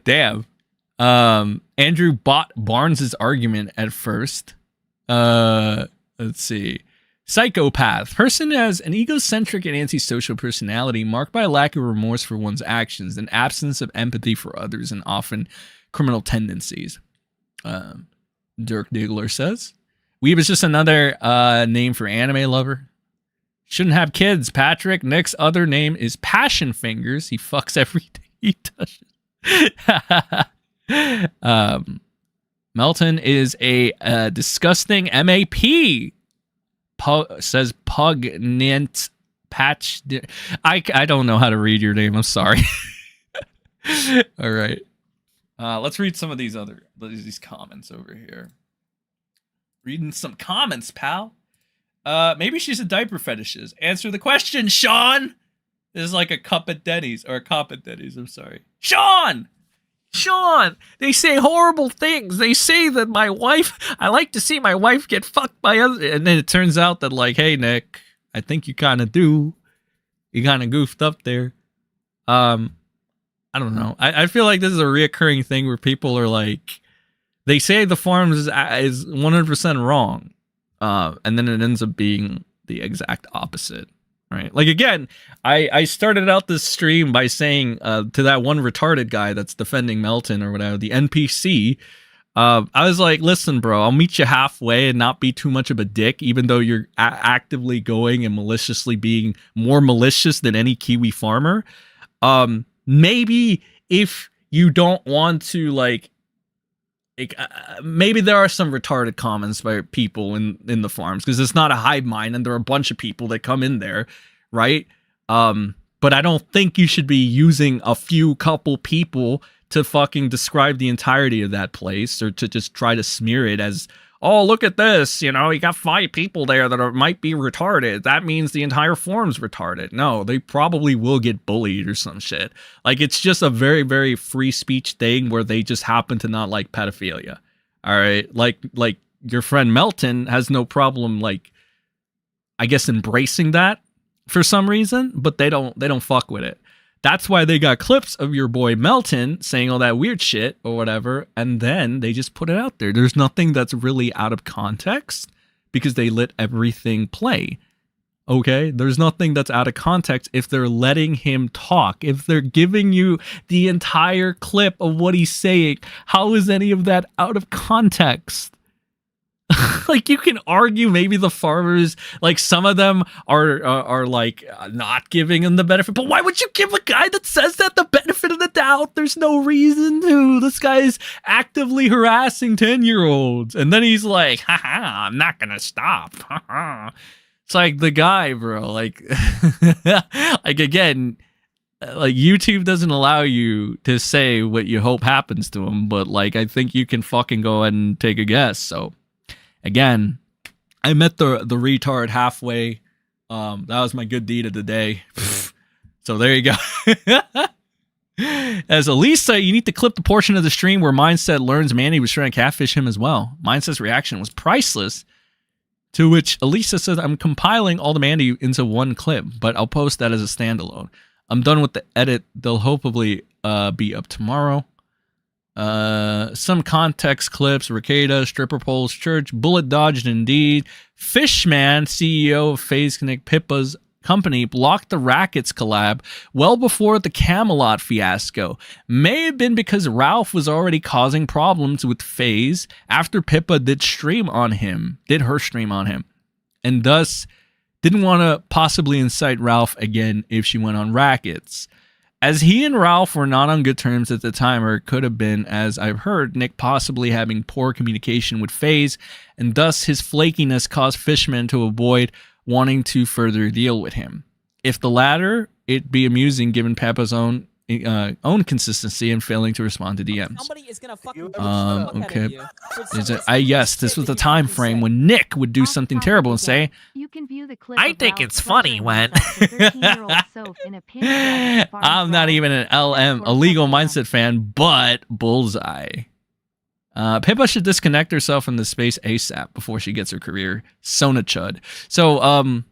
Damn. Andrew bought Barnes's argument at first. Let's see. Psychopath. Person has an egocentric and antisocial personality marked by a lack of remorse for one's actions, an absence of empathy for others, and often criminal tendencies. Dirk Diggler says. Weeb is just another name for anime lover. Shouldn't have kids, Patrick. Nick's other name is Passion Fingers. He fucks everything he touches. Melton is a disgusting MAP. Says Pugnant Patch. I don't know how to read your name. I'm sorry. All right. Let's read some of these comments over here. Reading some comments, pal. Maybe she's a diaper fetishes. Answer the question, Sean. This is like a cup at Denny's, or a cop at Denny's. I'm sorry. Sean, they say horrible things. They say that I like to see my wife get fucked by other. And then it turns out that, like, hey, Nick, I think you kind of do. You kind of goofed up there. I don't know. I feel like this is a reoccurring thing where people are like, they say the forums is 100% wrong. And then it ends up being the exact opposite. Right. Like, again, I started out this stream by saying to that one retarded guy that's defending Melton or whatever, the NPC, I was like, listen, bro, I'll meet you halfway and not be too much of a dick, even though you're actively going and maliciously being more malicious than any Kiwi farmer. Maybe if you don't want to, maybe there are some retarded comments by people in the farms, because it's not a hive mind and there are a bunch of people that come in there, right? But I don't think you should be using a couple people to fucking describe the entirety of that place, or to just try to smear it as, oh, look at this, you got 5 people there that might be retarded. That means the entire forum's retarded. No, they probably will get bullied or some shit. Like, it's just a very, very free speech thing where they just happen to not like pedophilia. All right? Like your friend Melton has no problem, I guess, embracing that for some reason, but they don't fuck with it. That's why they got clips of your boy Melton saying all that weird shit or whatever, and then they just put it out there. There's nothing that's really out of context because they let everything play. Okay? There's nothing that's out of context if they're letting him talk. If they're giving you the entire clip of what he's saying, how is any of that out of context? Like, you can argue maybe the farmers, like, some of them are like not giving him the benefit, but why would you give a guy that says that the benefit of the doubt? There's no reason to. This guy's actively harassing 10-year-olds, and then he's like, haha, I'm not gonna stop. It's like, the guy, bro, like, like, again, like, YouTube doesn't allow you to say what you hope happens to him, but, like, I think you can fucking go ahead and take a guess. So again, I met the retard halfway. That was my good deed of the day. So there you go. As Elissa, you need to clip the portion of the stream where Mindset learns Manny was trying to catfish him as well. Mindset's reaction was priceless, to which Elissa says, I'm compiling all the Mandy into one clip, but I'll post that as a standalone. I'm done with the edit. They'll hopefully be up tomorrow. Some context clips: Rekieta, stripper poles, church, bullet dodged indeed. Fishman, CEO of FaZe Connect Pippa's company, blocked the Rackets collab well before the Camelot fiasco. May have been because Ralph was already causing problems with FaZe after Pippa did her stream on him, and thus didn't want to possibly incite Ralph again if she went on Rackets. As he and Ralph were not on good terms at the time, or it could have been, as I've heard, Nick possibly having poor communication with FaZe, and thus his flakiness caused Fishman to avoid wanting to further deal with him. If the latter, it'd be amusing given Peppa's own consistency and failing to respond to DMs. Somebody is gonna fucking okay. Yes, this was the time frame when Nick would do something terrible and say, You can view the clip I think it's funny when I'm not even an illegal mindset fan, but bullseye. Pippa should disconnect herself from the space ASAP before she gets her career Sona Chud. So,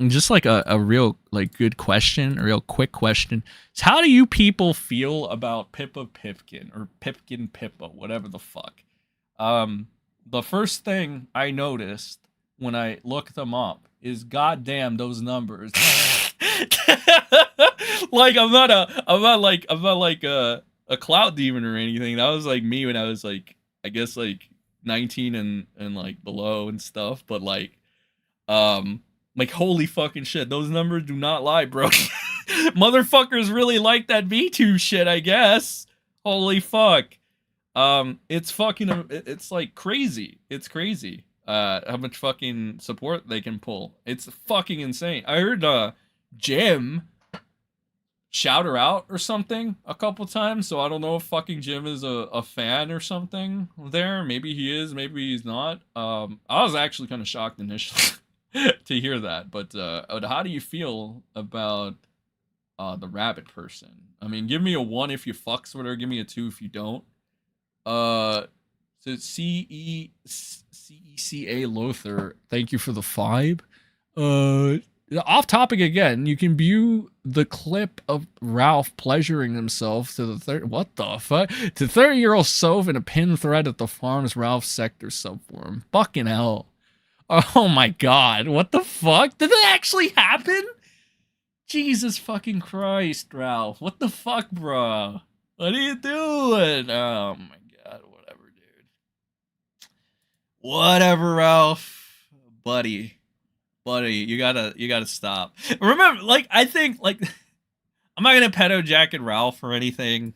just like a real good question, a real quick question. So how do you people feel about Pippa Pipkin or Pipkin Pippa, whatever the fuck? The first thing I noticed when I looked them up is, goddamn, those numbers. Like, I'm not a clout demon or anything. That was like me when I was like, I guess like 19 and like below and stuff, but like holy fucking shit, those numbers do not lie, bro. Motherfuckers really like that V2 shit, I guess. Holy fuck. It's fucking, it's like crazy. It's crazy how much fucking support they can pull. It's fucking insane. I heard Jim shout her out or something a couple times, so I don't know if fucking Jim is a fan or something there. Maybe he is, maybe he's not. I was actually kind of shocked initially to hear that, but how do you feel about the rabbit person? I mean, give me a 1 if you fucks with her, give me a 2 if you don't. So CECA Lothar, thank you for the 5. Off topic again, you can view the clip of Ralph pleasuring himself to the 30-year-old Soph in a pin thread at the farm's Ralph sector subforum. Fucking hell. Oh my god, what the fuck? Did it actually happen? Jesus fucking Christ, Ralph. What the fuck, bro? What are you doing? Oh my god, whatever, dude. Whatever, Ralph. Buddy, you gotta stop. Remember, like, I think, like, I'm not gonna pedo jacket Ralph or anything.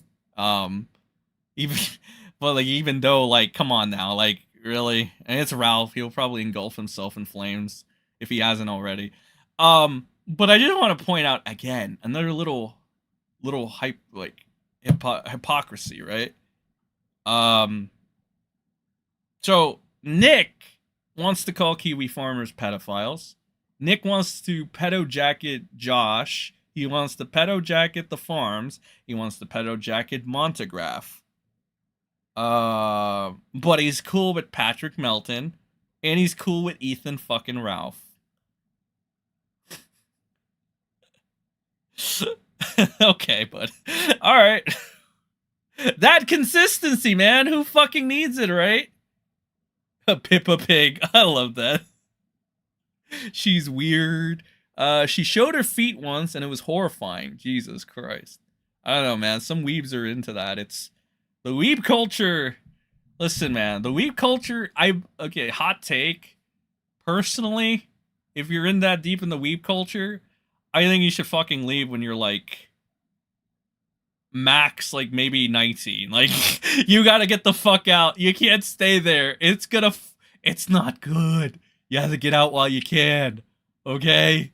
Even though, like, come on now, like, really? And it's Ralph. He'll probably engulf himself in flames if he hasn't already. But I just want to point out again another little hypocrisy, right? So Nick wants to call kiwi farmers pedophiles. Nick wants to pedo jacket Josh. He wants to pedo jacket the farms. He wants to pedo jacket Montegraph. But he's cool with Patrick Melton, and he's cool with Ethan fucking Ralph. Okay, bud. All right. That consistency, man. Who fucking needs it, right? A Pippa Pig. I love that. She's weird. She showed her feet once, and it was horrifying. Jesus Christ. I don't know, man. Some weebs are into that. It's the weeb culture Listen, man, the weeb culture, okay, hot take. Personally, if you're in that deep in the weeb culture, I think you should fucking leave when you're like max, like maybe 19. Like, you gotta get the fuck out. You can't stay there. It's not good. You have to get out while you can. Okay?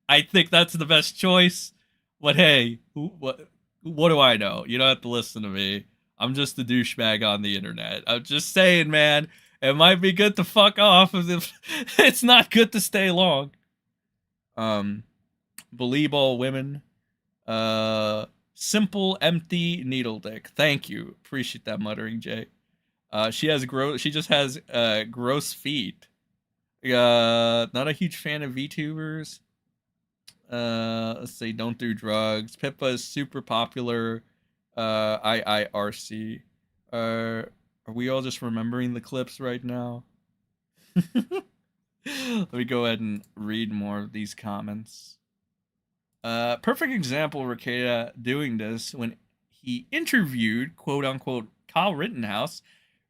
I think that's the best choice. But hey, what do I know? You don't have to listen to me. I'm just a douchebag on the internet. I'm just saying, man, it might be good to fuck off if it's not good to stay long. Believe all women. Simple, empty needle dick. Thank you. Appreciate that muttering, Jay. She just has gross feet. Not a huge fan of VTubers. Let's say don't do drugs. Pippa is super popular. IIRC. Are we all just remembering the clips right now? Let me go ahead and read more of these comments. Perfect example of Rekieta doing this when he interviewed, quote unquote, Kyle Rittenhouse.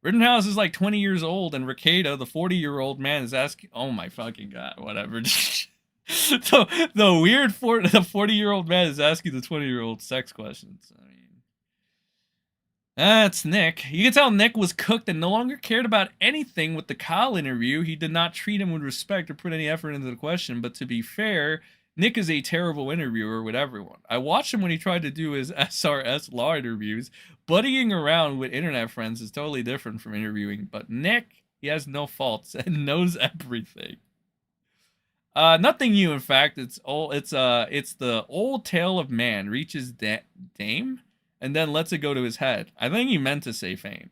Rittenhouse is like 20 years old, and Rekieta, the 40-year-old man, is asking, oh my fucking god, whatever. The 40-year-old man is asking the 20-year-old sex questions. I mean, that's Nick. You can tell Nick was cooked and no longer cared about anything with the Kyle interview. He did not treat him with respect or put any effort into the question, but to be fair, Nick is a terrible interviewer with everyone. I watched him when he tried to do his SRS Law interviews. Buddying around with internet friends is totally different from interviewing, but Nick, he has no faults and knows everything. Nothing new, in fact. It's the old tale of man reaches dame and then lets it go to his head. I think he meant to say fame.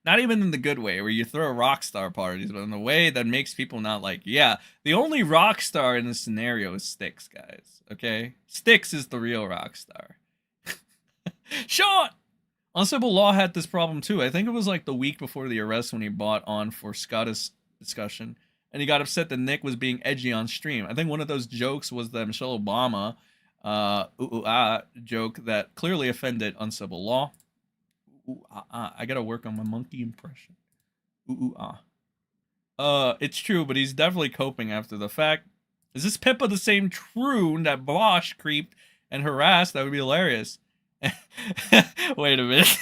Not even in the good way, where you throw rock star parties, but in the way that makes people not like, yeah, the only rock star in this scenario is Styx, guys. Okay? Styx is the real rock star. Sean! Unwatchable Law had this problem too. I think it was like the week before the arrest when he bought on for Scottish discussion, and he got upset that Nick was being edgy on stream. I think one of those jokes was the Michelle Obama joke that clearly offended Unwatchable Law. I gotta work on my monkey impression. It's true, but he's definitely coping after the fact. Is this Pippa the same troon that Bosch creeped and harassed? That would be hilarious. Wait a minute.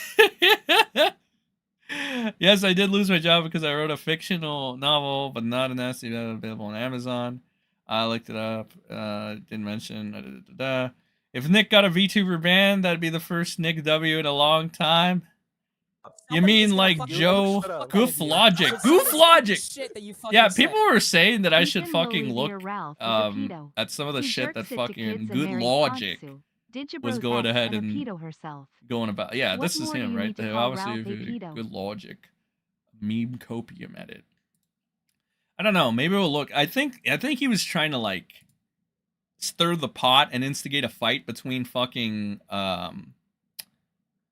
Yes, I did lose my job because I wrote a fictional novel, but not an essay available on Amazon. I looked it up. Didn't mention. If Nick got a VTuber ban, that'd be the first Nick W in a long time. You mean like Joe Goof Logic? Goof Logic! Yeah, people were saying that I should fucking look at some of the shit that fucking Good Logic was going ahead and going about. Yeah, this is him right there. Obviously, Good Logic. Meme copium edit. I don't know. Maybe we'll look. I think he was trying to like stir the pot and instigate a fight between fucking what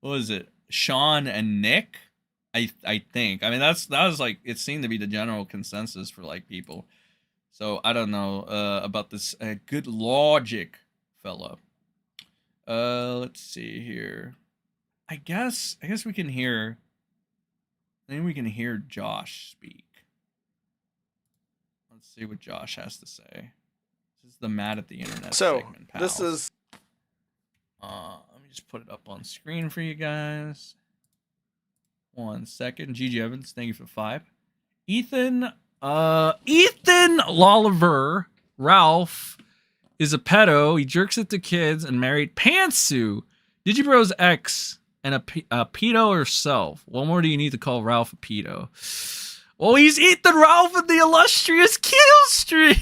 was it? Sean and Nick, I think. I mean, that was like, it seemed to be the general consensus for like people. So I don't know about this Good Logic fella. Let's see here. I guess we can hear. I think we can hear Josh speak. Let's see what Josh has to say. This is the Mad at the Internet segment, pals. This is. Let me just put it up on screen for you guys. 1 second. GG Evans, thank you for 5. Ethan Lolliver Ralph is a pedo. He jerks it to kids and married Pantsu, Digibro's ex, and a pedo herself. What more do you need to call Ralph a pedo? Well, he's Ethan Ralph in the illustrious kill stream.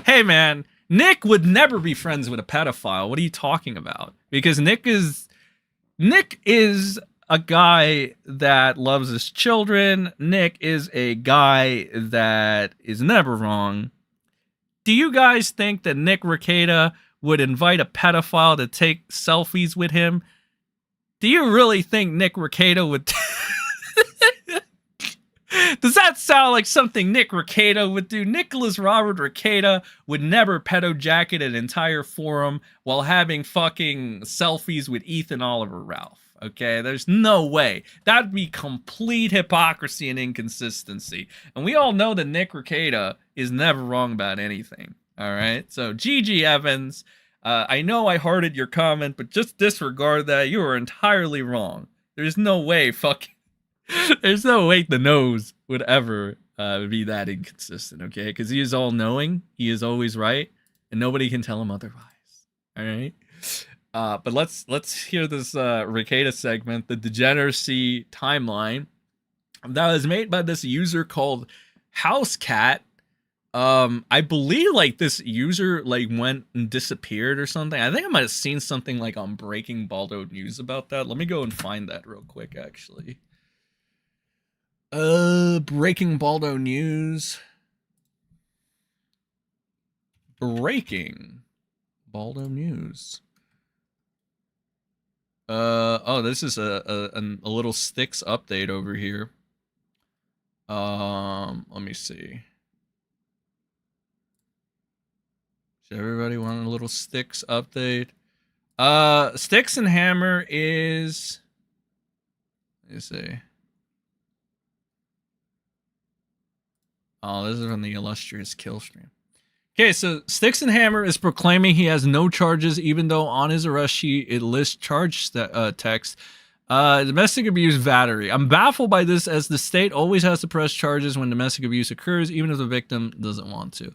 Hey, man. Nick would never be friends with a pedophile. What are you talking about? Because Nick is a guy that loves his children. Nick is a guy that is never wrong. Do you guys think that Nick Rekieta would invite a pedophile to take selfies with him? Do you really think Nick Rekieta would... Does that sound like something Nick Rekieta would do? Nicholas Robert Rekieta would never pedo jacket an entire forum while having fucking selfies with Ethan Oliver Ralph. Okay, there's no way. That'd be complete hypocrisy and inconsistency. And we all know that Nick Rekieta is never wrong about anything. All right, so GG Evans. I know I hearted your comment, but just disregard that. You are entirely wrong. There's no way there's no way the nose would ever be that inconsistent, okay? Because he is all-knowing. He is always right, and nobody can tell him otherwise. All right? But let's hear this Rekieta segment, the degeneracy timeline. That was made by this user called HouseCat. I believe like this user like went and disappeared or something. I think I might have seen something like on Breaking Balldo News about that. Let me go and find that real quick, actually. Breaking Balldo News. Breaking Balldo News. Oh, this is a little Styx update over here. Let me see. Does everybody want a little Styx update? Styx and Hammer is... Let me see. Oh, this is from the illustrious kill stream. Okay, so Styx and Hammer is proclaiming he has no charges, even though on his arrest sheet it lists charge text. Domestic abuse battery. I'm baffled by this, as the state always has to press charges when domestic abuse occurs, even if the victim doesn't want to.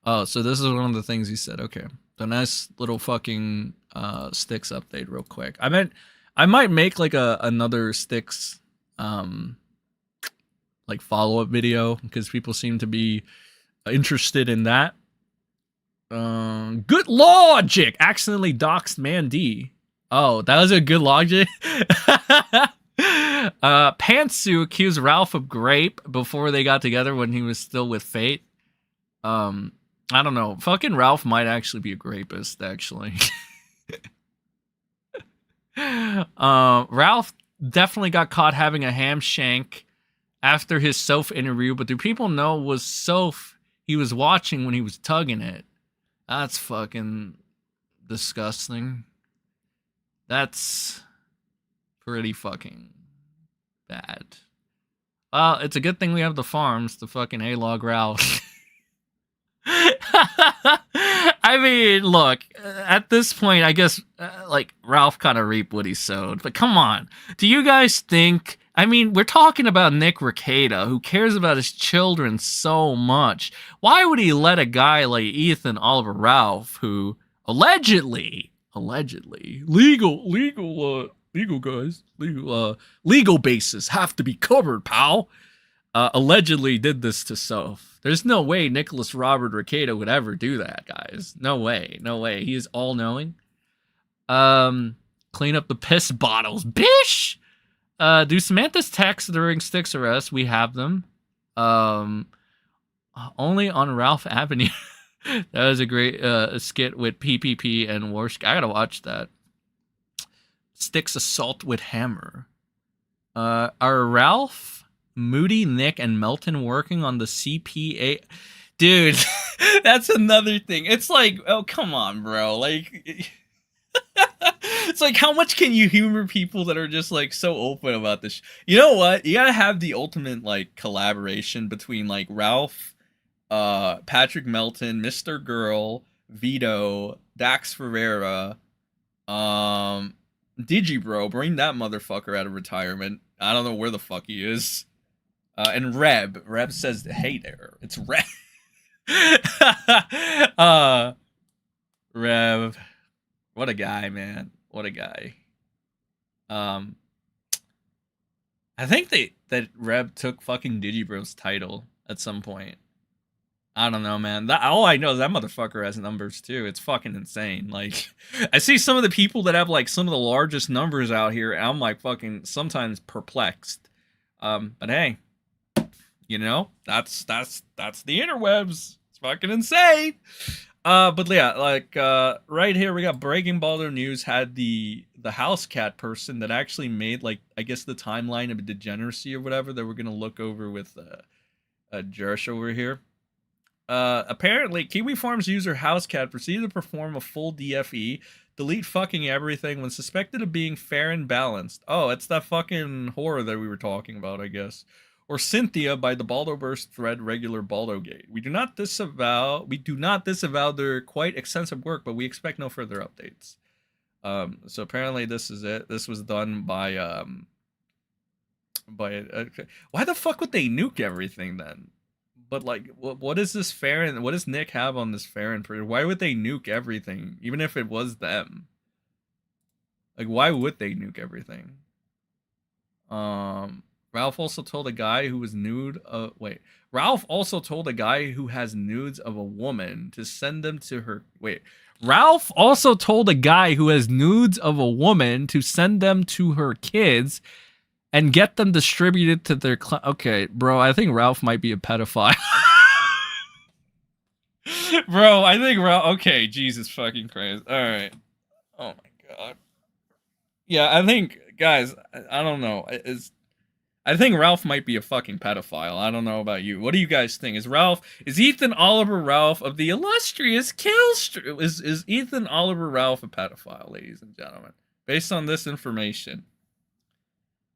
Oh, so this is one of the things he said. Okay, so nice little fucking Styx update real quick. I might make like another Styx like follow-up video, because people seem to be interested in that. Good logic. Accidentally doxed Man D. Oh, that was a good logic. Pantsu accused Ralph of grape before they got together when he was still with Fate. I don't know. Fucking Ralph might actually be a rapist, actually. Ralph definitely got caught having a ham shank after his Soph interview, but do people know was Soph he was watching when he was tugging it? That's fucking disgusting. That's pretty fucking bad. Well, it's a good thing we have the farms to fucking A-log Ralph. I mean, look, at this point, I guess, like, Ralph kind of reaped what he sowed. But come on. Do you guys think... I mean, we're talking about Nick Rekieta, who cares about his children so much. Why would he let a guy like Ethan Oliver Ralph, who allegedly, legal bases have to be covered, pal, allegedly did this to Soph? There's no way Nicholas Robert Rekieta would ever do that, guys. No way. No way. He is all-knowing. Clean up the piss bottles. Bish! Do Samantha's texts during Styx arrest? We have them. Only on Ralph Avenue. That was a great skit with PPP and Warsk. I gotta watch that. Styx assault with hammer. Are Ralph, Moody, Nick, and Melton working on the CPA? Dude, that's another thing. It's like, oh, come on, bro. Like... It's like, how much can you humor people that are just like so open about this? You know what? You gotta have the ultimate like collaboration between like Ralph, Patrick Melton, Mr. Girl, Vito, Dax Ferreira, Digibro. Bring that motherfucker out of retirement. I don't know where the fuck he is. And Reb. Reb says, "Hey there, it's Reb." Rev. What a guy, man. What a guy. I think that Reb took fucking Digibro's title at some point. I don't know, man. All I know is that motherfucker has numbers too. It's fucking insane. Like, I see some of the people that have like some of the largest numbers out here, and I'm like fucking sometimes perplexed. But hey, you know, that's the interwebs. It's fucking insane. But yeah, like right here we got Breaking Balldo News had the HouseCat person that actually made like, I guess, the timeline of degeneracy or whatever that we're gonna look over with Jerish over here. Apparently, Kiwi Farms user Housecat proceeded to perform a full DFE, delete fucking everything when suspected of being fair and balanced. Oh, it's that fucking horror that we were talking about, I guess. Or Cynthia by the Balldo Burst thread regular Balldo Gate. We do not disavow their quite extensive work, but we expect no further updates. So apparently this is it. This was done by why the fuck would they nuke everything then? But like, what is this Farron? What does Nick have on this Farron? Why would they nuke everything, even if it was them? Like, why would they nuke everything? Ralph also told a guy who was nude. Ralph also told a guy who has nudes of a woman to send them to her. Ralph also told a guy who has nudes of a woman to send them to her kids and get them distributed to their okay, bro, I think Ralph might be a pedophile. Bro, I think Ralph... Okay, Jesus fucking Christ. Alright. Oh my god. Yeah, I think... Guys, I don't know. I think Ralph might be a fucking pedophile. I don't know about you. What do you guys think? Is Ethan Oliver Ralph of the illustrious Killstream? Is Ethan Oliver Ralph a pedophile, ladies and gentlemen? Based on this information.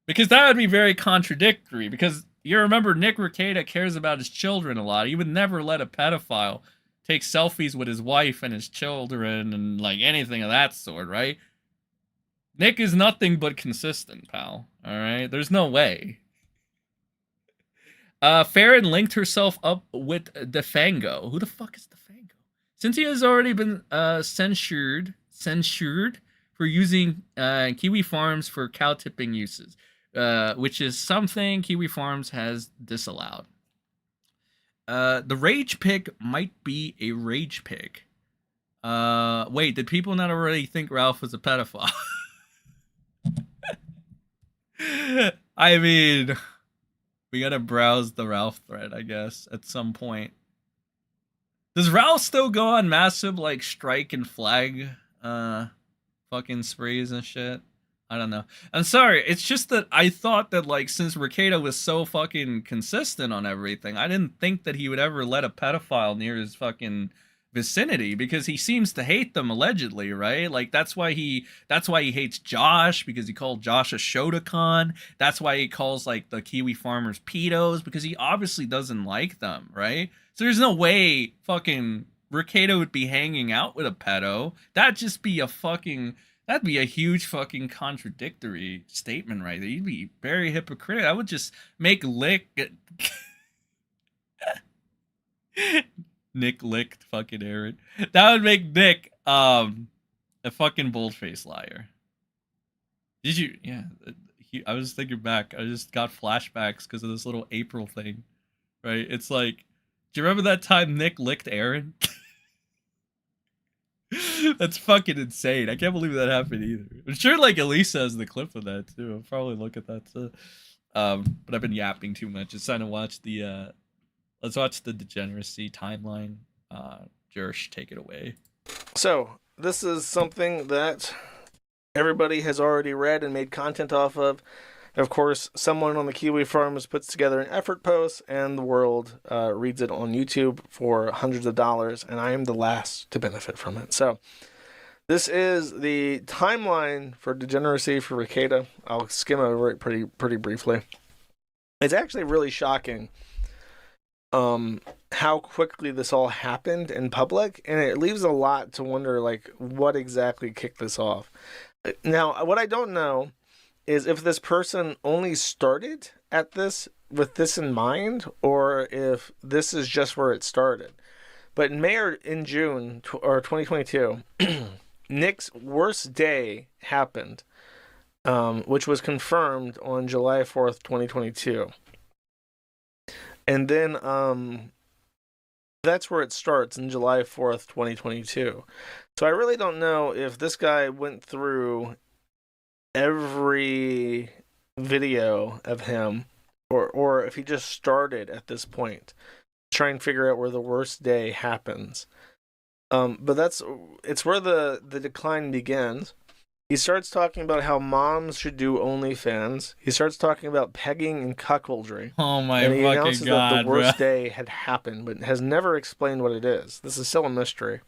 Because that would be very contradictory. Because you remember Nick Rekieta cares about his children a lot. He would never let a pedophile take selfies with his wife and his children and like anything of that sort, right? Nick is nothing but consistent, pal. Alright? There's no way. Farron linked herself up with Defango. Who the fuck is Defango? Since he has already been censured for using Kiwi Farms for cow tipping uses. Which is something Kiwi Farms has disallowed. The rage pick might be a rage pick. Wait, did people not already think Ralph was a pedophile? I mean, we gotta browse the Ralph thread, I guess, at some point. Does Ralph still go on massive, like, strike and flag, fucking sprees and shit? I don't know. I'm sorry, it's just that I thought that, like, since Rekieta was so fucking consistent on everything, I didn't think that he would ever let a pedophile near his fucking vicinity, because he seems to hate them, allegedly, right? Like, that's why he hates Josh, because he called Josh a Shotokan. That's why he calls, like, the Kiwi farmers pedos, because he obviously doesn't like them, right? So there's no way fucking Rekieta would be hanging out with a pedo. That'd just be a fucking... That'd be a huge fucking contradictory statement right there. You'd be very hypocritical. I would just make Nick licked fucking Aaron. That would make Nick a fucking bold-faced liar. Did you? Yeah. I was thinking back. I just got flashbacks because of this little April thing. Right? It's like, do you remember that time Nick licked Aaron? That's fucking insane. I can't believe that happened either. I'm sure like Elissa has the clip of that too. I'll probably look at that too. But I've been yapping too much. It's time to watch the let's watch the degeneracy timeline. Jersh, take it away. So this is something that everybody has already read and made content off of. Of course, someone on the Kiwi Farms puts together an effort post, and the world reads it on YouTube for hundreds of dollars, and I am the last to benefit from it. So, this is the timeline for degeneracy for Rekieta. I'll skim over it pretty briefly. It's actually really shocking how quickly this all happened in public, and it leaves a lot to wonder, like, what exactly kicked this off. Now, what I don't know is if this person only started at this with this in mind, or if this is just where it started. But in May or in June or 2022, Nick's worst day happened, which was confirmed on July 4th, 2022. And then that's where it starts, in July 4th, 2022. So I really don't know if this guy went through every video of him, or if he just started at this point, try and figure out where the worst day happens. But it's where the decline begins. He starts talking about how moms should do OnlyFans. He starts talking about pegging and cuckoldry. Oh my and he fucking announces god, that the worst bruh. day had happened, but has never explained what it is. This is still a mystery.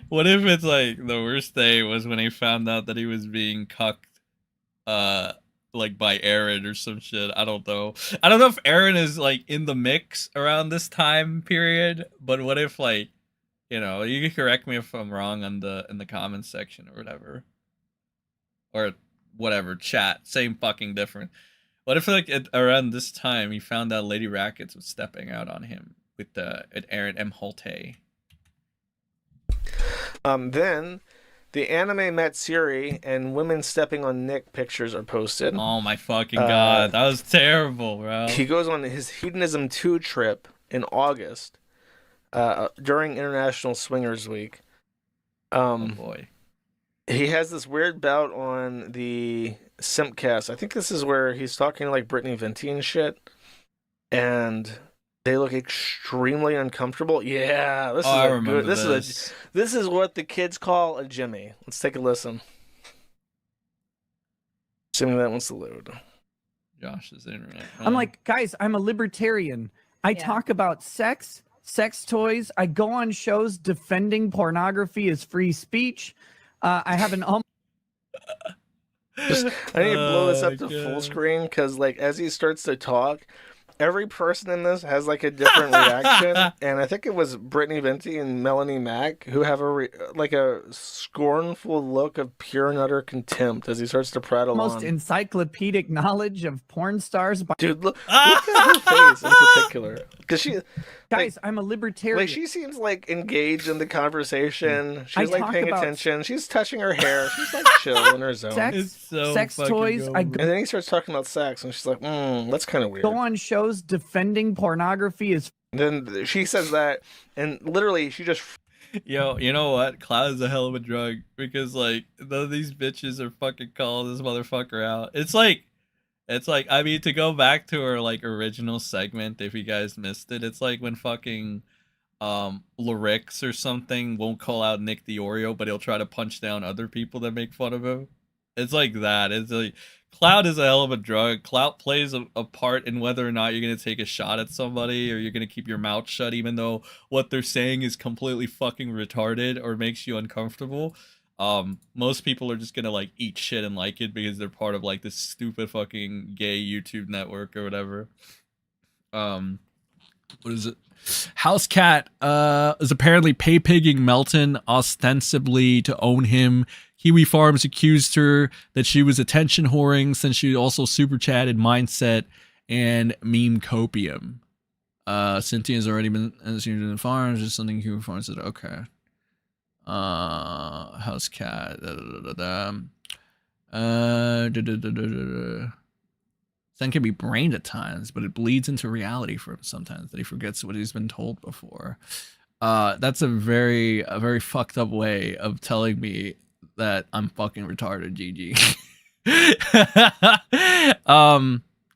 What if it's like the worst day was when he found out that he was being cucked, like by Aaron or some shit. I don't know. I don't know if Aaron is like in the mix around this time period, but what if like, you know, you can correct me if I'm wrong in the comments section or whatever, or whatever chat. Same fucking different. What if like around this time he found out Lady Rackets was stepping out on him with Aaron imholte? Then the anime met Siri and women stepping on Nick pictures are posted. Oh my fucking god, that was terrible, bro. He goes on his Hedonism 2 trip in August during International Swingers Week. Oh boy. He has this weird bout on the Simpcast. I think this is where he's talking like Brittany Venti and shit. And they look extremely uncomfortable. Yeah, this is a good. This is what the kids call a Jimmy. Let's take a listen. Assuming that wants to load. Josh's internet. I'm like, guys, I'm a libertarian. I talk about sex toys. I go on shows defending pornography as free speech. I have an I need to blow this up to full screen because, like, as he starts to talk, every person in this has like a different reaction, and I think it was Brittany Venti and Melanie Mack who have a scornful look of pure and utter contempt as he starts to prattle most on. encyclopedic knowledge of porn stars. Dude, look at her face in particular, because she, guys, I'm a libertarian. like, she seems like engaged in the conversation. She's like paying attention. She's touching her hair. She's like chill in her zone. Sex toys. And then he starts talking about sex, and she's like, that's kind of weird. Go on shows defending pornography is. Then she says that, and literally she just. Yo, you know what? Cloud is a hell of a drug because like none of these bitches are fucking calling this motherfucker out. It's like I mean, to go back to her like original segment, if you guys missed it, it's like when fucking Larix or something won't call out Nick the Oreo, but he'll try to punch down other people that make fun of him. It's like that. It's like Clout is a hell of a drug. Clout plays a part in whether or not you're going to take a shot at somebody or you're going to keep your mouth shut even though what they're saying is completely fucking retarded or makes you uncomfortable. Most people are just going to like eat shit and like it because they're part of like this stupid fucking gay YouTube network or whatever. What is it? House Cat is apparently pay-pigging Melton ostensibly to own him. Kiwifarms accused her that she was attention whoring since she also super chatted Mindset and Meme Copium. Cynthia's already been assumed in the farms, just something Kiwifarms said, okay. House Cat. Sen can be brained at times, but it bleeds into reality for him sometimes that he forgets what he's been told before. That's a very fucked up way of telling me that I'm fucking retarded, GG.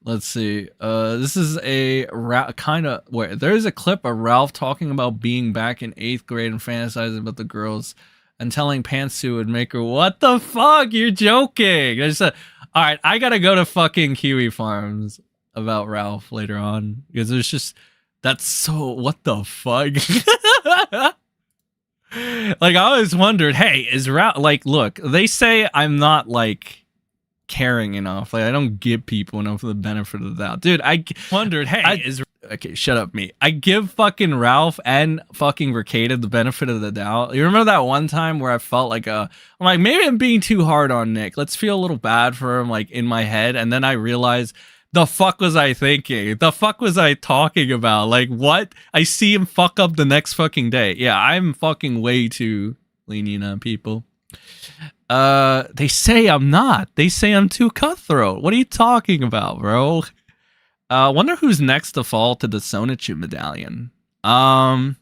Let's see. This is a kind of where there's a clip of Ralph talking about being back in 8th grade and fantasizing about the girls and telling Pantsu would make her, what the fuck? You're joking. I just said, all right, I gotta go to fucking Kiwifarms about Ralph later on because there's just, that's so, what the fuck? Like, I always wondered, hey, is Ralph, like, look, they say I'm not, like, caring enough. Like, I don't give people enough of the benefit of the doubt. Dude, I wondered, hey, okay, shut up, me. I give fucking Ralph and fucking Rekieta the benefit of the doubt. You remember that one time where I felt like I'm like, maybe I'm being too hard on Nick. Let's feel a little bad for him, like, in my head. And then I realized, the fuck was I thinking? The fuck was I talking about? Like, what? I see him fuck up the next fucking day. Yeah, I'm fucking way too lenient on people. They say I'm not. They say I'm too cutthroat. What are you talking about, bro? Wonder who's next to fall to the Sonichu medallion. So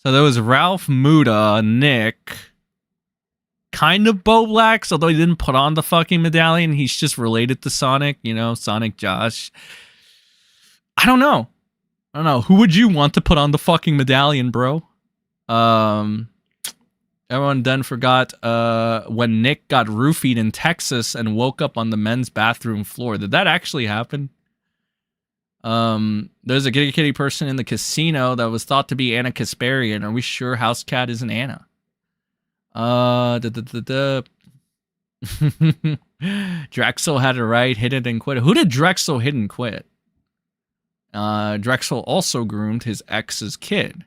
there was Ralph, Muda, Nick, kind of Bo Blacks, although he didn't put on the fucking medallion. He's just related to Sonic, you know, Sonic Josh. I don't know. Who would you want to put on the fucking medallion, bro? Everyone then forgot when Nick got roofied in Texas and woke up on the men's bathroom floor. Did that actually happen? There's a Kitty Kitty person in the casino that was thought to be Anna Kasparian. Are we sure House Cat isn't Anna? Drexel had it right, hit it and quit. Who did Drexel hit and quit? Drexel also groomed his ex's kid.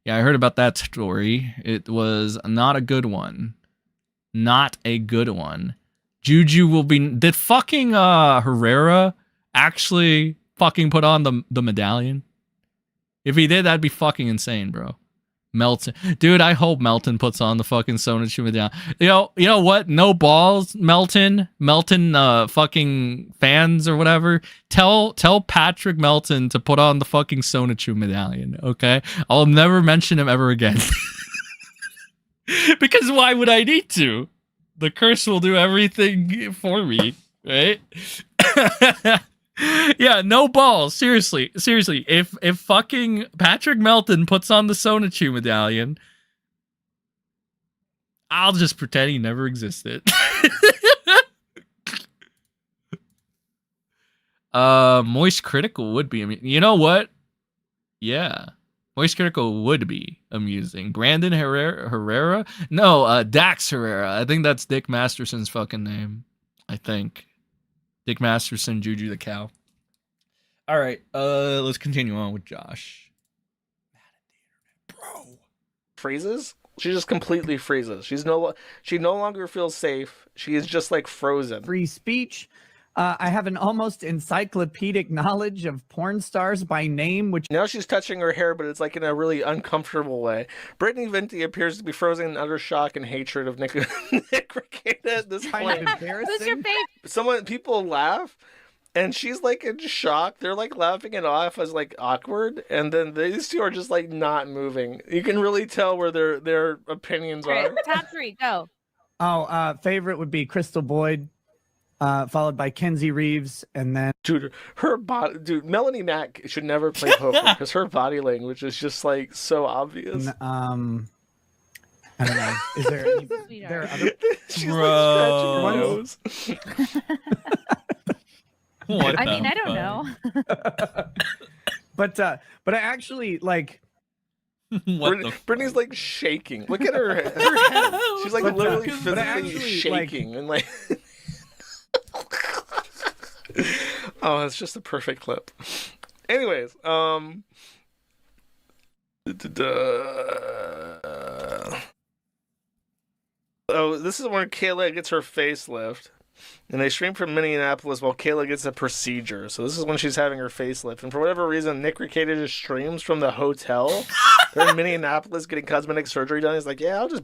Yeah, I heard about that story. It was not a good one. Not a good one. Juju will be... Did fucking Herrera actually fucking put on the medallion? If he did, that'd be fucking insane, bro. Melton. Dude, I hope Melton puts on the fucking Sonichu medallion. You know what? No balls, Melton. Melton fucking fans or whatever. Tell Patrick Melton to put on the fucking Sonichu medallion, okay? I'll never mention him ever again. Because why would I need to? The curse will do everything for me, right? Yeah, no balls. Seriously. If fucking Patrick Melton puts on the Sonichu medallion, I'll just pretend he never existed. Moist Critical would be amusing. You know what? Yeah. Moist Critical would be amusing. Brandon Herrera? No, Dax Herrera. I think that's Dick Masterson's fucking name. I think. Dick Masterson, Juju the Cow. All right, let's continue on with Josh. Bro. Freezes? She just completely freezes. She no longer feels safe. She is just like frozen. Free speech. I have an almost encyclopedic knowledge of porn stars by name, which... Now she's touching her hair, but it's like in a really uncomfortable way. Brittany Venti appears to be frozen in utter shock and hatred of Nick Rekieta at this point. Who's your favorite? People laugh, and she's like in shock. They're like laughing it off as like awkward, and then these two are just like not moving. You can really tell where their opinions are. Top three, go. Oh, favorite would be Crystal Boyd. Followed by Kenzie Reeves, and then her body. Dude, Melanie Mack should never play poker because her body language is just like so obvious. And, I don't know. Is there any, there are other? Bro. I mean, I don't know. but I actually like. Brittany's like shaking. Look at her head. She's like literally physically shaking and like. Oh, it's just a perfect clip. Anyways, oh, this is when Kayla gets her facelift, and they stream from Minneapolis while Kayla gets a procedure. So this is when she's having her facelift, and for whatever reason, Nick Rekieta just streams from the hotel. They're in Minneapolis getting cosmetic surgery done. He's like, yeah, I'll just.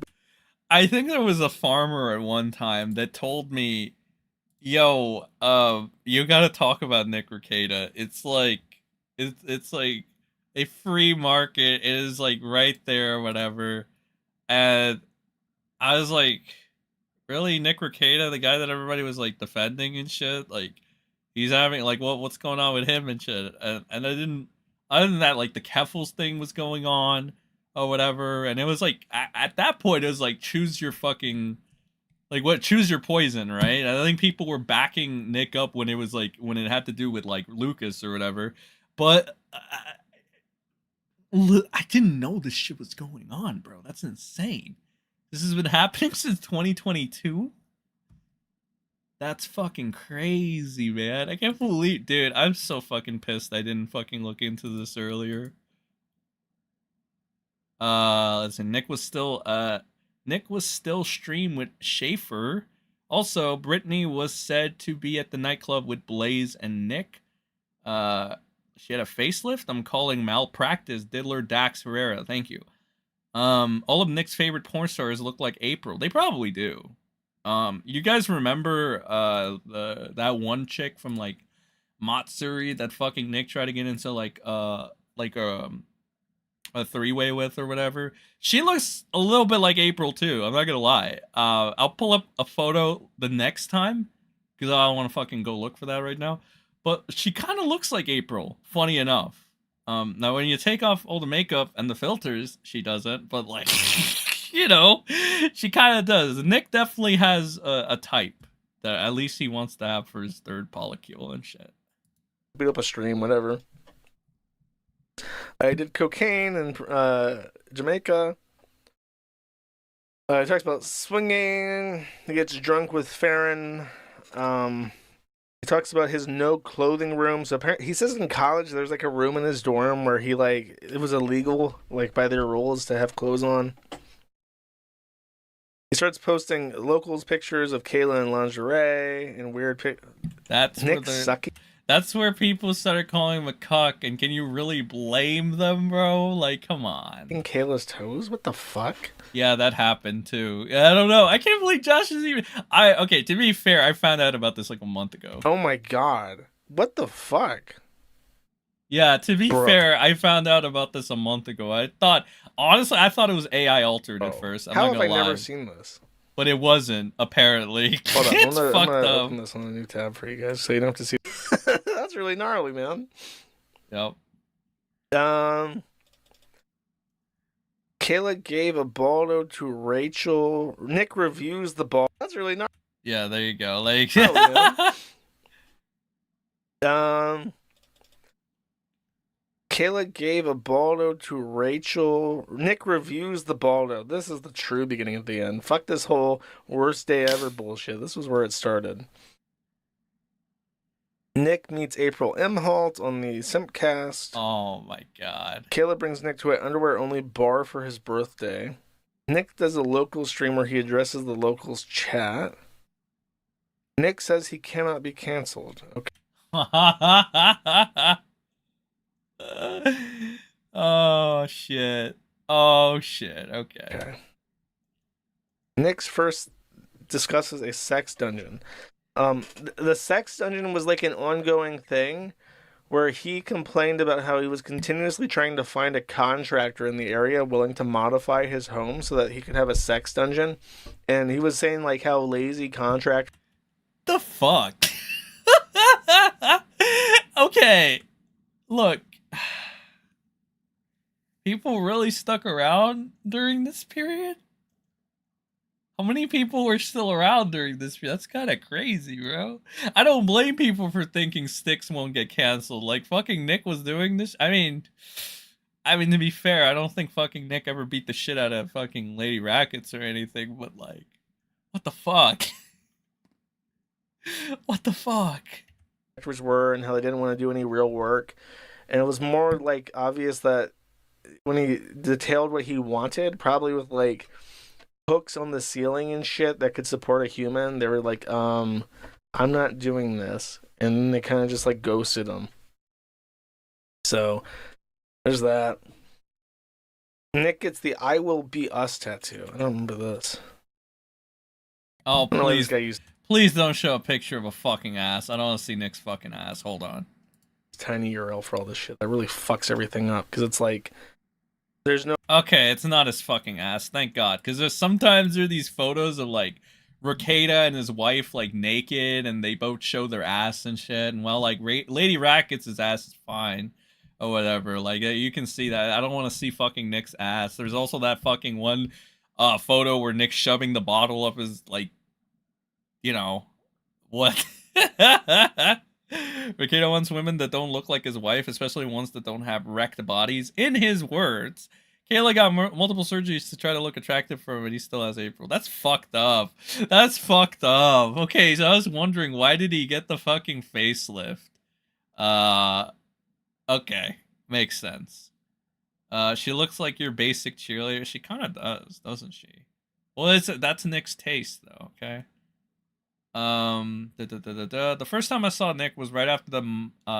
I think there was a farmer at one time that told me, yo, you gotta talk about Nick Rekieta. It's like a free market. It is like right there or whatever. And I was like, really, Nick Rekieta, the guy that everybody was like defending and shit? Like, he's having like what's going on with him and shit? And I didn't. Other than that, like the Keffels thing was going on or whatever, and it was like at that point it was like choose your fucking. Like what? Choose your poison, right? I think people were backing Nick up when it was like when it had to do with like Lucas or whatever, but I didn't know this shit was going on, bro. That's insane. This has been happening since 2022. That's fucking crazy, man. I can't believe, dude. I'm so fucking pissed. I didn't fucking look into this earlier. Let's see. Nick was still streamed with Schaefer. Also, Brittany was said to be at the nightclub with Blaze and Nick. She had a facelift. I'm calling malpractice. Diddler Dax Herrera. Thank you. All of Nick's favorite porn stars look like April. They probably do. You guys remember that one chick from like Matsuri that fucking Nick tried to get into like a three-way with or whatever? She looks a little bit like April too. I'm not gonna lie. I'll pull up a photo the next time because I don't want to fucking go look for that right now. But she kind of looks like April. Funny enough. Now when you take off all the makeup and the filters, she doesn't. But like, you know, she kind of does. Nick definitely has a type that at least he wants to have for his third polycule and shit. Beat up a stream, whatever. I did cocaine in Jamaica. He talks about swinging. He gets drunk with Farron. He talks about his no clothing room. So apparently, he says in college there's like a room in his dorm where he like it was illegal, like by their rules, to have clothes on. He starts posting locals pictures of Kayla in lingerie and weird That's Nick sucking. That's where people started calling him a cuck, and can you really blame them, bro? Like, come on. In Kayla's toes? What the fuck? Yeah, that happened too. I don't know. I can't believe Josh is even. Okay, to be fair, I found out about this like a month ago. Oh my god. What the fuck? Yeah, to be fair, I found out about this a month ago. Honestly, I thought it was AI altered at first. How have I never seen this? But it wasn't, apparently. Hold on, It's I'm fucked gonna up. open this on a new tab for you guys so you don't have to see. That's really gnarly, man. Yep. Kayla gave a Balldo to Rachel. Nick reviews the ball. That's really gnarly. Yeah, there you go. Like, Kayla gave a Balldo to Rachel. Nick reviews the Balldo. This is the true beginning of the end. Fuck this whole worst day ever bullshit. This was where it started. Nick meets April Imholte on the Simpcast. Oh my god. Kayla brings Nick to an underwear-only bar for his birthday. Nick does a local stream where he addresses the locals chat. Nick says he cannot be canceled. Okay. Oh shit. Oh shit. Okay. Nick's first discusses a sex dungeon. The sex dungeon was like an ongoing thing where he complained about how he was continuously trying to find a contractor in the area willing to modify his home so that he could have a sex dungeon. And he was saying like how lazy contract. The fuck? Okay. Look. People really stuck around during this period? How many people were still around during this period? That's kind of crazy, bro. I don't blame people for thinking Styx won't get canceled. Like, fucking Nick was doing this. I mean, to be fair, I don't think fucking Nick ever beat the shit out of fucking Lady Rackets or anything, but like, what the fuck? What the fuck? Were and how they didn't want to do any real work. And it was more like obvious that when he detailed what he wanted, probably with like hooks on the ceiling and shit that could support a human, they were like, I'm not doing this. And then they kind of just like ghosted him. So there's that. Nick gets the I Will Be Us tattoo. I don't remember this. Oh, please don't show a picture of a fucking ass. I don't want to see Nick's fucking ass. Hold on. Tiny URL for all this shit. That really fucks everything up because it's like there's no. Okay, it's not his fucking ass. Thank God, because sometimes there are these photos of like Rekieta and his wife like naked, and they both show their ass and shit. And well, like Lady Rackets' ass is fine or whatever. Like you can see that. I don't want to see fucking Nick's ass. There's also that fucking one photo where Nick's shoving the bottle up his like, you know, what. Rekieta wants women that don't look like his wife, especially ones that don't have wrecked bodies. In his words, Kayla got multiple surgeries to try to look attractive for him, and he still has April. That's fucked up. That's fucked up. Okay, so I was wondering, why did he get the fucking facelift? Okay, makes sense. She looks like your basic cheerleader. She kind of does, doesn't she? Well, that's Nick's taste, though. Okay. The first time I saw Nick was right after the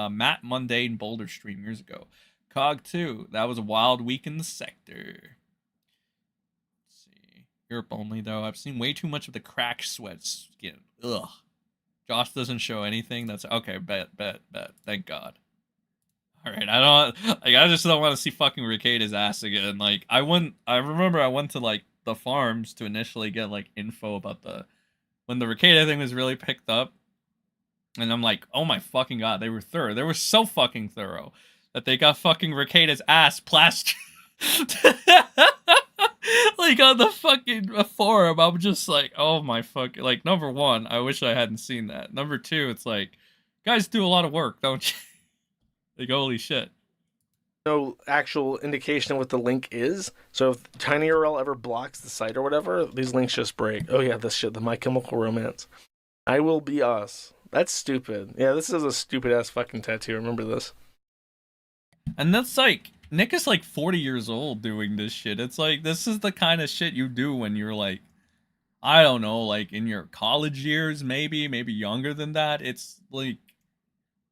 Matt Mundane Boulder stream years ago. Cog 2. That was a wild week in the sector. Let's see. Europe only, though. I've seen way too much of the crack sweat skin. Ugh. Josh doesn't show anything. That's okay. Bet. Thank God. All right. I just don't want to see fucking Rekieta's ass again. Like, I remember I went to like the farms to initially get like info about when the Rekieta thing was really picked up, and I'm like, oh my fucking God, they were thorough. They were so fucking thorough that they got fucking Rekieta's ass plastered. Like on the fucking forum, I'm just like, oh my fucking, like, number one, I wish I hadn't seen that. Number two, it's like, guys do a lot of work, don't you? Like, holy shit. No actual indication of what the link is. So if TinyURL ever blocks the site or whatever, these links just break. Oh yeah, this shit, the My Chemical Romance. I Will Be Us. That's stupid. Yeah, this is a stupid ass fucking tattoo. Remember this. And that's like, Nick is like 40 years old doing this shit. It's like, this is the kind of shit you do when you're like, I don't know, like in your college years, maybe younger than that. It's like,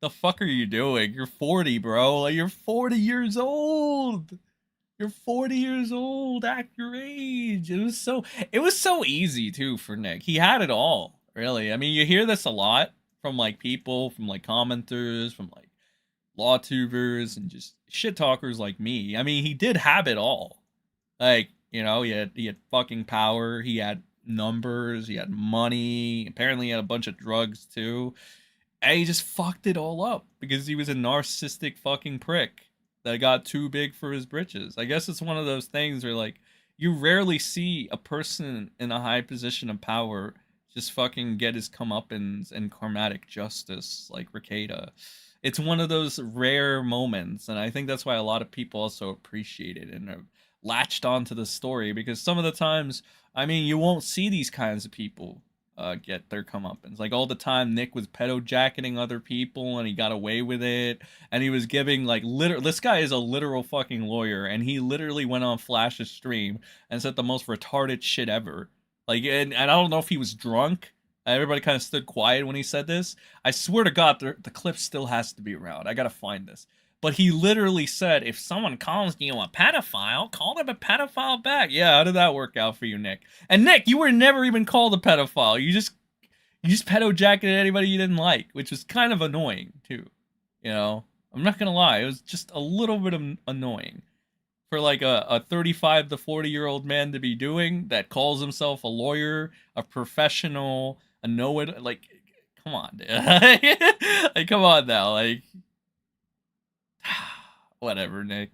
the fuck are you doing? You're 40, bro. Like, you're 40 years old. You're 40 years old. Act your age. It was so easy too for Nick. He had it all, really. I mean, you hear this a lot from like people, from like commenters, from like law tubers and just shit talkers like me. I mean, he did have it all. Like, you know, he had fucking power, he had numbers, he had money, apparently he had a bunch of drugs too. And he just fucked it all up because he was a narcissistic fucking prick that got too big for his britches. I guess it's one of those things where like you rarely see a person in a high position of power just fucking get his comeuppance and karmatic justice like Rekieta. It's one of those rare moments, and I think that's why a lot of people also appreciate it and have latched onto the story, because some of the times, I mean, you won't see these kinds of people get their comeuppance. Like all the time, Nick was pedo-jacketing other people, and he got away with it, and he was giving like this guy is a literal fucking lawyer, and he literally went on Flash's stream and said the most retarded shit ever. Like, and I don't know if he was drunk. Everybody kind of stood quiet when he said this. I swear to God, the clip still has to be around. I gotta find this. But he literally said, if someone calls you a pedophile, call them a pedophile back. Yeah, how did that work out for you, Nick? And Nick, you were never even called a pedophile. You just pedo-jacketed anybody you didn't like, which was kind of annoying, too. You know? I'm not gonna lie, it was just a little bit annoying for like a 35 to 40-year-old man to be doing that calls himself a lawyer, a professional, a know-it, like, come on, dude. Like, come on now, like, whatever, Nick.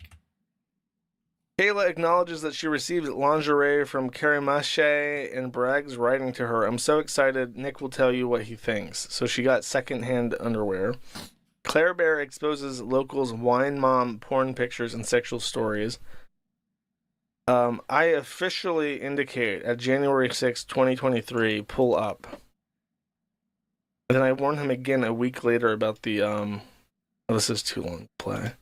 Kayla acknowledges that she received lingerie from Carrie Mache and brags writing to her, "I'm so excited, Nick will tell you what he thinks." So she got secondhand underwear. Claire Bear exposes locals' wine mom porn pictures and sexual stories. I officially indicate at January 6, 2023, pull up. And then I warn him again a week later about the, oh, this is too long to play.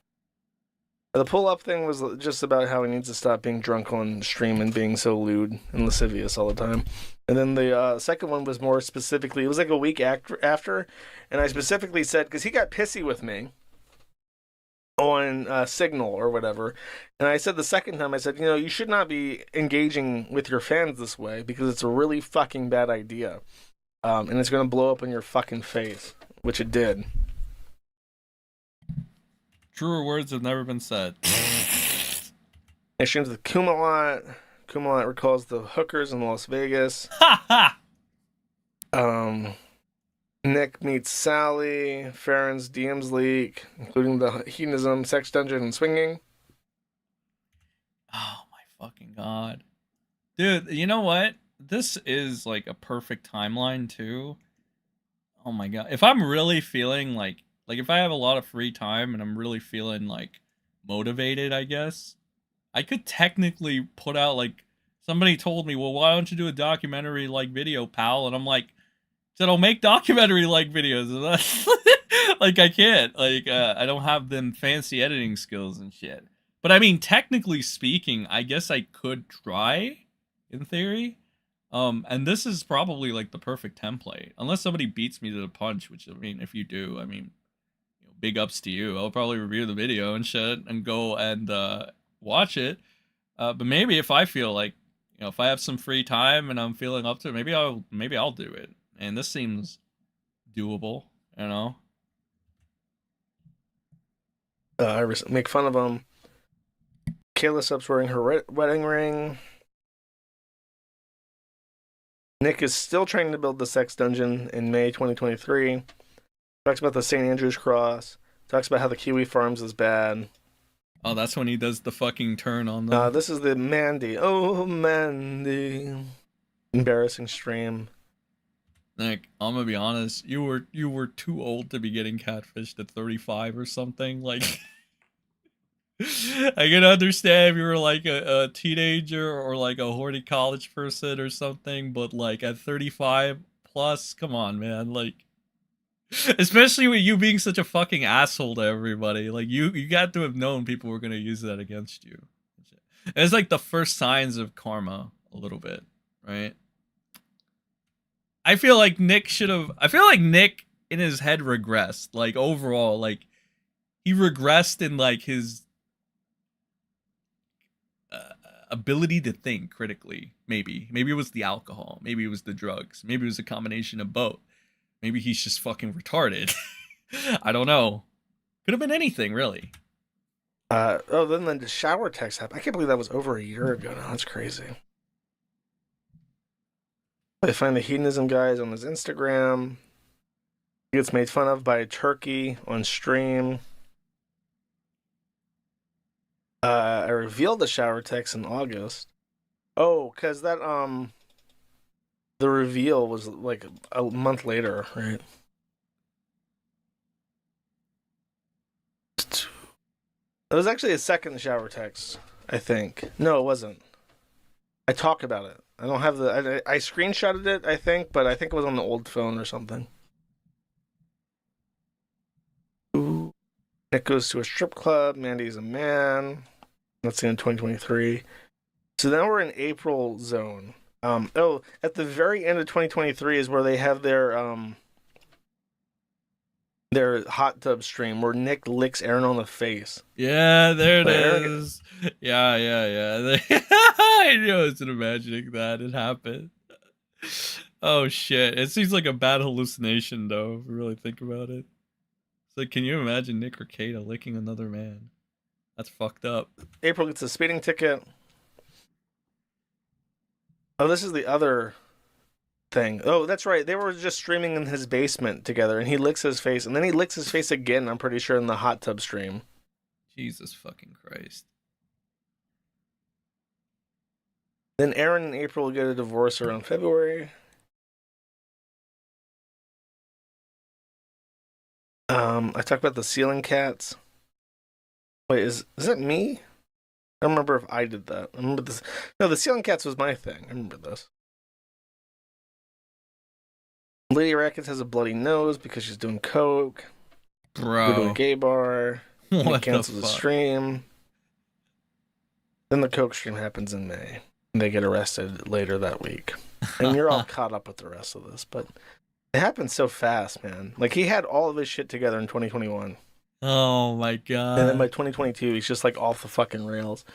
The pull-up thing was just about how he needs to stop being drunk on stream and being so lewd and lascivious all the time. And then the second one was more specifically, it was like a week after, and I specifically said, because he got pissy with me on Signal or whatever, and I said the second time, I said, you know, you should not be engaging with your fans this way, because it's a really fucking bad idea. And it's going to blow up in your fucking face, which it did. Truer words have never been said. Exchange with Kumalat. Kumalat recalls the hookers in Las Vegas. Ha ha! Nick meets Sally. Farron's DMs leak, including the hedonism, sex dungeon, and swinging. Oh my fucking god. Dude, you know what? This is like a perfect timeline too. Oh my god. If I'm really feeling like if I have a lot of free time and I'm really feeling like motivated, I guess, I could technically put out like, somebody told me, well, why don't you do a documentary like video, pal? And I'm like, said I'll make documentary like videos. Like I can't, like I don't have them fancy editing skills and shit. But I mean, technically speaking, I guess I could try in theory. And this is probably like the perfect template, unless somebody beats me to the punch, which I mean, if you do, I mean, you know, big ups to you. I'll probably review the video and shit and go and watch it. But maybe if I feel like, you know, if I have some free time and I'm feeling up to it, maybe I'll do it. And this seems doable, you know. I make fun of him. Kayla stops wearing her wedding ring. Nick is still trying to build the sex dungeon in May 2023. Talks about the St. Andrew's cross. Talks about how the kiwi farms is bad. Oh, that's when he does the fucking turn on them. This is the Mandy. Oh, Mandy. Embarrassing stream. Nick, I'm gonna be honest. You were too old to be getting catfished at 35 or something. Like, I can understand if you were like a teenager or like a horny college person or something, but like at 35 plus, come on, man. Like, especially with you being such a fucking asshole to everybody. Like, you got to have known people were gonna use that against you. It's like the first signs of karma, a little bit, right? I feel like Nick in his head regressed. Like, overall, like, he regressed in like his ability to think critically. Maybe it was the alcohol, maybe it was the drugs, maybe it was a combination of both. Maybe he's just fucking retarded. I don't know. Could have been anything, really. Then the shower text happened. I can't believe that was over a year ago now. That's crazy. I find the hedonism guys on his Instagram. He gets made fun of by a turkey on stream. I revealed the shower text in August. Oh, because that the reveal was like a month later, right? It was actually a second shower text, I think. No, it wasn't. I talk about it. I don't have the... I screenshotted it, I think, but I think it was on the old phone or something. Ooh. Nick goes to a strip club. Mandy's a man. That's in 2023. So now we're in April zone. At the very end of 2023 is where they have their hot tub stream where Nick licks Aaron on the face. Yeah, there it is. Yeah. I knew I wasn't imagining that. It happened. Oh, shit. It seems like a bad hallucination, though, if you really think about it. It's like, can you imagine Nick Rekieta licking another man? That's fucked up. April gets a speeding ticket. Oh, this is the other thing. Oh, that's right. They were just streaming in his basement together, and he licks his face, and then he licks his face again, I'm pretty sure, in the hot tub stream. Jesus fucking Christ. Then Aaron and April get a divorce around February. I talked about the ceiling cats. Wait, is that me? I don't remember if I did that. I remember this. No, the ceiling cats was my thing. I remember this. Lady Rackets has a bloody nose because she's doing coke. Bro. We're doing a gay bar. What cancels the stream. Then the coke stream happens in May. And they get arrested later that week. And you're all caught up with the rest of this. But it happened so fast, man. Like, he had all of his shit together in 2021. Oh my god. And then by 2022, he's just like off the fucking rails.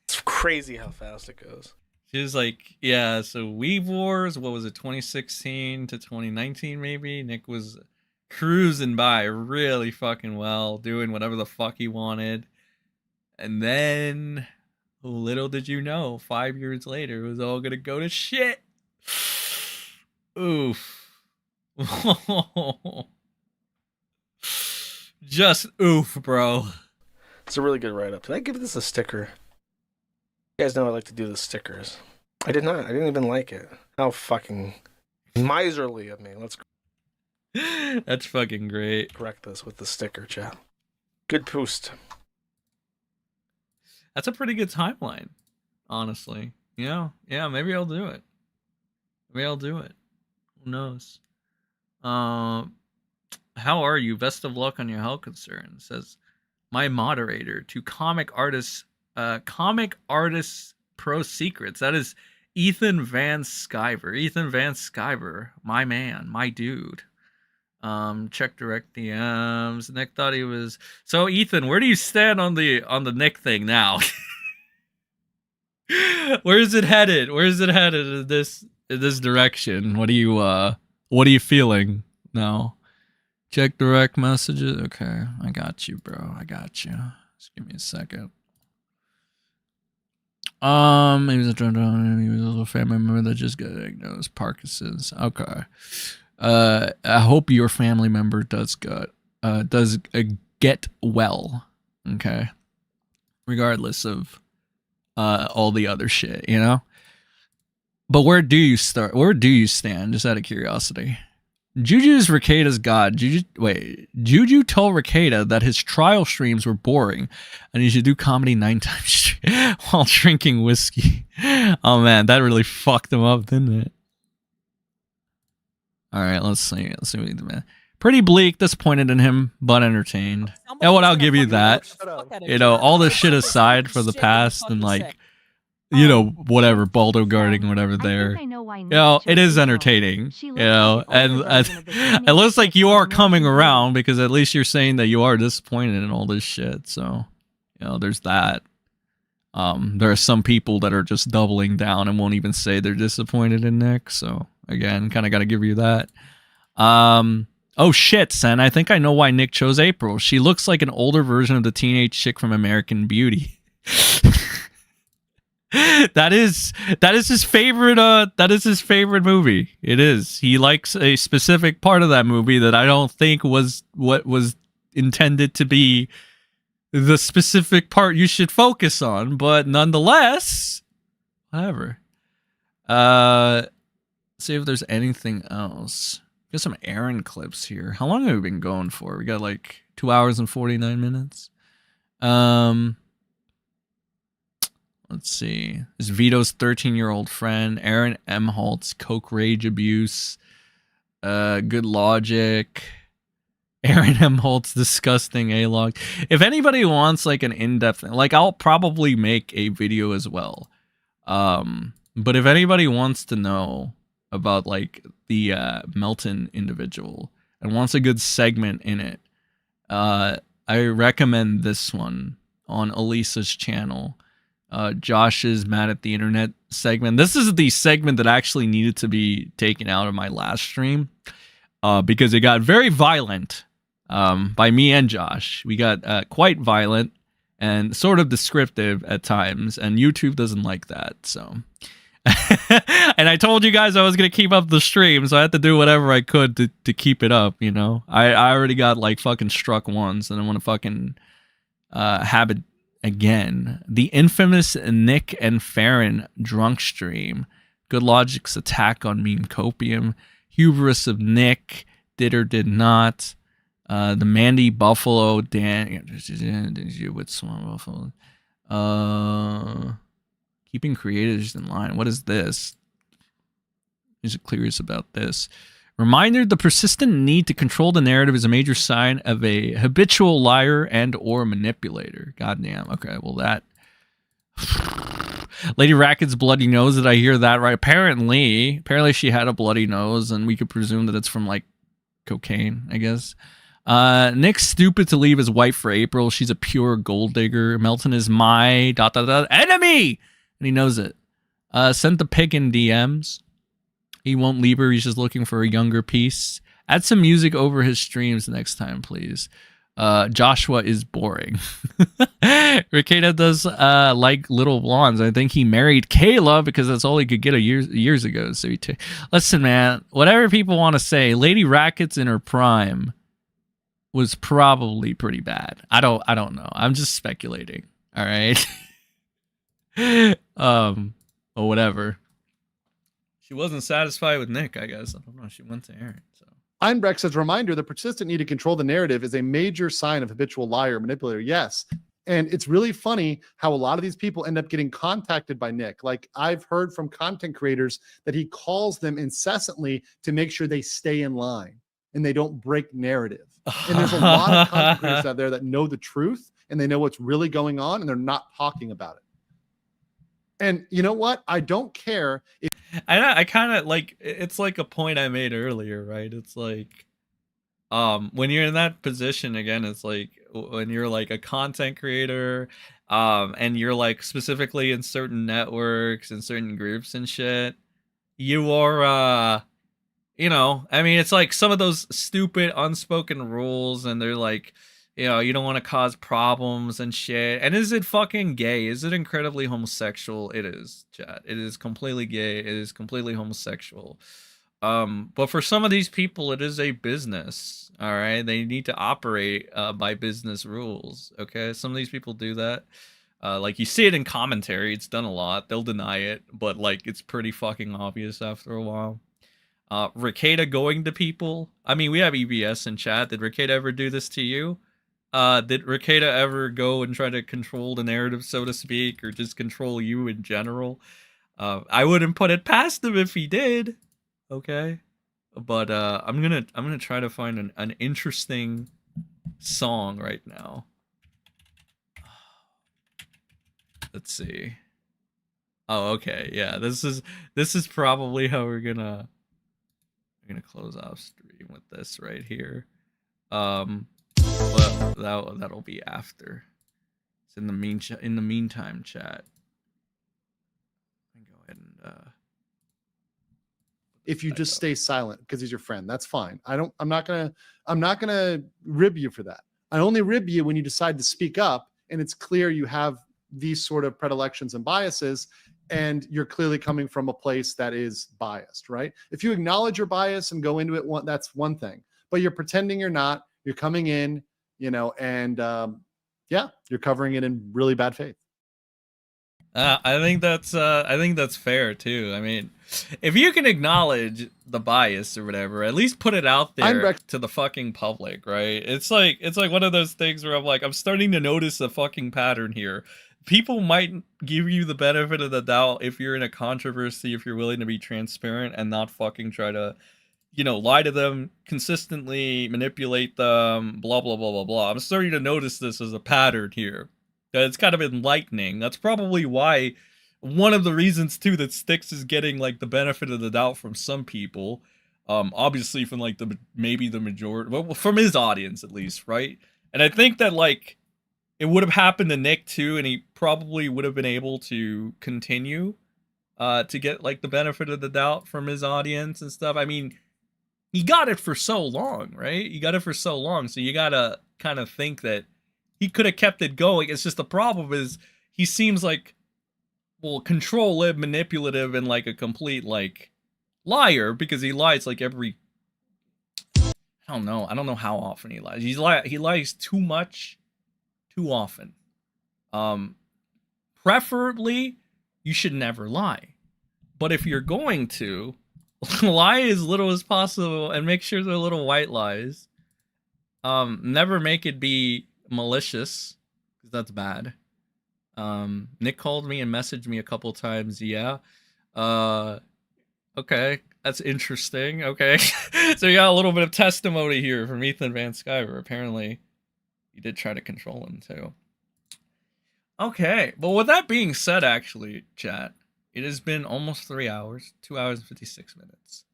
It's crazy how fast it goes. She was like, yeah, so Weave Wars, what was it, 2016 to 2019 maybe? Nick was cruising by really fucking well, doing whatever the fuck he wanted. And then, little did you know, 5 years later, it was all gonna go to shit. Oof. Just oof, bro. It's a really good write-up. Did I give this a sticker? You guys know I like to do the stickers. I did not. I didn't even like it. How fucking miserly of me. Let's That's fucking great. Correct this with the sticker, chat. Good post. That's a pretty good timeline, honestly. Yeah, maybe I'll do it. Who knows? How are you? Best of luck on your health concern. Says my moderator to Comic Artists Pro Secrets. That is Ethan Van Skyver. Ethan Van Skyver, my man, my dude. Check direct DMs. Nick thought he was so. Ethan, where do you stand on the Nick thing now? Where is it headed? In this direction? What are you feeling now? Check direct messages. Okay, I got you, bro. I got you. Just give me a second. He was a family member that just got diagnosed Parkinson's. Okay. I hope your family member does get well. Okay. regardless of all the other shit, you know. But where do you start? Where do you stand? Just out of curiosity. Juju's Rekieta's god. Juju told Rekieta that his trial streams were boring and he should do comedy 9 times while drinking whiskey. Oh man, that really fucked him up, didn't it? Alright, let's see. Let's see what he did. Pretty bleak, disappointed in him, but entertained. Yeah, what I'll give you that. You know, all this shit aside for the past and like, you know, whatever, Balldo guarding, whatever there. You know, it is entertaining, you know, and it looks like you are coming around because at least you're saying that you are disappointed in all this shit. So, you know, there's that. There are some people that are just doubling down and won't even say they're disappointed in Nick. So, again, kind of got to give you that. Oh shit, Sen, I think I know why Nick chose April. She looks like an older version of the teenage chick from American Beauty. That is his favorite movie. It is. He likes a specific part of that movie that I don't think was what was intended to be the specific part you should focus on, but nonetheless, whatever. See if there's anything else. Got some Aaron clips here. How long have we been going for? We got like 2 hours and 49 minutes. Let's see. This Vito's 13-year-old friend, Aaron Imholte's coke rage abuse, good logic, Aaron Imholte's disgusting A-log. If anybody wants like an in-depth, like I'll probably make a video as well. But if anybody wants to know about like the Melton individual and wants a good segment in it, I recommend this one on Elissa's channel. Josh's Mad at the Internet segment. This is the segment that actually needed to be taken out of my last stream because it got very violent by me and Josh. We got quite violent and sort of descriptive at times, and YouTube doesn't like that. So, and I told you guys I was gonna keep up the stream, so I had to do whatever I could to keep it up. You know, I already got like fucking struck once, and I want to fucking have it again. The infamous Nick and Farron drunk stream. Good Logic's attack on meme copium. Hubris of Nick. Did or did not. The Mandy Buffalo. Dan. With Swan Buffalo. Keeping creators in line. What is this? Is it curious about this? Reminder, the persistent need to control the narrative is a major sign of a habitual liar and or manipulator. Goddamn. Okay, well that... Lady Racket's bloody nose, did I hear that right? Apparently she had a bloody nose, and we could presume that it's from, like, cocaine, I guess. Nick's stupid to leave his wife for April. She's a pure gold digger. Melton is my... enemy! And he knows it. Sent the pig in DMs. He won't leave her. He's just looking for a younger piece. Add some music over his streams next time, please. Joshua is boring. Rekieta does like little blondes. I think he married Kayla because that's all he could get years ago. So listen, man. Whatever people want to say, Lady Rackets in her prime was probably pretty bad. I don't know. I'm just speculating. All right. Or whatever. She wasn't satisfied with Nick, I guess. I don't know. She went to Aaron. So Einbrecht says, reminder, the persistent need to control the narrative is a major sign of habitual liar, manipulator. Yes. And it's really funny how a lot of these people end up getting contacted by Nick. Like I've heard from content creators that he calls them incessantly to make sure they stay in line and they don't break narrative. And there's a lot of content creators out there that know the truth and they know what's really going on and they're not talking about it. And you know what? I don't care if I kind of like, it's like a point I made earlier, right? It's like, when you're in that position again, it's like when you're like a content creator, and you're like specifically in certain networks and certain groups and shit, you are, you know, I mean, it's like some of those stupid unspoken rules, and they're like, you know, you don't want to cause problems and shit. And is it fucking gay? Is it incredibly homosexual? It is, chat. It is completely gay. It is completely homosexual. But for some of these people, it is a business. All right, they need to operate by business rules. Okay, some of these people do that. Like you see it in commentary, it's done a lot. They'll deny it, but like it's pretty fucking obvious after a while. Rekieta going to people. I mean, we have EBS in chat. Did Rekieta ever do this to you? Did Rekieta ever go and try to control the narrative, so to speak, or just control you in general? I wouldn't put it past him if he did. Okay, but I'm gonna try to find an interesting song right now. Let's see. Oh, okay, yeah. This is probably how we're gonna close off stream with this right here. Well, that'll be after. It's in the meantime, chat. Go ahead and if you just stay silent because he's your friend, that's fine. I'm not gonna rib you for that. I only rib you when you decide to speak up and it's clear you have these sort of predilections and biases, and you're clearly coming from a place that is biased, right? If you acknowledge your bias and go into it, that's one thing. But you're pretending you're not. You're coming in, and yeah, you're covering it in really bad faith. I think that's fair too. I mean, if you can acknowledge the bias or whatever, at least put it out there to the fucking public, right? It's like one of those things where I'm starting to notice a fucking pattern here. People might give you the benefit of the doubt if you're in a controversy, if you're willing to be transparent and not fucking try to, lie to them consistently, manipulate them, blah, blah, blah, blah, blah. I'm starting to notice this as a pattern here. It's kind of enlightening. That's probably why, one of the reasons too that Styx is getting like the benefit of the doubt from some people, obviously from like maybe the majority, well, from his audience at least, right? And I think that like it would have happened to Nick too, and he probably would have been able to continue to get like the benefit of the doubt from his audience and stuff. I mean, he got it for so long, right? You got it for so long, so you gotta kind of think that he could have kept it going. It's just the problem is he seems like, well, control-lib, manipulative, and like a complete like liar, because he lies like every, I don't know how often he lies. He lies too much, too often. Preferably, you should never lie. But if you're going to, lie as little as possible and make sure they're little white lies. Never make it be malicious, because that's bad. Nick called me and messaged me a couple times. Yeah. Okay, that's interesting. Okay. So you got a little bit of testimony here from Ethan Van Sciver. Apparently, you did try to control him too. Okay, but with that being said, actually, chat, it has been almost 3 hours, 2 hours and 56 minutes.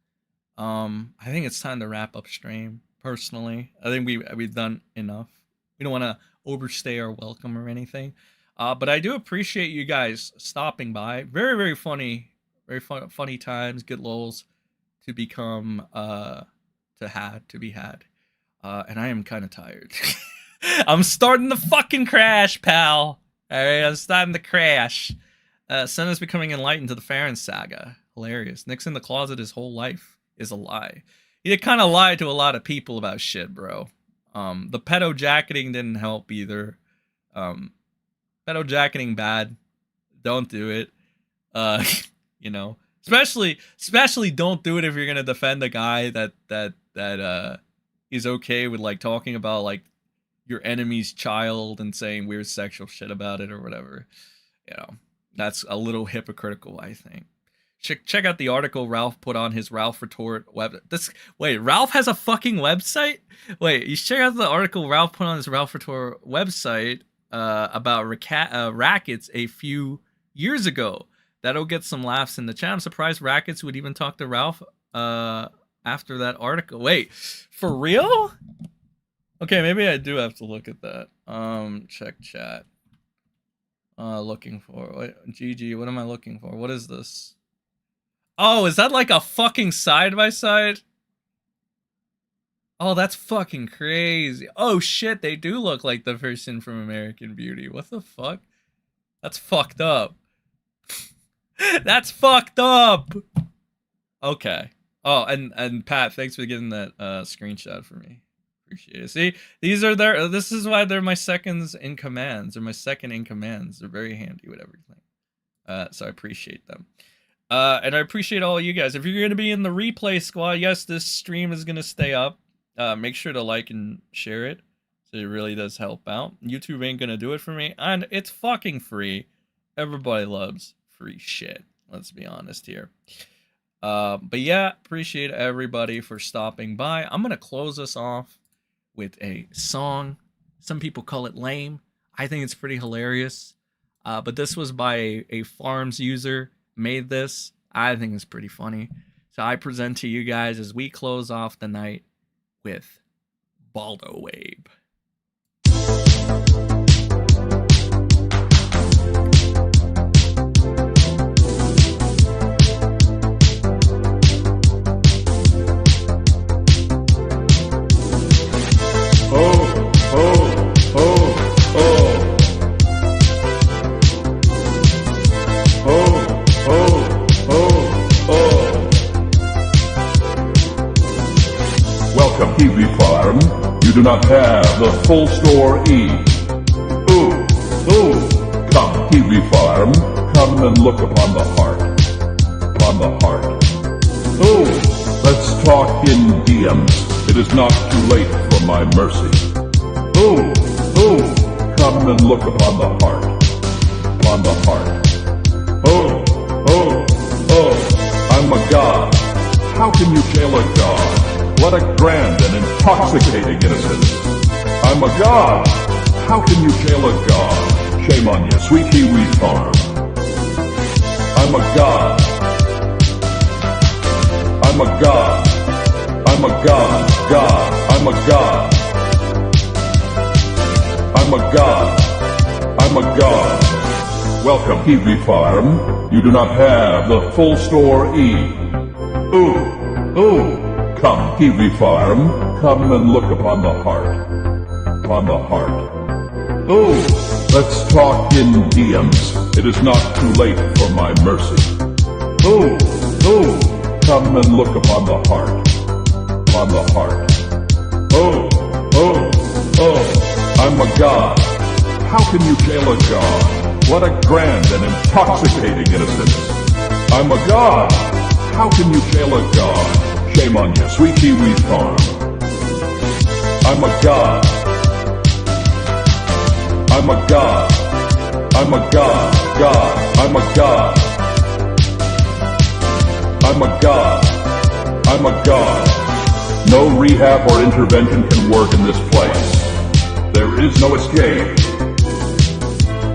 I think it's time to wrap up stream. Personally, I think we've done enough. We don't want to overstay our welcome or anything. But I do appreciate you guys stopping by. Very, very funny, funny times, good lulz to become, to be had. And I am kind of tired. I'm starting to fucking crash, pal. All right, I'm starting to crash. Sen is becoming enlightened to the Farron saga. Hilarious. Nick's in the closet his whole life is a lie. He kind of lied to a lot of people about shit, bro. The pedo jacketing didn't help either. Pedo jacketing bad. Don't do it. Especially don't do it if you're gonna defend a guy that is okay with like talking about like your enemy's child and saying weird sexual shit about it or whatever. That's a little hypocritical, I think. Check out the article Ralph put on his Ralph Retort web. Wait, Ralph has a fucking website? Wait, you check out the article Ralph put on his Ralph Retort website about rackets a few years ago. That'll get some laughs in the chat. I'm surprised Rackets would even talk to Ralph after that article. Wait, for real? Okay, maybe I do have to look at that. Check chat. Looking for, wait, GG, what am I looking for? What is this? Oh, is that like a fucking side-by-side? Oh, that's fucking crazy. Oh shit, they do look like the person from American Beauty. What the fuck? That's fucked up. That's fucked up. Okay. Oh, and Pat, thanks for getting that screenshot for me. Appreciate it. See, these are their. This is why they're my seconds in commands, or my second in commands. They're very handy with everything. So I appreciate them. And I appreciate all you guys. If you're going to be in the replay squad, yes, this stream is going to stay up. Make sure to like and share it. So it really does help out. YouTube ain't going to do it for me. And it's fucking free. Everybody loves free shit. Let's be honest here. But yeah, appreciate everybody for stopping by. I'm going to close us off with a song. Some people call it lame. I think it's pretty hilarious. But this was by a farms user. Made this. I think it's pretty funny. So I present to you guys as we close off the night with Balldo Wabe. Oh, oh, oh, oh. Oh, oh, oh, oh. Welcome, Kiwi Farm. You do not have the full store E. Ooh, ooh. Come, Kiwi Farm. Come and look upon the heart. Upon the heart. Ooh, let's talk in DMs. It is not too late for my mercy. Ooh, ooh. Come and look upon the heart. Upon the heart. Oh, oh, oh, I'm a god. How can you jail a god? What a grand and intoxicating innocence. I'm a god. How can you jail a god? Shame on you, sweet kiwi farm. I'm a god. I'm a god. I'm a god, god. I'm a god. I'm a god. I'm a god. Welcome, Kiwi Farm. You do not have the full store E. Ooh, ooh. Come, Kiwi Farm. Come and look upon the heart. Upon the heart. Ooh, let's talk in DMs. It is not too late for my mercy. Ooh, ooh. Come and look upon the heart. Upon the heart. Oh, oh, oh. I'm a god. How can you jail a god? What a grand and intoxicating innocence. I'm a god. How can you jail a god? Shame on you, sweet kiwi farm. I'm a god. I'm a god. I'm a god, god. I'm a god. I'm a god. I'm a god. No rehab or intervention can work in this place. There is no escape.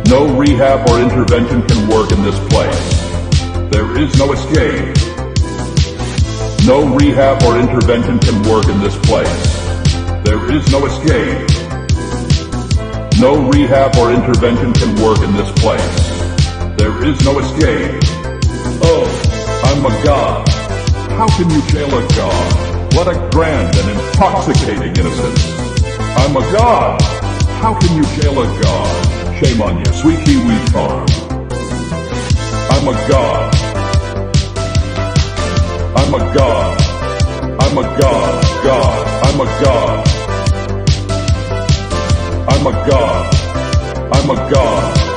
No rehab or intervention can work in this place. There is no escape. No rehab or intervention can work in this place. There is no escape. No rehab or intervention can work in this place. There is no escape. Oh, I'm a god. How can you jail a god? What a grand and intoxicating innocence. I'm a god. How can you jail a god? Shame on you, sweet kiwi farm. I'm a god. I'm a god. I'm a god, god. I'm a god. I'm a god. I'm a god.